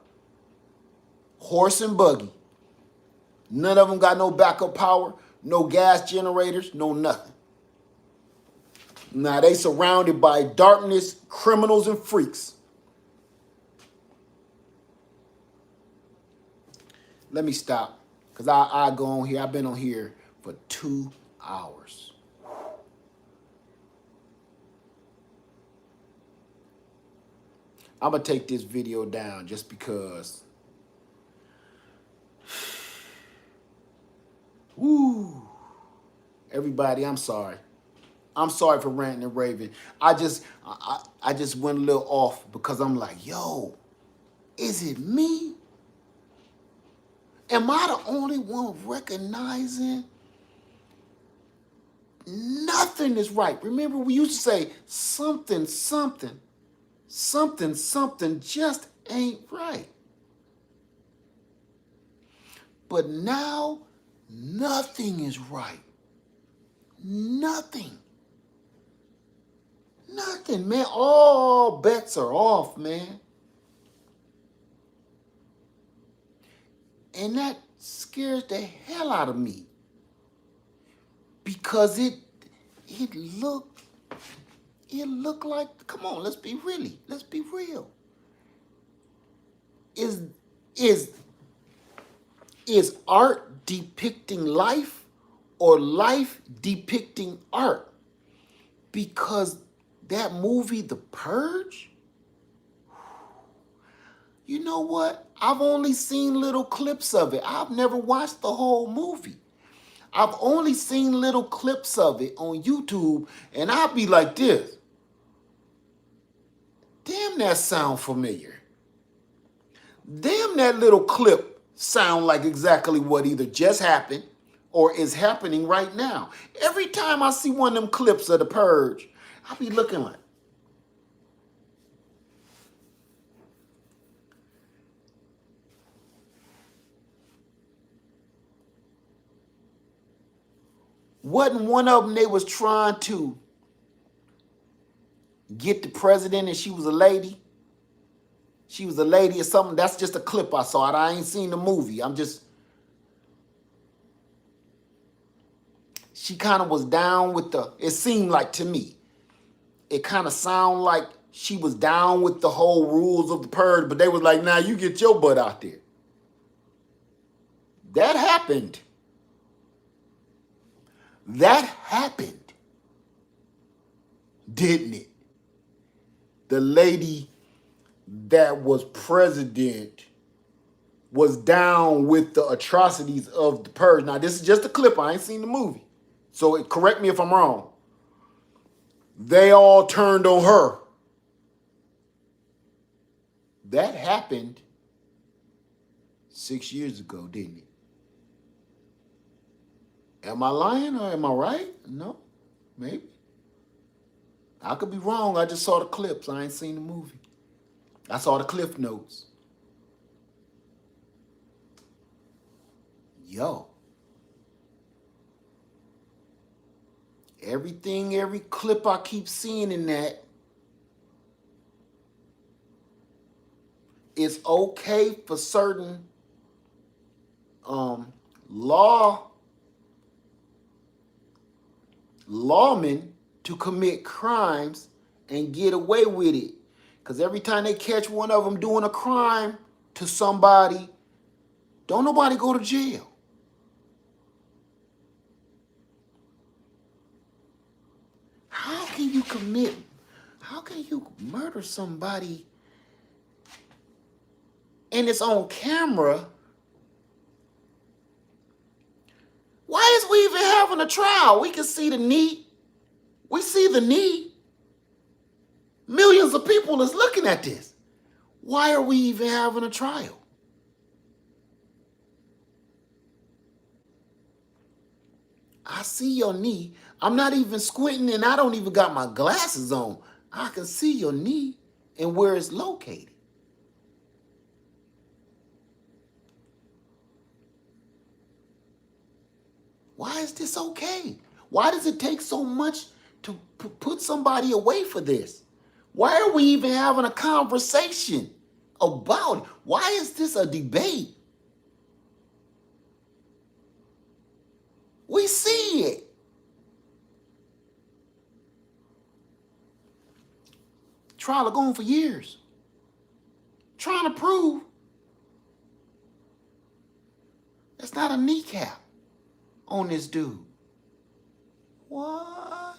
Horse and buggy. None of them got no backup power, no gas generators, no nothing. Now they surrounded by darkness, criminals, and freaks. Let me stop, because I go on here. I've been on here for 2 hours. I'm going to take this video down just because. Woo. Everybody, I'm sorry. I'm sorry for ranting and raving. I just went a little off because I'm like, yo, is it me? Am I the only one recognizing nothing is right? Remember, we used to say something, something, something, something just ain't right. But now, nothing is right. Nothing. Nothing, man. All bets are off, man. And that scares the hell out of me. Because it looked like, come on, let's be real. Is art depicting life or life depicting art? Because that movie, The Purge, you know what? I've only seen little clips of it. I've never watched the whole movie. I've only seen little clips of it on YouTube, and I'll be like this. Damn, that sound familiar. Damn, that little clip sound like exactly what either just happened or is happening right now. Every time I see one of them clips of The Purge, I'll be looking like, wasn't one of them they was trying to get the president and she was a lady? She was a lady or something. That's just a clip I saw. I ain't seen the movie. She kind of was down with it seemed like to me, it kind of sounded like she was down with the whole rules of the purge, but they was like, nah, you get your butt out there. That happened. That happened, didn't it? The lady that was president was down with the atrocities of the purge. Now, this is just a clip. I ain't seen the movie. So correct me if I'm wrong. They all turned on her. That happened 6 years ago, didn't it? Am I lying or am I right? No, maybe. I could be wrong. I just saw the clips. I ain't seen the movie. I saw the cliff notes. Yo. Every clip I keep seeing in that, it's okay for certain lawmen to commit crimes and get away with it. Because every time they catch one of them doing a crime to somebody, don't nobody go to jail. How can you murder somebody and it's on camera? Why is we even having a trial? We can see the knee. We see the knee. Millions of people is looking at this. Why are we even having a trial? I see your knee. I'm not even squinting and I don't even got my glasses on. I can see your knee and where it's located. Why is this okay? Why does it take so much to put somebody away for this? Why are we even having a conversation about it? Why is this a debate? We see it. Trial going on for years. Trying to prove that's not a kneecap on this dude. What?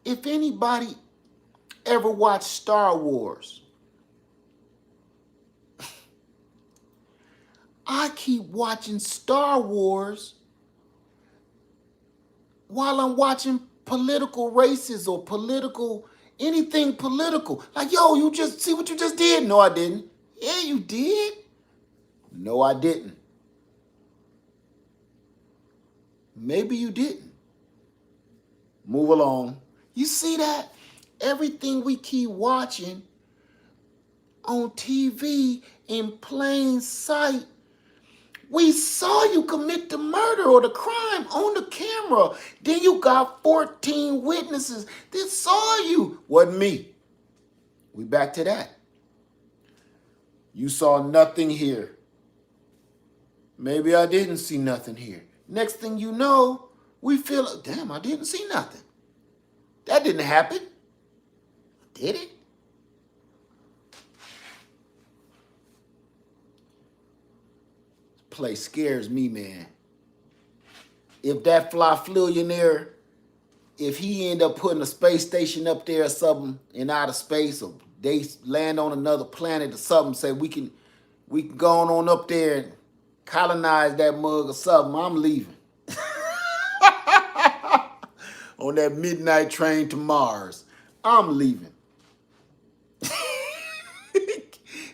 If anybody ever watched Star Wars, I keep watching Star Wars while I'm watching political races or anything political. Like, yo, you just see what you just did? No, I didn't. Yeah, you did. No, I didn't. Maybe you didn't. Move along. You see that? Everything we keep watching on TV in plain sight, we saw you commit the murder or the crime on the camera. Then you got 14 witnesses that saw you. Wasn't me. We back to that. You saw nothing here. Maybe I didn't see nothing here. Next thing you know, we feel, damn, I didn't see nothing. That didn't happen. Did it? This place scares me, man. If that fly-flillionaire, if he end up putting a space station up there or something in outer space, or they land on another planet or something, say we can go on up there and colonize that mug or something, I'm leaving. On that midnight train to Mars, I'm leaving.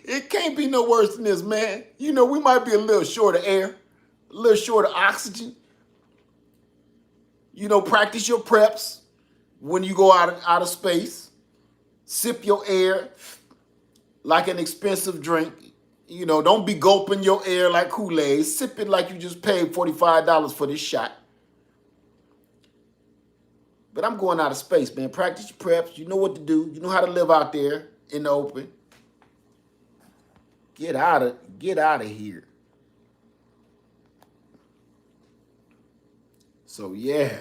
It can't be no worse than this, man. You know, we might be a little short of air, a little short of oxygen. You know, practice your preps when you go out of space. Sip your air like an expensive drink. You know, don't be gulping your air like Kool-Aid. Sip it like you just paid $45 for this shot. But I'm going out of space, man. Practice your preps. You know what to do. You know how to live out there in the open. Get out of here. So yeah.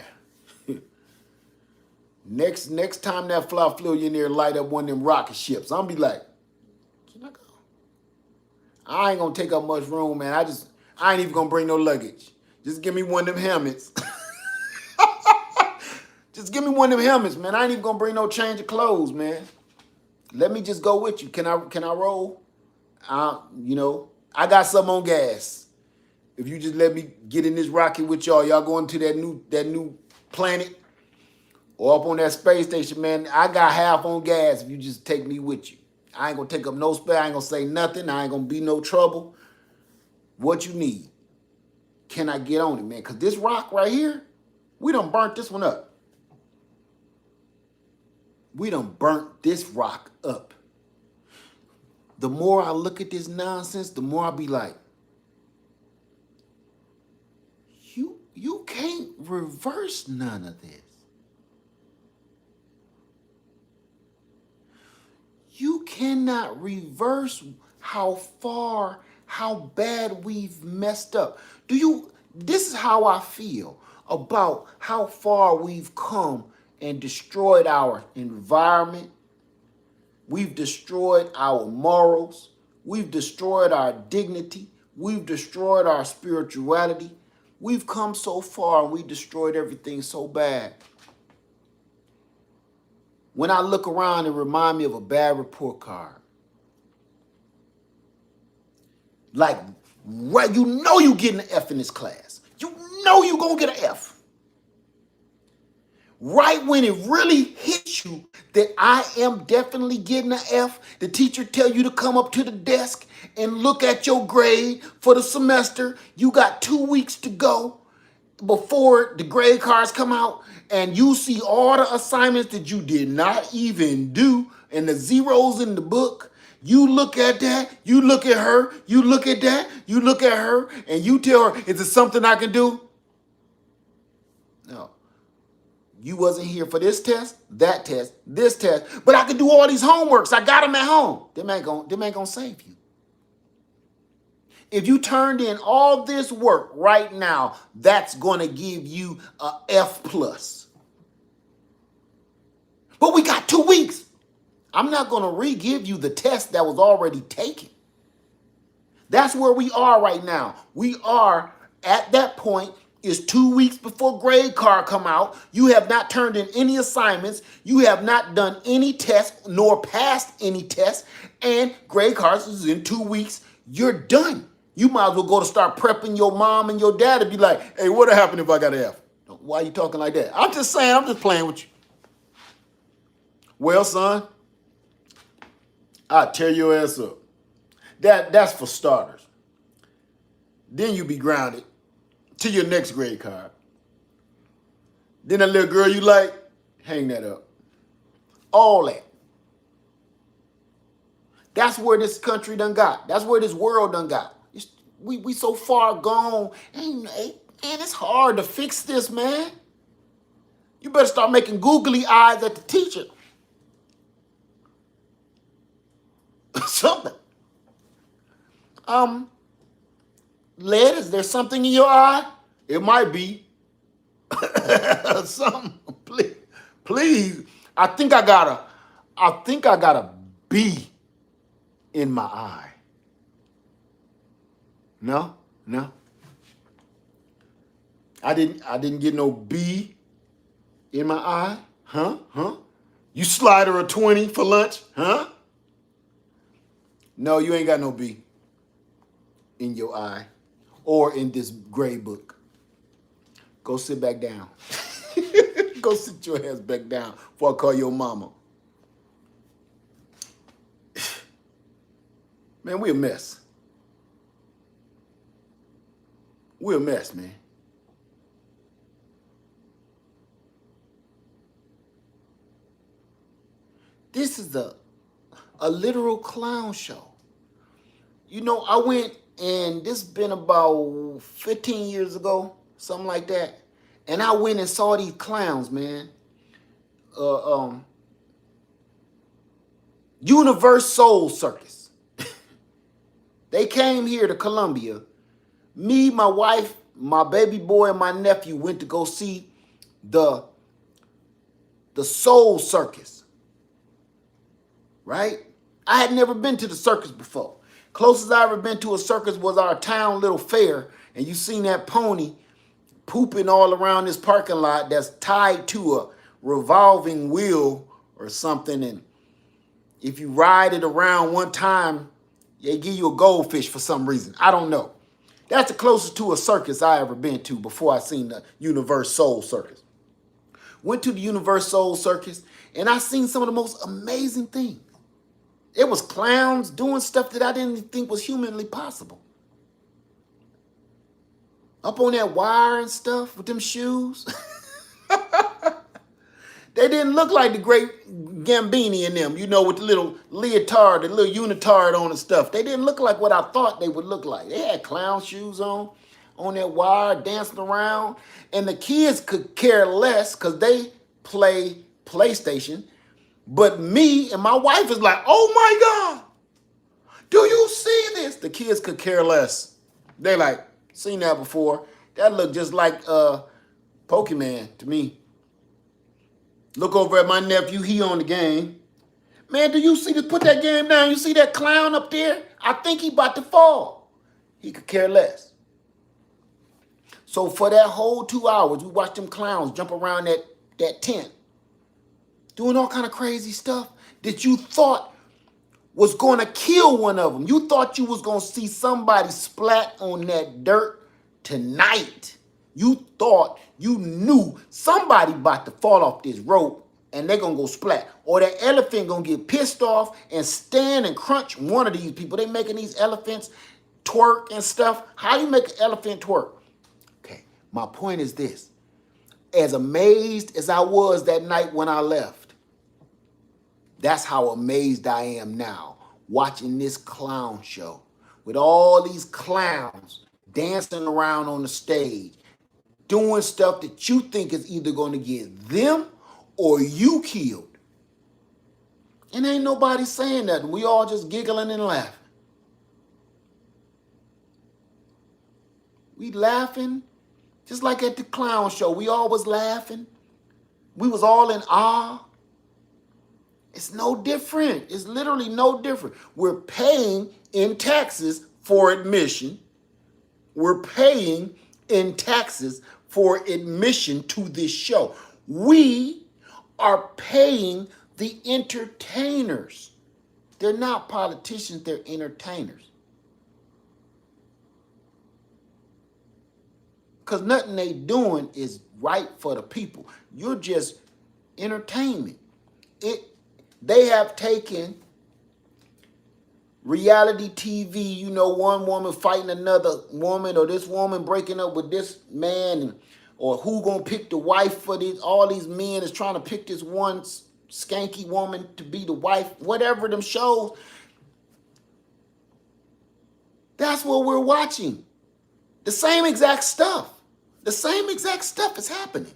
Next time that fly-flillionaire light up one of them rocket ships, I'm be like, can I go? I ain't gonna take up much room, man. I ain't even gonna bring no luggage. Just give me one of them helmets. Just give me one of them helmets, man. I ain't even gonna bring no change of clothes, man. Let me just go with you. Can I roll? You know, I got some on gas. If you just let me get in this rocket with y'all going to that new planet or up on that space station, man, I got half on gas if you just take me with you. I ain't gonna take up no space. I ain't gonna say nothing. I ain't gonna be no trouble. What you need? Can I get on it, man? Because this rock right here, we done burnt this one up. We done burnt this rock up. The more I look at this nonsense, the more I be like, you can't reverse none of this. You cannot reverse how bad we've messed up. This is how I feel about how far we've come and destroyed our environment. We've destroyed our morals. We've destroyed our dignity. We've destroyed our spirituality. We've come so far and we destroyed everything so bad. When I look around, it reminds me of a bad report card. Like, right, you know you getting an F in this class. You know you gonna get an F. Right when it really hits you that I am definitely getting an F, the teacher tell you to come up to the desk and look at your grade for the semester. You got 2 weeks to go before the grade cards come out, and you see all the assignments that you did not even do and the zeros in the book. You look at that, you look at her, you look at that, you look at her, and you tell her, is it something I can do? No. You wasn't here for this test, that test, this test, but I can do all these homeworks. I got them at home. Them ain't gonna save you. If you turned in all this work right now, that's going to give you a F plus. But we got 2 weeks. I'm not going to re-give you the test that was already taken. That's where we are right now. We are at that point. It's 2 weeks before grade card come out. You have not turned in any assignments. You have not done any tests nor passed any tests. And grade cards is in 2 weeks. You're done. You might as well go to start prepping your mom and your dad to be like, hey, what'll happen if I got an F? Why are you talking like that? I'm just saying, I'm just playing with you. Well, son, I'll tear your ass up. That's for starters. Then you be grounded to your next grade card. Then that little girl you like, hang that up. All that. That's where this country done got. That's where this world done got. We so far gone. And it's hard to fix this, man. You better start making googly eyes at the teacher. Something. Lead, is there something in your eye? It might be. Something. Please. I think I got a B in my eye. No. I didn't get no B in my eye. Huh? You slide her a 20 for lunch? Huh? No, you ain't got no B in your eye or in this grade book. Go sit back down. Go sit your ass back down before I call your mama. Man, we a mess. We're a mess, man. This is a literal clown show. You know, I went, and this been about 15 years ago, something like that. And I went and saw these clowns, man. Universal Circus. They came here to Columbia. Me, my wife, my baby boy, and my nephew went to go see the Soul Circus. Right? I had never been to the circus before. Closest I ever been to a circus was our town little fair, and you seen that pony pooping all around this parking lot that's tied to a revolving wheel or something, and if you ride it around one time, they give you a goldfish for some reason. I don't know. That's the closest to a circus I ever been to before I seen the Universal Circus. Went to the Universal Circus, and I seen some of the most amazing things. It was clowns doing stuff that I didn't think was humanly possible. Up on that wire and stuff with them shoes. They didn't look like the great Gambini in them, you know, with the little leotard, the little unitard on and stuff. They didn't look like what I thought they would look like. They had clown shoes on that wire, dancing around. And the kids could care less because they play PlayStation. But me and my wife is like, oh my God, do you see this? The kids could care less. They like, seen that before. That looked just like Pokemon to me. Look over at my nephew, he on the game. Man, do you see this? Put that game down. You see that clown up there? I think he about to fall. He could care less. So for that whole 2 hours, we watched them clowns jump around that tent, doing all kind of crazy stuff that you thought was going to kill one of them. You thought you was going to see somebody splat on that dirt tonight. You thought, you knew somebody about to fall off this rope and they're going to go splat. Or that elephant going to get pissed off and stand and crunch one of these people. They making these elephants twerk and stuff. How you make an elephant twerk? Okay, my point is this. As amazed as I was that night when I left, that's how amazed I am now, watching this clown show with all these clowns dancing around on the stage, doing stuff that you think is either going to get them or you killed. And ain't nobody saying nothing. We all just giggling and laughing. We laughing, just like at the clown show. We all was laughing. We was all in awe. It's no different. It's literally no different. We're paying in taxes for admission. We're paying in taxes for admission to this show. We are paying the entertainers. They're not politicians, they're entertainers. Because nothing they doing is right for the people. You're just entertainment. They have taken reality TV, you know, one woman fighting another woman, or this woman breaking up with this man, or who gonna pick the wife for these, all these men is trying to pick this one skanky woman to be the wife, whatever them shows. That's what we're watching. The same exact stuff. The same exact stuff is happening.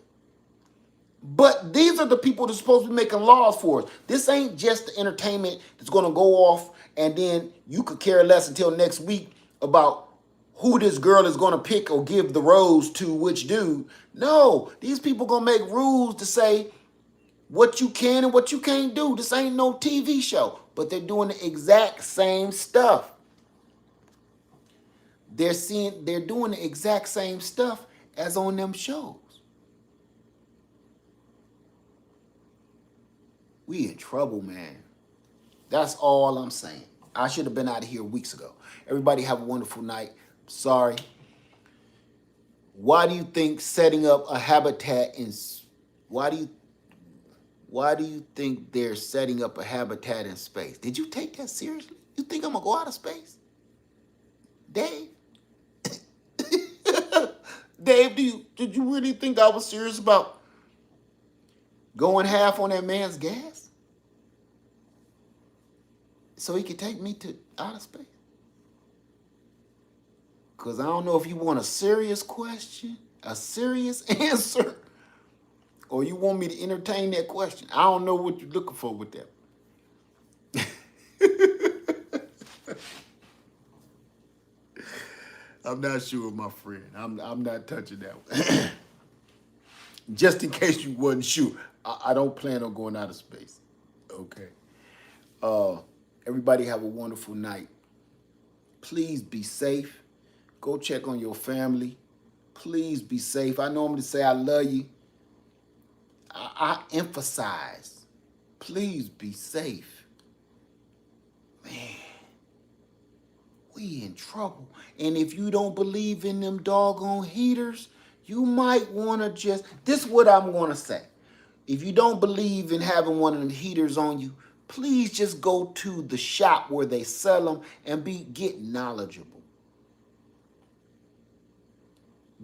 But these are the people that's supposed to be making laws for us. This ain't just the entertainment that's going to go off and then you could care less until next week about who this girl is going to pick or give the rose to which dude. No, these people going to make rules to say what you can and what you can't do. This ain't no TV show, but they're doing the exact same stuff. They're doing the exact same stuff as on them shows. We in trouble, man. That's all I'm saying. I should have been out of here weeks ago. Everybody have a wonderful night. Sorry. Why do you think setting up a habitat in why do you think they're setting up a habitat in space? Did you take that seriously? You think I'm gonna go out of space? Dave? Dave, did you really think I was serious about going half on that man's gas so he could take me to outer space? Because I don't know if you want a serious question, a serious answer, or you want me to entertain that question. I don't know what you're looking for with that. I'm not sure, my friend. I'm not touching that one. Just in case you wasn't sure, I don't plan on going out of space. Okay. Everybody have a wonderful night. Please be safe. Go check on your family. Please be safe. I normally say I love you. I emphasize. Please be safe. Man, we in trouble. And if you don't believe in them doggone heaters, you might want to just, this is what I'm going to say. If you don't believe in having one of them heaters on you, please just go to the shop where they sell them and get knowledgeable.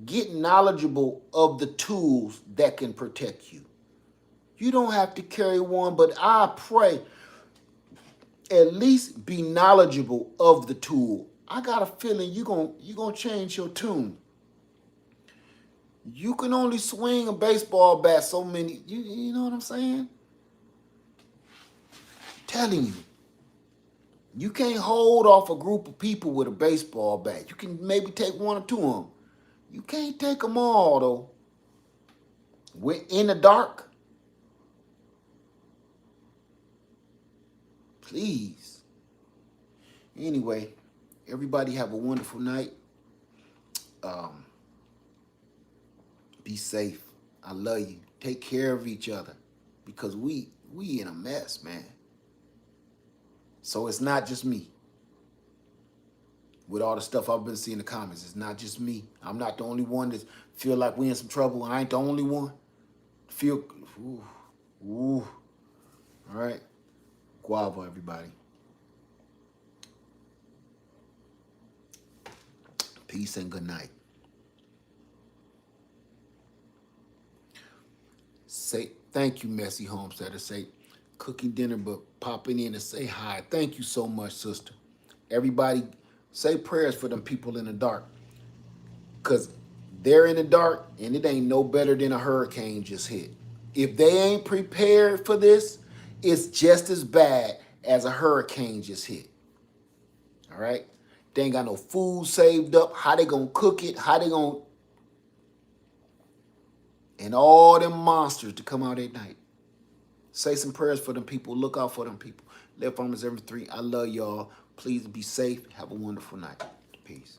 Get knowledgeable of the tools that can protect you. You don't have to carry one, but I pray at least be knowledgeable of the tool. I got a feeling you're gonna change your tune. You can only swing a baseball bat so many, you know what I'm saying? Telling you. You can't hold off a group of people with a baseball bat. You can maybe take one or two of them. You can't take them all, though. We're in the dark. Please. Anyway, everybody have a wonderful night. Be safe. I love you. Take care of each other because we in a mess, man. So it's not just me. With all the stuff I've been seeing in the comments, it's not just me. I'm not the only one that feel like we in some trouble. I ain't the only one. Ooh. All right. Guava, everybody. Peace and good night. Say thank you, Messy Homesteader. Say cooking dinner, but popping in and say hi. Thank you so much, sister. Everybody, say prayers for them people in the dark. Because they're in the dark and it ain't no better than a hurricane just hit. If they ain't prepared for this, it's just as bad as a hurricane just hit. All right? They ain't got no food saved up. How they gonna cook it? How they gonna... And all them monsters to come out at night. Say some prayers for them people. Look out for them people. Live Farmers Every 3. I love y'all. Please be safe. Have a wonderful night. Peace.